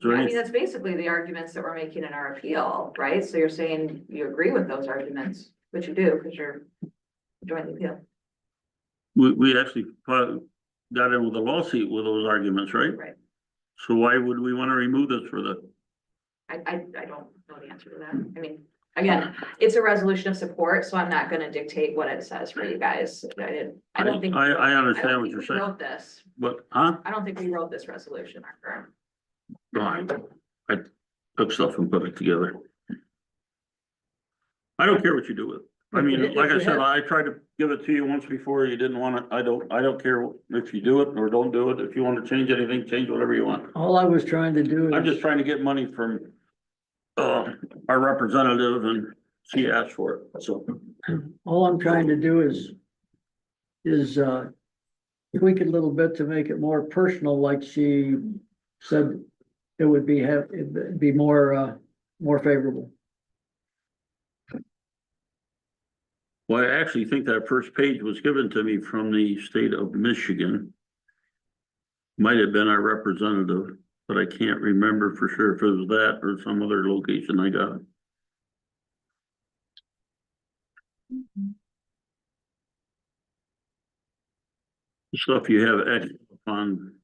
there I mean, any- that's basically the arguments that we're making in our appeal, right? So you're saying you agree with those arguments, which you do, because you're join the appeal, We actually got in with a lawsuit with those arguments, right? right? So why would we want to remove this for the, I don't know the answer to that. I mean, again, it's a resolution of support, so I'm not gonna dictate what it says for you guys. I don't think. I don't understand what think you're we saying, Wrote this. but, huh? I don't think we wrote this resolution, our firm. No, I took stuff and put it together. I don't care what you do with it. I mean, If like I you said, have- I tried to give it to you once before, you didn't want it, I don't care if you do it or don't do it, if you want to change anything, change whatever you want. All I was trying to do I'm is, just trying to get money from our representative and she asked for it, so. all I'm trying to do is tweak it a little bit to make it more personal, like she said it would be, it'd be more favorable. Well, I actually think that first page was given to me from the state of Michigan. Might have been our representative, but I can't remember for sure if it was that or some other location I got it. The stuff you have extra on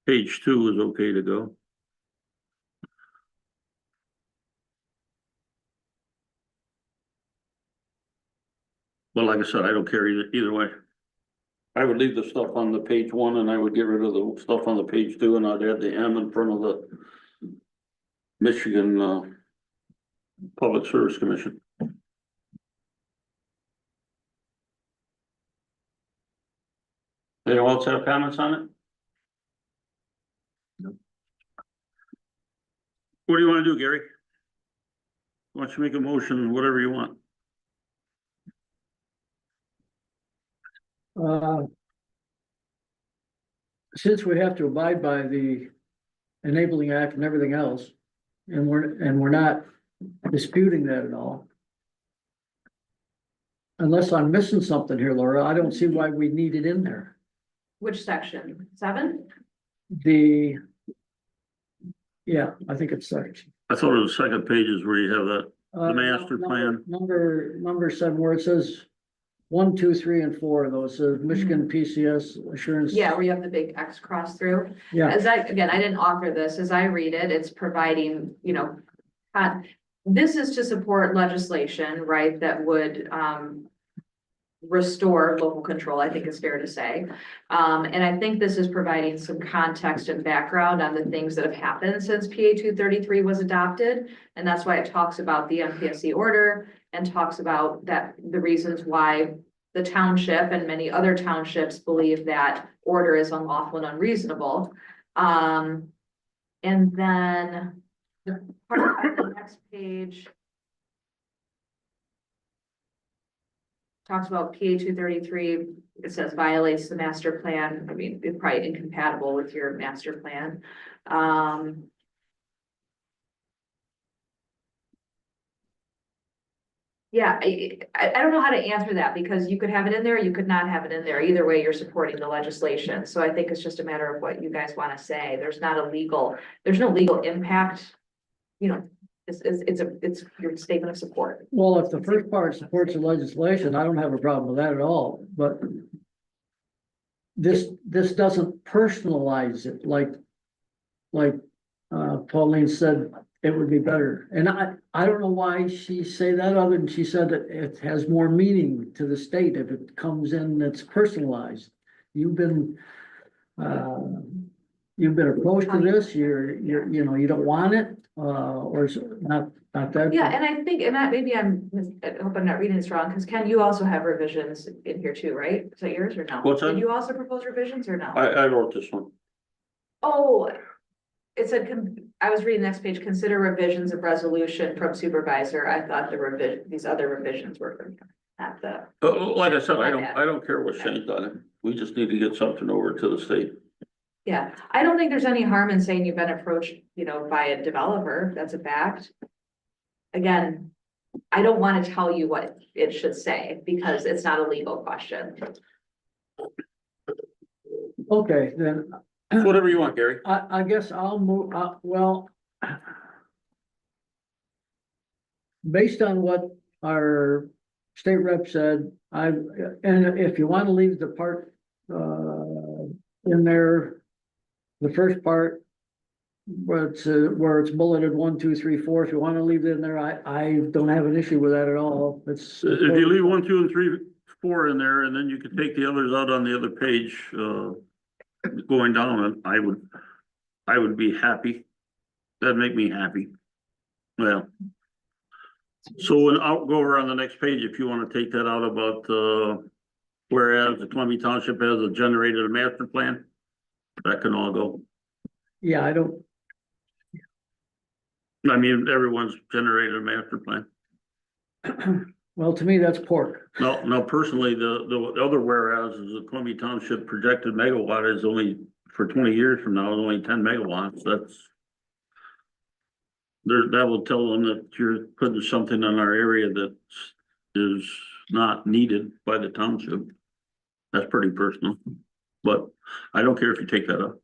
page 2 is okay to go. But like I said, I don't care either way. I would leave the stuff on the page 1 and I would get rid of the stuff on the page 2 and I'd add the M in front of the Michigan Public Service Commission. Anyone else have comments on it? No. What do you want to do, Gary? Why don't you make a motion, whatever you want? Since we have to abide by the enabling act and everything else, and we're not disputing that at all. Unless I'm missing something here, Laura, I don't see why we need it in there. Which section? 7? Yeah, I think it's section. I thought it was the second page is where you have that, the master plan. Number 7, where it says 1, 2, 3, and 4 of those, Michigan PCS assurance. Yeah, where you have the big X cross through. Yeah, Again, I didn't author this, as I read it, it's providing, this is to support legislation, right, that would, restore local control, I think is fair to say. And I think this is providing some context and background on the things that have happened since PA 233 was adopted. And that's why it talks about the MPSC order and talks about that, the reasons why the township and many other townships believe that order is unlawful and unreasonable. And then the part on the next page talks about PA 233, it says violates the master plan. I mean, it's probably incompatible with your master plan. Yeah, I don't know how to answer that because you could have it in there, you could not have it in there. Either way, you're supporting the legislation. So I think it's just a matter of what you guys want to say. There's no legal impact. It's your statement of support. well, if the first part supports the legislation, I don't have a problem with that at all, but this doesn't personalize it like Pauline said it would be better. And I don't know why she say that, other than she said that it has more meaning to the state if it comes in, it's personalized. You've been approached to this, you don't want it, or is it not that? Yeah, and I think, and that maybe I hope I'm not reading this wrong, because Ken, you also have revisions in here too, right? Is that yours or no? What's that? Did you also propose revisions or no? I wrote this one. Oh, it said, I was reading the next page, consider revisions of resolution from supervisor. I thought these other revisions were from at the, Like I said, My I bad. don't care what's changed on it. We just need to get something over to the state. yeah. I don't think there's any harm in saying you've been approached, by a developer. That's a fact. Again, I don't want to tell you what it should say because it's not a legal question. Okay, then Whatever you want, Gary. I guess I'll move, well. Based on what our state rep said, and if you wanna leave the part, in there, the first part, where it's bulleted 1, 2, 3, 4, if you wanna leave it in there, I don't have an issue with that at all. It's. If you leave 1, 2, and 3, 4 in there, and then you could take the others out on the other page, going down, I would be happy. That'd make me happy. Well. So I'll go over on the next page if you wanna take that out about, whereas the Columbia Township has a generated a master plan, that can all go. Yeah, I don't, I mean, everyone's generated a master plan. well, to me, that's pork. No, personally, the other whereas is the Columbia Township projected megawatt is only, for 20 years from now, is only 10 megawatts, that's. That will tell them that you're putting something in our area that is not needed by the township. That's pretty personal, but I don't care if you take that up.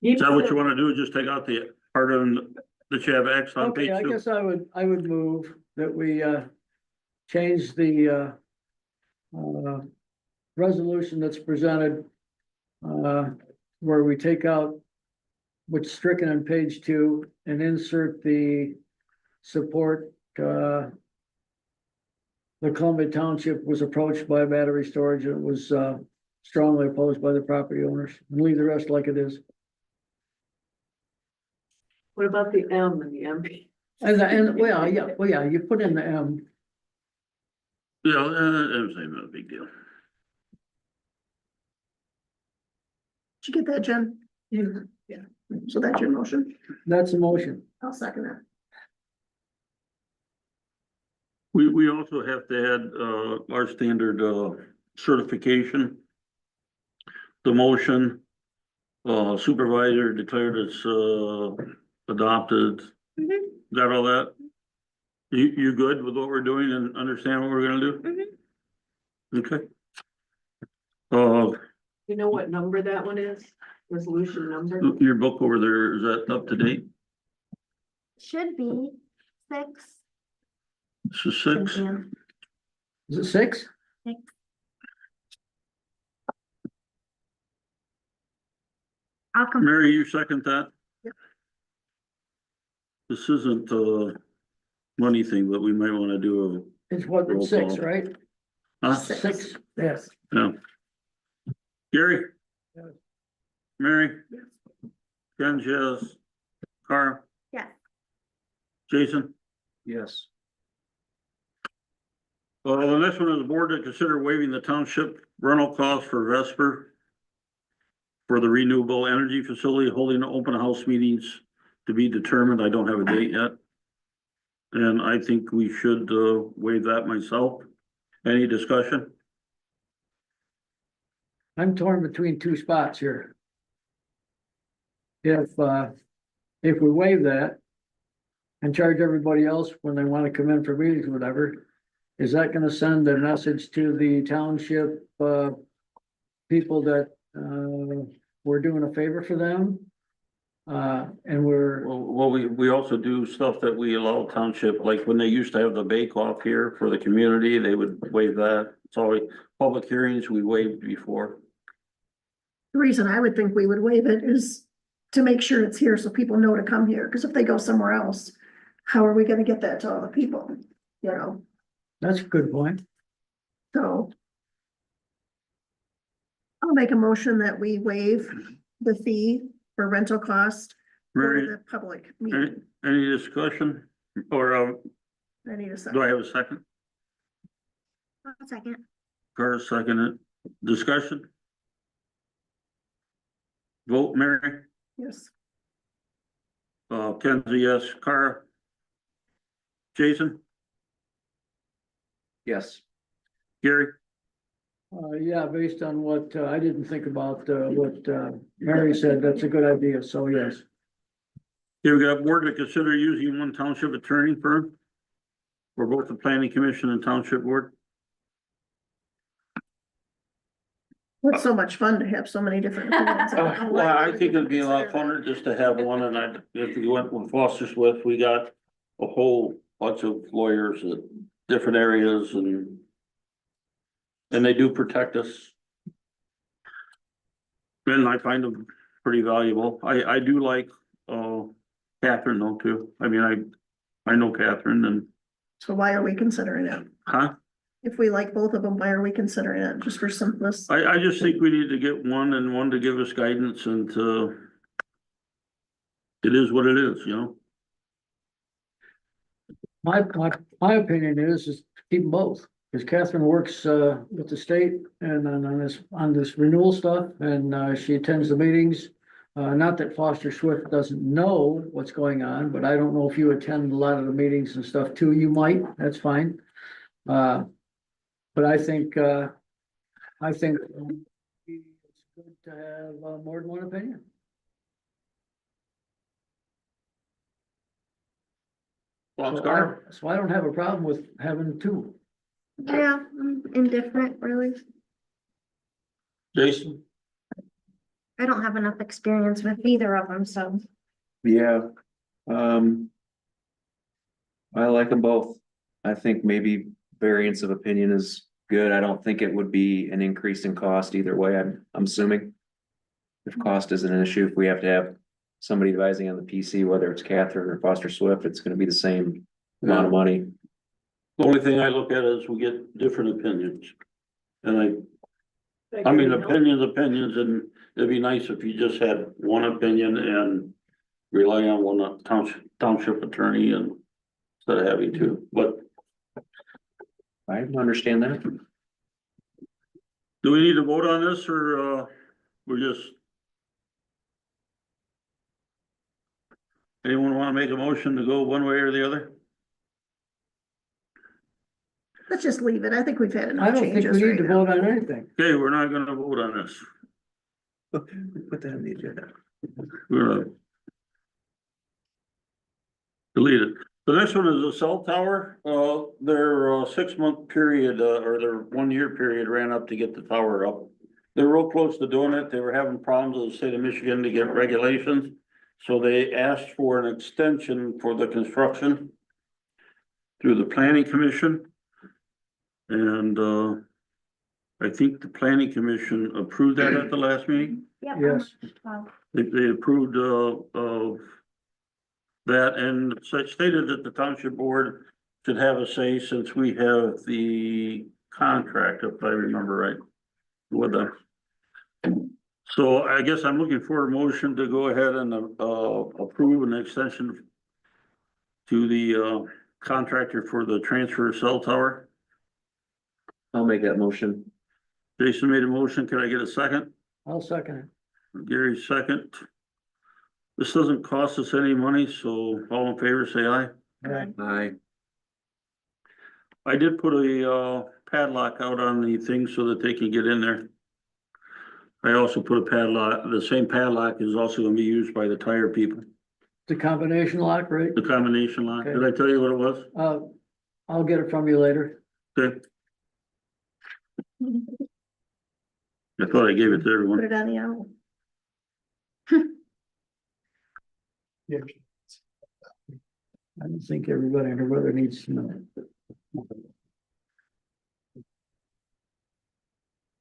Is that what you wanna do, just take out the part of that you have X on page Okay, I 2? guess I would move that we, change the, resolution that's presented, where we take out what's stricken on page 2 and insert the support, the Columbia Township was approached by battery storage. It was, strongly opposed by the property owners, and leave the rest like it is. What about the M and the MP? Well, yeah, you put in the M. Yeah, it's not a big deal. Did you get that, Jen? Yeah. So that's your motion. That's a motion. I'll second that. We also have to add, our standard, certification. The motion, supervisor declared it's, adopted. Mhm. Is that all that? You good with what we're doing and understand what we're gonna do? Okay. You know what number that one is? Resolution number? Your book over there, is that up to date? Should be 6. This is 6. Is it 6? I'll come. Mary, you second that? Yep. This isn't a money thing, but we might wanna do It's what, Roll it's 6, call. right? a, huh? 6, yes. Yeah. Gary? Yes. Mary? Ken, yes. Carl? Yes. Jason? Yes. The next one is the board to consider waiving the township rental cost for Vesper for the renewable energy facility, holding open house meetings to be determined. I don't have a date yet. And I think we should waive that myself. Any discussion? I'm torn between 2 spots here. If we waive that and charge everybody else when they wanna come in for meetings or whatever, is that gonna send a message to the township, people that, we're doing a favor for them? And we're, Well, we also do stuff that we allow township, like when they used to have the bake off here for the community, they would waive that. It's always public hearings we waived before. The reason I would think we would waive it is to make sure it's here so people know to come here, because if they go somewhere else, how are we gonna get that to all the people? You know, that's a good point. so. I'll make a motion that we waive the fee for rental cost for Mary, the public any, meeting. any discussion? Or, I need a do I second. have a second? 1 second. Carl seconded. Discussion? Vote, Mary? Yes, Kenzie, yes. Carl? Jason? Yes. Gary? Yeah, based on what, I didn't think about, what, Mary said, that's a good idea, so yes. Here we got board to consider using one township attorney firm for both the planning commission and township board. it's so much fun to have so many different opinions. Well, I think it'd be a lot funner just to have one, and if we went with Foster Swift, we got a whole bunch of lawyers at different areas and they do protect us. And I find them pretty valuable. I do like, Catherine though too. I mean, I know Catherine and, So why are we considering it? huh? If we like both of them, why are we considering it? Just for simplicity? I just think we need to get one and one to give us guidance and it is what it is, you know? My opinion is keep them both, because Catherine works, with the state and on this renewal stuff, and, she attends the meetings. Not that Foster Swift doesn't know what's going on, but I don't know if you attend a lot of the meetings and stuff too, you might, that's fine. But I think it's good to have, more than one opinion. So I don't have a problem with having two. Yeah, I'm indifferent, really. Jason? I don't have enough experience with either of them, so. Yeah. I like them both. I think maybe variance of opinion is good. I don't think it would be an increase in cost either way, I'm assuming. If cost isn't an issue, if we have to have somebody advising on the PC, whether it's Catherine or Foster Swift, it's gonna be the same amount of money. The only thing I look at is we get different opinions. And I mean, opinions, and it'd be nice if you just had one opinion and rely on one township attorney and instead of having two, but I understand that. do we need to vote on this or, we're just? Anyone wanna make a motion to go one way or the other? Let's just leave it. I think we've had I enough don't think changes we need right to now. vote on anything. Okay, we're not gonna vote on this. Put that on the agenda. We're gonna delete it. The next one is the cell tower. Their 6-month period, or their 1-year period ran up to get the tower up. They're real close to doing it. They were having problems with the state of Michigan to get regulations. So they asked for an extension for the construction through the planning commission. And, I think the planning commission approved that at the last meeting. Yep. Yes. Well, They approved, of that and such stated that the township board should have a say since we have the contract, if I remember right, with them. So I guess I'm looking for a motion to go ahead and, approve an extension to the, contractor for the transfer cell tower. I'll make that motion. Jason made a motion. Can I get a second? I'll second it. Gary second. This doesn't cost us any money, so all in favor, say aye. Aye. I did put a padlock out on the thing so that they can get in there. I also put a padlock, the same padlock is also gonna be used by the tire people, The combination lock, right? the combination lock. Did I tell you what it was? I'll get it from you later. Okay. I thought I gave it to Put everyone. it on the owl. Yeah. I don't think everybody and her brother needs to know.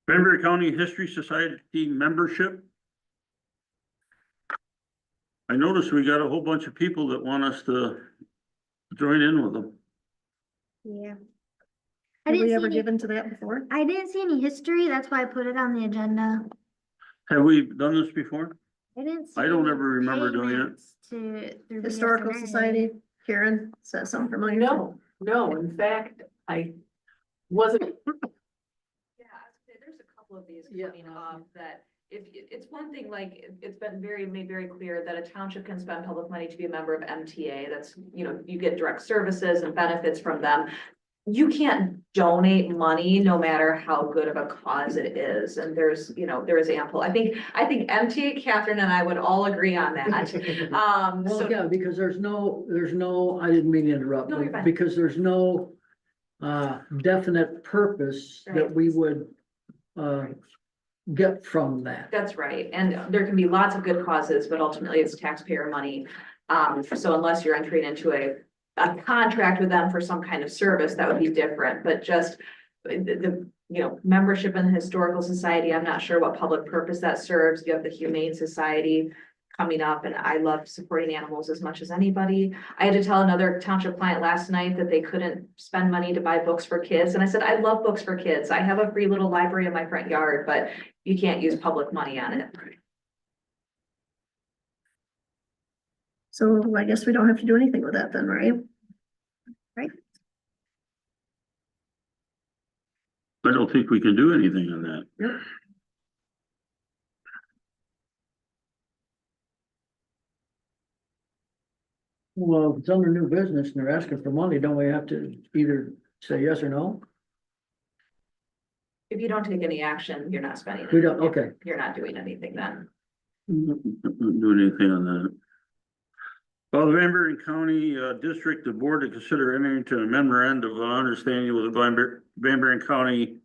Cranberry County History Society membership. I noticed we got a whole bunch of people that want us to join in with them. yeah. Have we see ever any- given to that before? I didn't see any history, that's why I put it on the agenda. Have we done this before? I didn't see. I don't any ever remember doing it. payments through Historical BSNA. Society, Karen, does that sound familiar? No, in fact, I wasn't, Yeah, I would say there's a couple of these Yeah. coming up that if, it's one thing, like, it's been made very clear that a township can spend public money to be a member of MTA. That's, you get direct services and benefits from them. You can't donate money no matter how good of a cause it is. And there is ample, I think MTA, Catherine and I would all agree on that. Well, So yeah, because there's no, I didn't mean to interrupt, No, you're fine. because there's no definite purpose that Right. we would get from that. that's right. And there can be lots of good causes, but ultimately it's taxpayer money. So unless you're entering into a a contract with them for some kind of service, that would be different, but just you know, membership in the Historical Society, I'm not sure what public purpose that serves. You have the Humane Society coming up, and I love supporting animals as much as anybody. I had to tell another township client last night that they couldn't spend money to buy books for kids, and I said, I love books for kids. I have a free little library in my front yard, but you can't use public money on it. So I guess we don't have to do anything with that then, right? I don't think we can do anything on that. Well, if it's under new business and they're asking for money, don't we have to either say yes or no? If you don't take any action, you're not spending. We don't, okay. You're not doing anything then. Not doing anything on that. Well, the Van Buren County District, the board to consider entering into a memorandum of understanding with the Van Buren County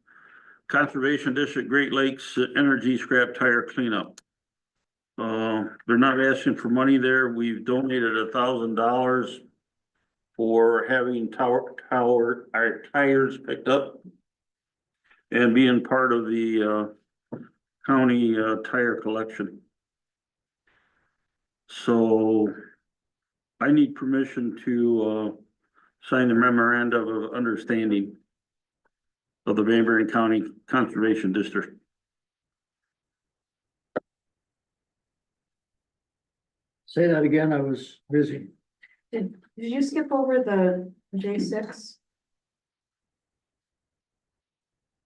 Conservation District, Great Lakes Energy Scrap Tire Cleanup. They're not asking for money there. We've donated $1,000 for having our tires picked up and being part of the county tire collection. So I need permission to sign the memorandum of understanding of the Van Buren County Conservation District. Say that again, I was busy. Did you skip over the J6?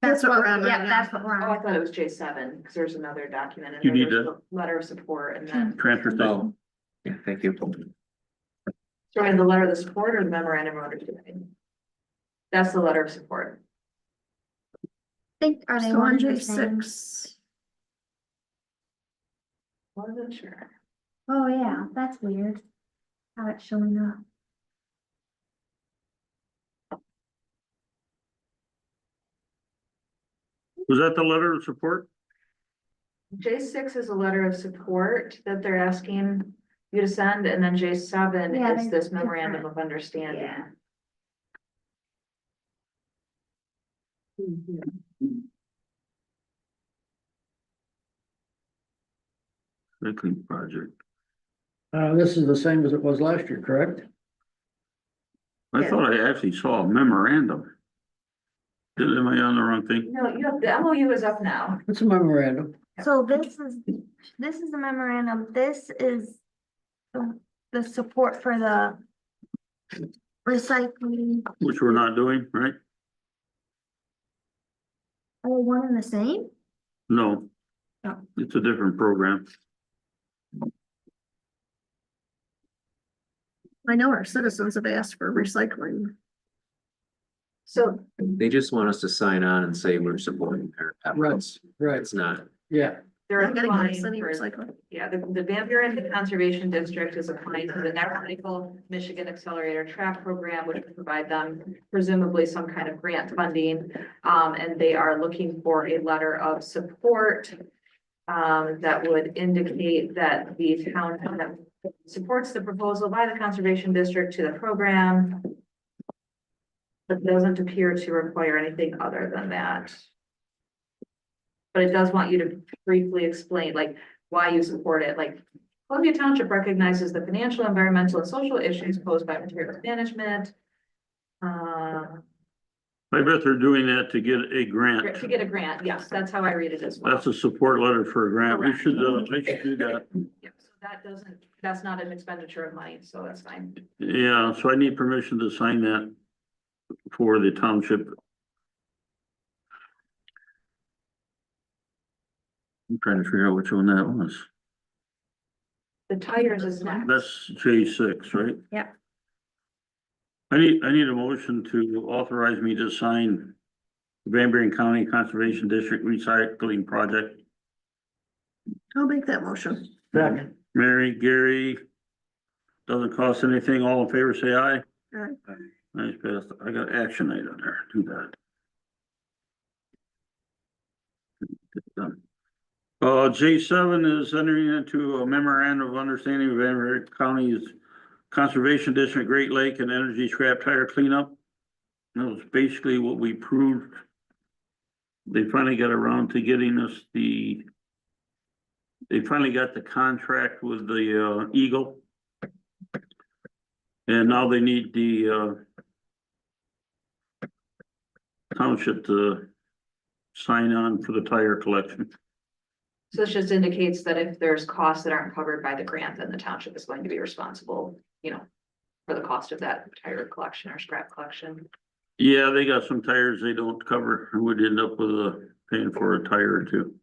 That's what we're on Yeah, right that's now. what we're Oh, I on. thought it was J7, because there's another document. in You there. need There's to- the letter of support, and then, Transfer station. Oh, yeah, thank you. so in the letter of the support or the memorandum of understanding? That's the letter of support. Think, are they So on one and the same? J6, Wasn't sure. Oh, yeah, that's weird. How it's showing up. Was that the letter of support? J6 is a letter of support that they're asking you to send, and then J7 Yeah, is they're this memorandum different. of understanding. Yeah. Recycling project. This is the same as it was last year, correct? I Yeah. thought I actually saw a memorandum. Am I on the wrong thing? No, you have, the MOU is up now. It's a memorandum. So this is the memorandum, this is the support for the recycling. Which we're not doing, right? Are they one and the same? No. Oh. It's a different program. I know our citizens have asked for recycling. So They just want us to sign on and say we're supporting their efforts. Right, It's not, yeah. they're I gotta get applying city for, recycling. yeah, the Van Buren Conservation District is applying to the Never Michigan Accelerator Track Program, which would provide them presumably some kind of grant funding. And they are looking for a letter of support that would indicate that the town supports the proposal by the Conservation District to the program, but doesn't appear to require anything other than that. But it does want you to briefly explain like why you support it, like Columbia Township recognizes the financial, environmental, and social issues posed by materials management. I bet they're doing that to get a grant. To get a grant, yes, that's how I read it as well. That's a support letter for a grant. We should do that. Yeah, so that doesn't, that's not an expenditure of money, so that's fine. Yeah, so I need permission to sign that for the township. I'm trying to figure out which one that was. The tires is next. That's J6, right? Yeah. I need a motion to authorize me to sign the Van Buren County Conservation District Recycling Project. I'll make that motion. Second. Mary, Gary, doesn't cost anything. All in favor, say aye. Aye. Nice, passed. I got action item there. Do that. Get done. J7 is entering into a memorandum of understanding with Van Buren County's Conservation District, Great Lake and Energy Scrap Tire Cleanup. That was basically what we proved. They finally got around to getting us they finally got the contract with the Eagle. And now they need the township to sign on for the tire collection. So this just indicates that if there's costs that aren't covered by the grant, then the township is going to be responsible, you know, for the cost of that tire collection or scrap collection. Yeah, they got some tires they don't cover, and we'd end up with paying for a tire or two.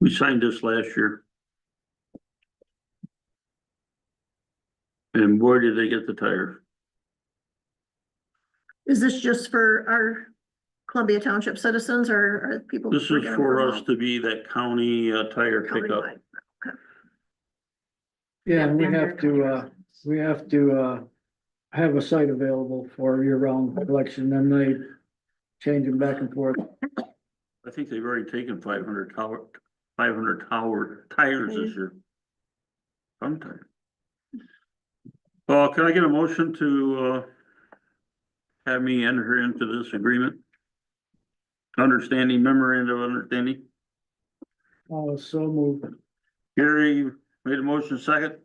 We signed this last year. And boy, did they get the tires. Is this just for our Columbia Township citizens or are people? This is for us to be that county tire pickup. Countywide? Yeah, and we have to have a site available for year-round collection, then they change them back and forth. I think they've already taken 500 tires this year. Sometime. Well, can I get a motion to have me enter into this agreement? Understanding, memorandum of understanding. So moved. Gary made a motion, second.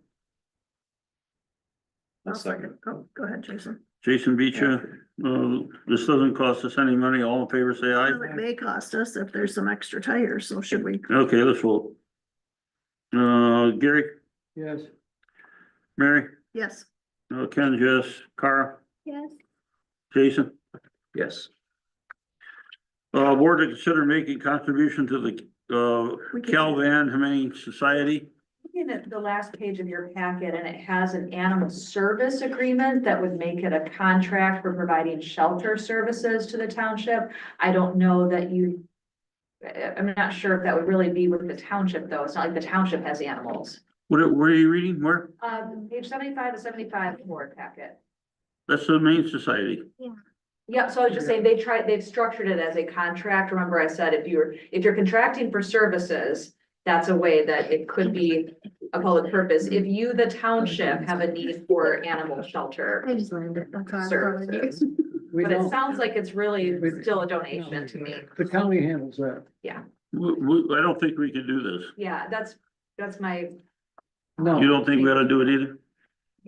I'll second. Oh, go ahead, Jason. Jason beat you. This doesn't cost us any money. All in favor, say aye. Well, it may cost us if there's some extra tires, so should we? Okay, let's vote. Gary, Yes. Mary, Yes. Ken, yes, Cara, Yes. Jason. Yes. Board to consider making contribution to the We can- Calvan Humane Society. Looking at the last page of your packet, and it has an animal service agreement that would make it a contract for providing shelter services to the township. I don't know that I'm not sure if that would really be with the township, though. It's not like the township has animals. Where are you reading? Where? Page 75 to 75 of the board packet. That's the Humane Society. Yeah, so I was just saying, they've structured it as a contract. Remember I said, if you're contracting for services, that's a way that it could be a public purpose. If you, the township, have a need for animal shelter I just learned it. That's all. services. We But it don't, sounds like it's really still a donation to me. the county handles that. I don't think we can do this. Yeah, that's my, No. You don't think we ought to do it either?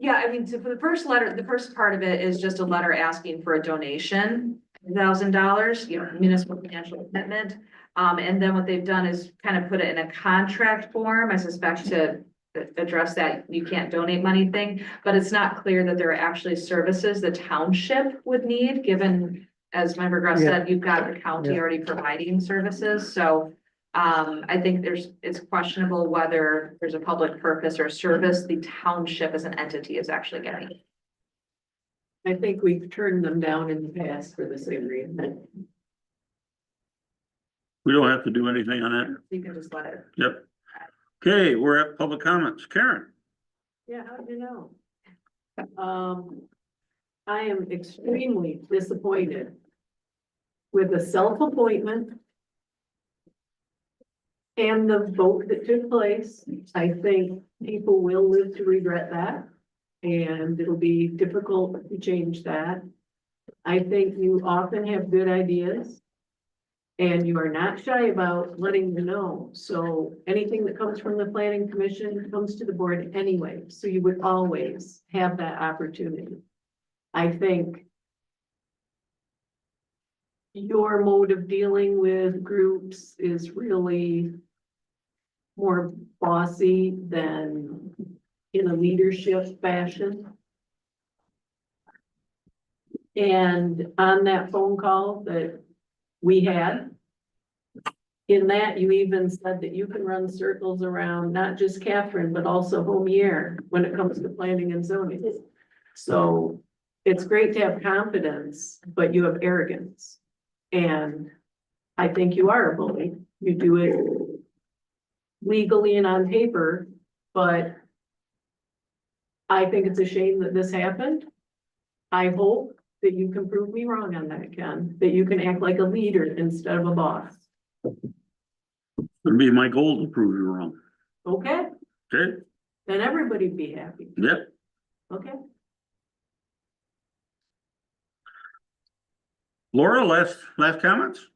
yeah, I mean, so for the first letter, the first part of it is just a letter asking for a donation, $1,000, municipal financial commitment. And then what they've done is kind of put it in a contract form, I suspect to address that you can't donate money thing, but it's not clear that there are actually services the township would need, given, as Member Gruss said, you've got the county Yeah. already providing services, so I think it's questionable whether there's a public purpose or service the township as an entity is actually getting. I think we've turned them down in the past for this agreement. We don't have to do anything on that. You can just let it. Yep. Okay, we're at public comments. Karen? Yeah, how do you know? I am extremely disappointed with the self-appointment and the vote that took place. I think people will live to regret that, and it'll be difficult to change that. I think you often have good ideas, and you are not shy about letting me know. So anything that comes from the planning commission comes to the board anyway, so you would always have that opportunity. I think your mode of dealing with groups is really more bossy than in a leadership fashion. And on that phone call that we had, in that you even said that you can run circles around not just Catherine, but also Homier when it comes to planning and zoning. So it's great to have confidence, but you have arrogance. And I think you are a bully. You do it legally and on paper, but I think it's a shame that this happened. I hope that you can prove me wrong on that, Ken, that you can act like a leader instead of a boss. It'd be my goal to prove you wrong. Okay? Okay? then everybody'd be happy, Yep. okay? Laura, last comments?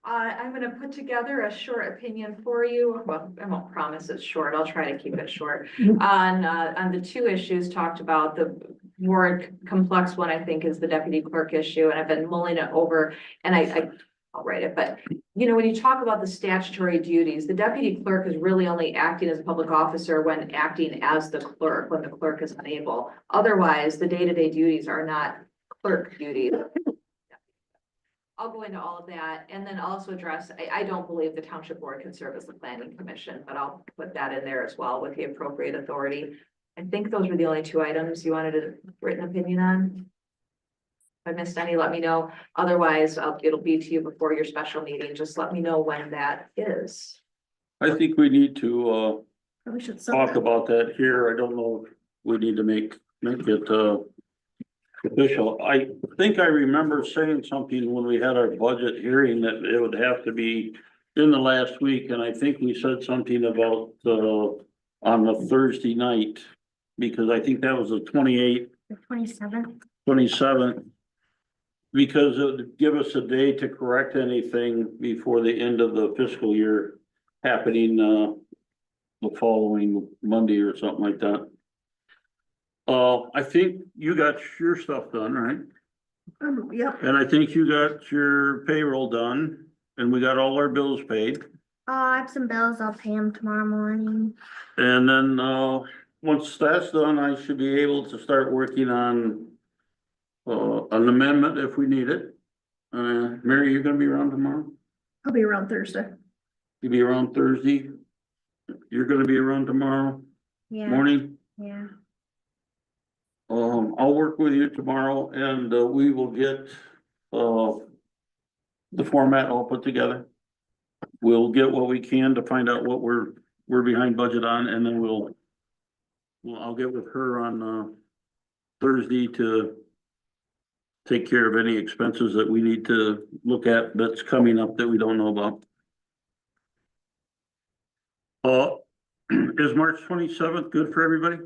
I'm gonna put together a short opinion for you. Well, I won't promise it's short. I'll try to keep it short. On the two issues talked about, the more complex one, I think, is the deputy clerk issue, and I've been mulling it over, and I'll write it, but you know, when you talk about the statutory duties, the deputy clerk is really only acting as a public officer when acting as the clerk, when the clerk is unable. Otherwise, the day-to-day duties are not clerk duties. I'll go into all of that and then also address, I don't believe the township board can serve as the planning commission, but I'll put that in there as well with the appropriate authority. I think those were the only two items you wanted a written opinion on. If I missed any, let me know. Otherwise, it'll be to you before your special meeting. Just let me know when that is. I think we need to, Probably should. set talk that. about that here. I don't know if we need to make it, official. I think I remember saying something when we had our budget hearing that it would have to be in the last week, and I think we said something about, on the Thursday night, because I think that was the 28th, The 27th. 27th. Because it would give us a day to correct anything before the end of the fiscal year happening, the following Monday or something like that. I think you got your stuff done, right? Yep, And I think you got your payroll done and we got all our bills paid. I have some bills. I'll pay them tomorrow morning. And then, once that's done, I should be able to start working on, an amendment if we need it. Mary, you're gonna be around tomorrow? I'll be around Thursday. You'll be around Thursday? You're gonna be around tomorrow Yeah, morning? yeah. I'll work with you tomorrow and, we will get, the format all put together. We'll get what we can to find out what we're behind budget on, and then I'll get with her on, Thursday to take care of any expenses that we need to look at that's coming up that we don't know about. Is March 27th good for everybody?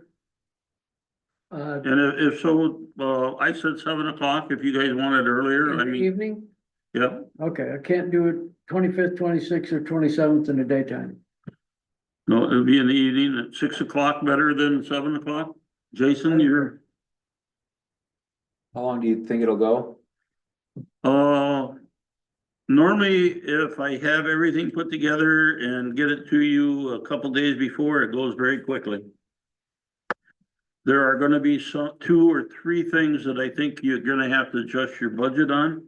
And if so, I said 7 o'clock, if you guys want it earlier, In I the mean, evening? yep. Okay, I can't do it 25th, 26th, or 27th in the daytime. No, it'll be in the evening at 6 o'clock, better than 7 o'clock. Jason, you're, How long do you think it'll go? normally if I have everything put together and get it to you a couple days before, it goes very quickly. There are gonna be some, 2 or 3 things that I think you're gonna have to adjust your budget on.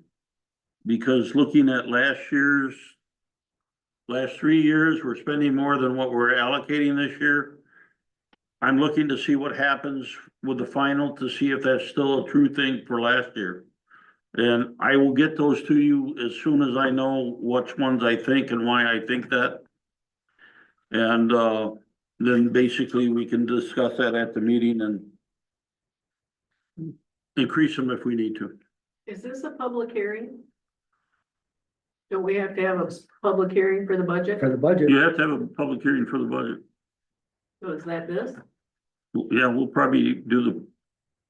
Because looking at last 3 years, we're spending more than what we're allocating this year. I'm looking to see what happens with the final to see if that's still a true thing for last year. And I will get those to you as soon as I know which ones I think and why I think that. And, then basically we can discuss that at the meeting and increase them if we need to. Is this a public hearing? Don't we have to have a public hearing for the budget? For the budget, You have to have a public hearing for the budget. So is that this? Yeah, we'll probably do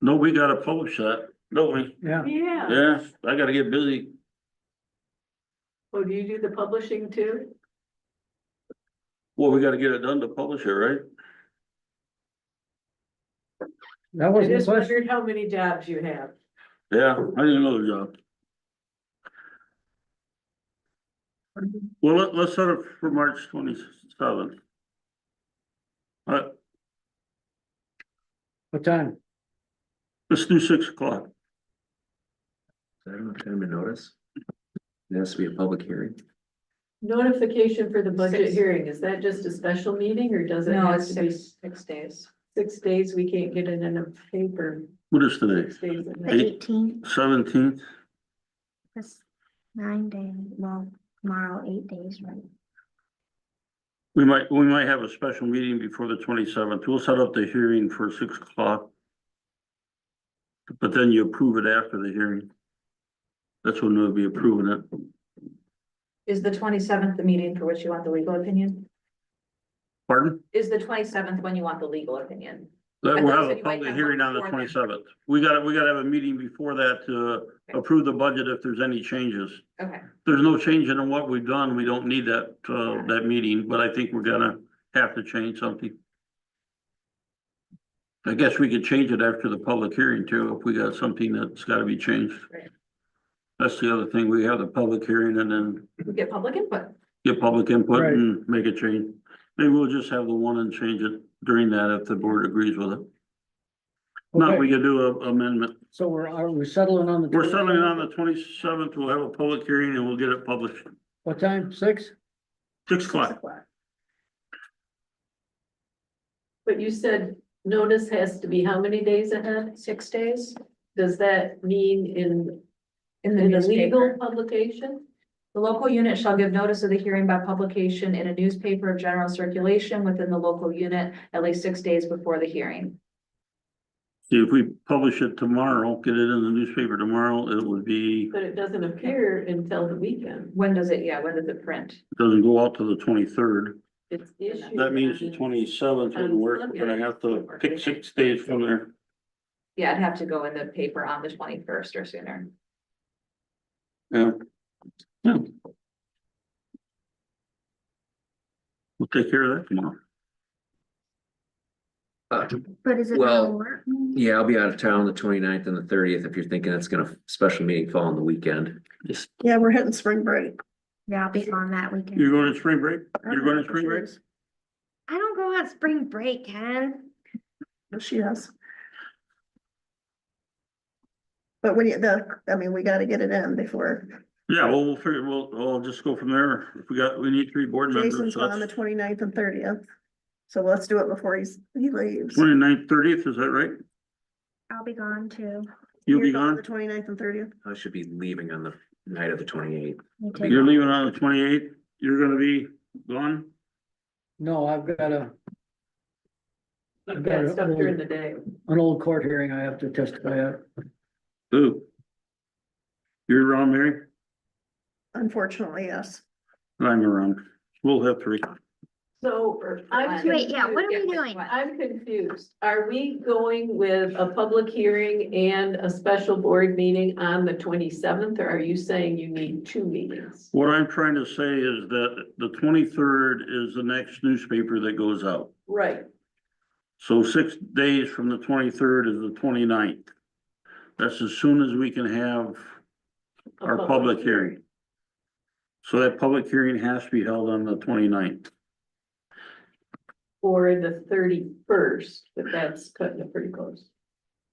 no, we gotta publish that, don't we? yeah. Yeah. Yes, I gotta get busy. Oh, do you do the publishing too? Well, we gotta get it done to publish it, right? That I wasn't the just question. wondered how many jobs you have. Yeah, I didn't know the job. Well, let's set it for March 27th. What time? Let's do 6 o'clock. Is that enough time to notice? It has to be a public hearing. Notification for the budget 6. hearing, is that just a special meeting or does it No, have it's to be 6 days. 6 days? We can't get it in a paper. What is today? 6 days. The 18th, 17th? that's 9 days. Well, tomorrow, 8 days, right? We might have a special meeting before the 27th. We'll set up the hearing for 6 o'clock. But then you approve it after the hearing. That's when we'll be approving it. Is the 27th the meeting for which you want the legal opinion? Pardon? Is the 27th when you want the legal opinion? That I we'll thought have you a said you might public have hearing one on the before then. 27th. We gotta have a meeting before that to approve the budget if there's any changes. Okay, There's no change in what we've done. We don't need that meeting, but I think we're gonna have to change something. I guess we could change it after the public hearing too, if we got something that's gotta be changed. Right. That's the other thing. We have the public hearing and then we get public input. get public input Right. and make a change. Maybe we'll just have the one and change it during that if the board agrees with it. Not, Okay, we could do a amendment. so are we settling on the? We're settling 27th? on the 27th. We'll have a public hearing and we'll get it published. What time? 6? 6 o'clock. But you said notice has to be how many days ahead? 6 days Does that mean in the in a legal newspaper. publication? The local unit shall give notice of the hearing by publication in a newspaper of general circulation within the local unit at least 6 days before the hearing. See, if we publish it tomorrow, get it in the newspaper tomorrow, it would be, But it doesn't appear until the weekend. When does it print? doesn't go out to the 23rd. It's issued. That means the 27th, and we're gonna have to pick 6 days from there. Yeah, I'd have to go in the paper on the 21st or sooner. Yeah. Yeah. We'll take care of that tomorrow. But is it Well- gonna work? Yeah, I'll be out of town the 29th and the 30th, if you're thinking it's gonna, special meeting fall on the weekend. Just, Yeah, we're hitting spring break. Yeah, I'll be on that weekend. you're going to spring break? You're going to spring break? I don't go on spring break, Ken. No, she has. But we gotta get it in before Yeah, well, we'll figure, we'll just go from there. If we need 3 board members. Jason's on the 29th and 30th. So let's do it before he leaves. 29th, 30th, is that right? I'll be gone too. You'll be You're gone? The 29th and 30th. I should be leaving on the night of the 28th. Me too. You're leaving on the 28th? You're gonna be gone? No, I've got You've got stuff during the day. an old court hearing I have to testify at. Ooh. You're around, Mary? Unfortunately, yes. I'm around. We'll have 3. So I'm. Wait, yeah, what are we Yeah, doing? what? I'm confused. Are we going with a public hearing and a special board meeting on the 27th, or are you saying you need 2 meetings? What I'm trying to say is that the 23rd is the next newspaper that goes out. Right, So 6 days from the 23rd is the 29th. That's as soon as we can have a our public hearing. So that public hearing has to be held on the 29th. For the 31st, but that's cutting it pretty close.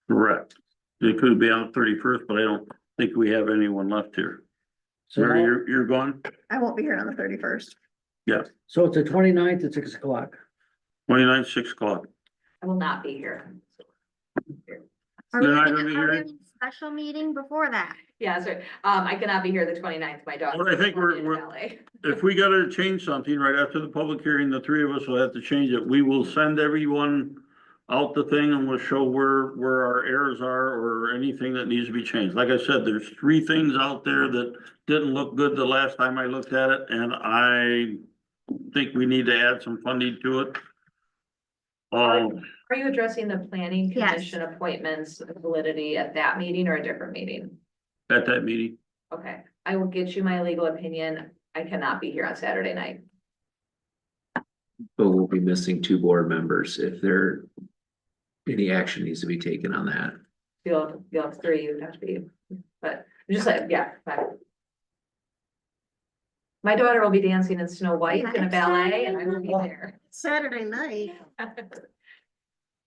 Correct. It could be on the 31st, but I don't think we have anyone left here. So Mary, now- you're gone? I won't be here on the 31st. so it's the 29th at 6 o'clock. 29th, 6 o'clock. I will not be here. Are we You're not having gonna be are we here? having a special meeting before that? Yeah, sorry. I cannot be here the 29th. My daughter. Well, I think we're- in LA. If we gotta change something right after the public hearing, the 3 of us will have to change it. We will send everyone out the thing and we'll show where our errors are or anything that needs to be changed. Like I said, there's 3 things out there that didn't look good the last time I looked at it, and I think we need to add some funding to it. Are you addressing the planning Yes. commission appointments validity at that meeting or a different meeting? At that meeting. Okay, I will get you my legal opinion. I cannot be here on Saturday night. But we'll be missing 2 board members if any action needs to be taken on that. You'll have 3, you'd have to be, but just like, yeah. fine. My daughter will be dancing in Snow White in a ballet and I will be there. Saturday night.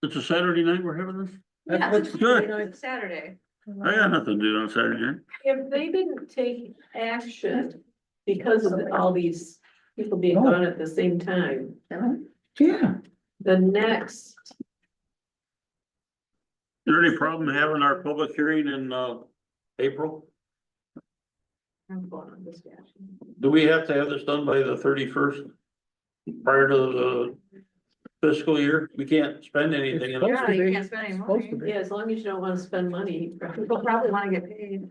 It's a Saturday night we're having this? Yeah, That's good. It's Saturday. I got nothing to do on Saturday night. If they didn't take action because of all these people being gone at the same time, Yeah. the next, Is there any problem having our public hearing in, April? I'm going on this fashion. Do we have to have this done by the 31st? Prior to the fiscal year? We can't spend anything. in Supposed to Yeah, you be. can't spend any Supposed to money. be. yeah, as long as you don't wanna spend money. you probably- People probably wanna get paid.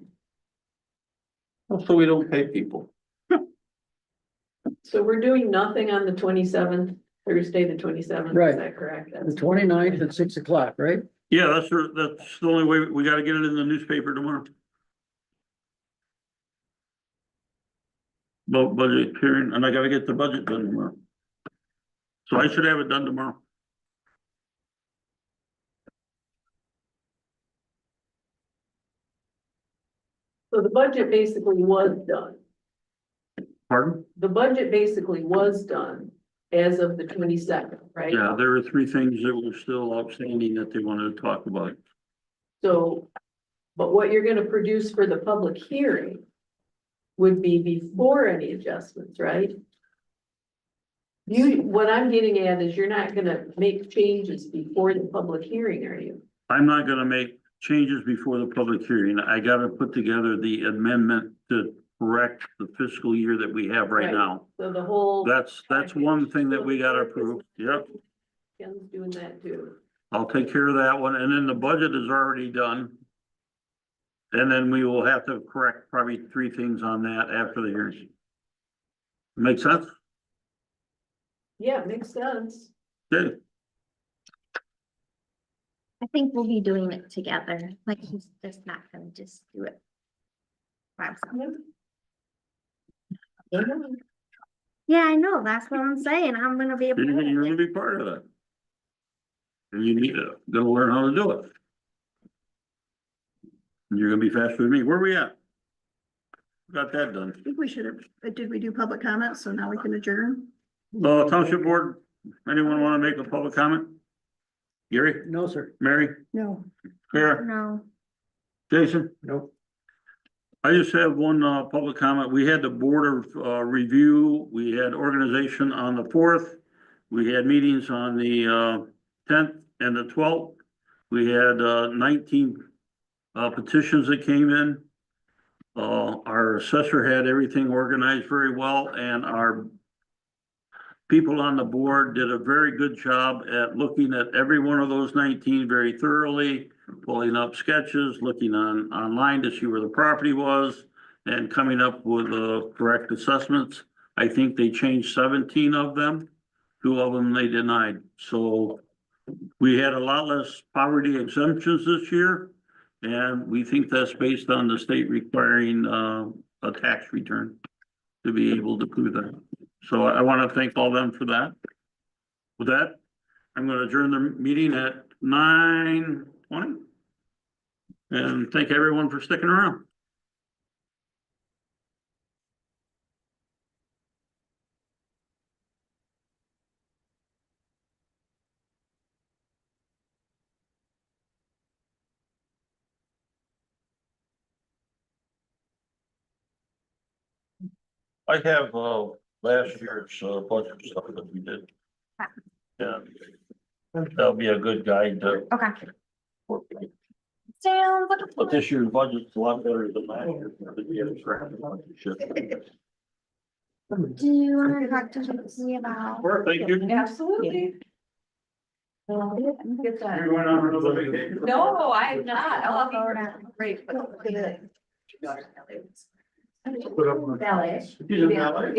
So we don't pay people. So we're doing nothing on the 27th Thursday, the 27th, Right. is that correct? The 29th at 6 o'clock, right? Yeah, that's the only way, we gotta get it in the newspaper tomorrow. Budget hearing, and I gotta get the budget done tomorrow. So I should have it done tomorrow. So the budget basically was done. Pardon? The budget basically was done as of the 22nd, right? Yeah, there were 3 things that were still outstanding that they wanted to talk about. So, but what you're gonna produce for the public hearing would be before any adjustments, right? What I'm getting at is you're not gonna make changes before the public hearing, are you? I'm not gonna make changes before the public hearing. I gotta put together the amendment to correct the fiscal year that we have right Right. now. So the whole. That's one thing that we gotta approve. Yep, Ken's doing that too. I'll take care of that one. And then the budget is already done. And then we will have to correct probably 3 things on that after the hearing. Make sense? Yeah, makes sense. Good. I think we'll be doing it together, like he's just not gonna just do it. by himself. Yeah, I know, that's what I'm saying, I'm gonna be able You're gonna to. be part of that. And you need to, gonna learn how to do it. And you're gonna be faster than me. Where we at? Got that done. I think we should have, did we do public comments? So now we can adjourn? Township board, anyone wanna make a public comment? Gary, No, sir. Mary, No. Kara, No, Jason? Nope. I just have one, public comment. We had the board of, review, we had organization on the 4th. We had meetings on the, 10th and the 12th. We had, 19, petitions that came in. Our assessor had everything organized very well, and our people on the board did a very good job at looking at every one of those 19 very thoroughly, pulling up sketches, looking online to see where the property was, and coming up with correct assessments. I think they changed 17 of them. 2 of them they denied. So we had a lot less poverty exemptions this year. And we think that's based on the state requiring a tax return to be able to prove that. So I want to thank all them for that. With that, I'm going to adjourn the meeting at 9:20. And thank everyone for sticking around. I have last year's budget stuff that we did. Yeah. That'll be a good guide to. okay. Sounds like a But plan. this year's budget's a lot better than last year. Do you wanna talk to me about? Thank you. Absolutely. Get that. You went on another vacation? No, I'm not. I'll Go be down. great, but. Put up- Ballet. He's in LA.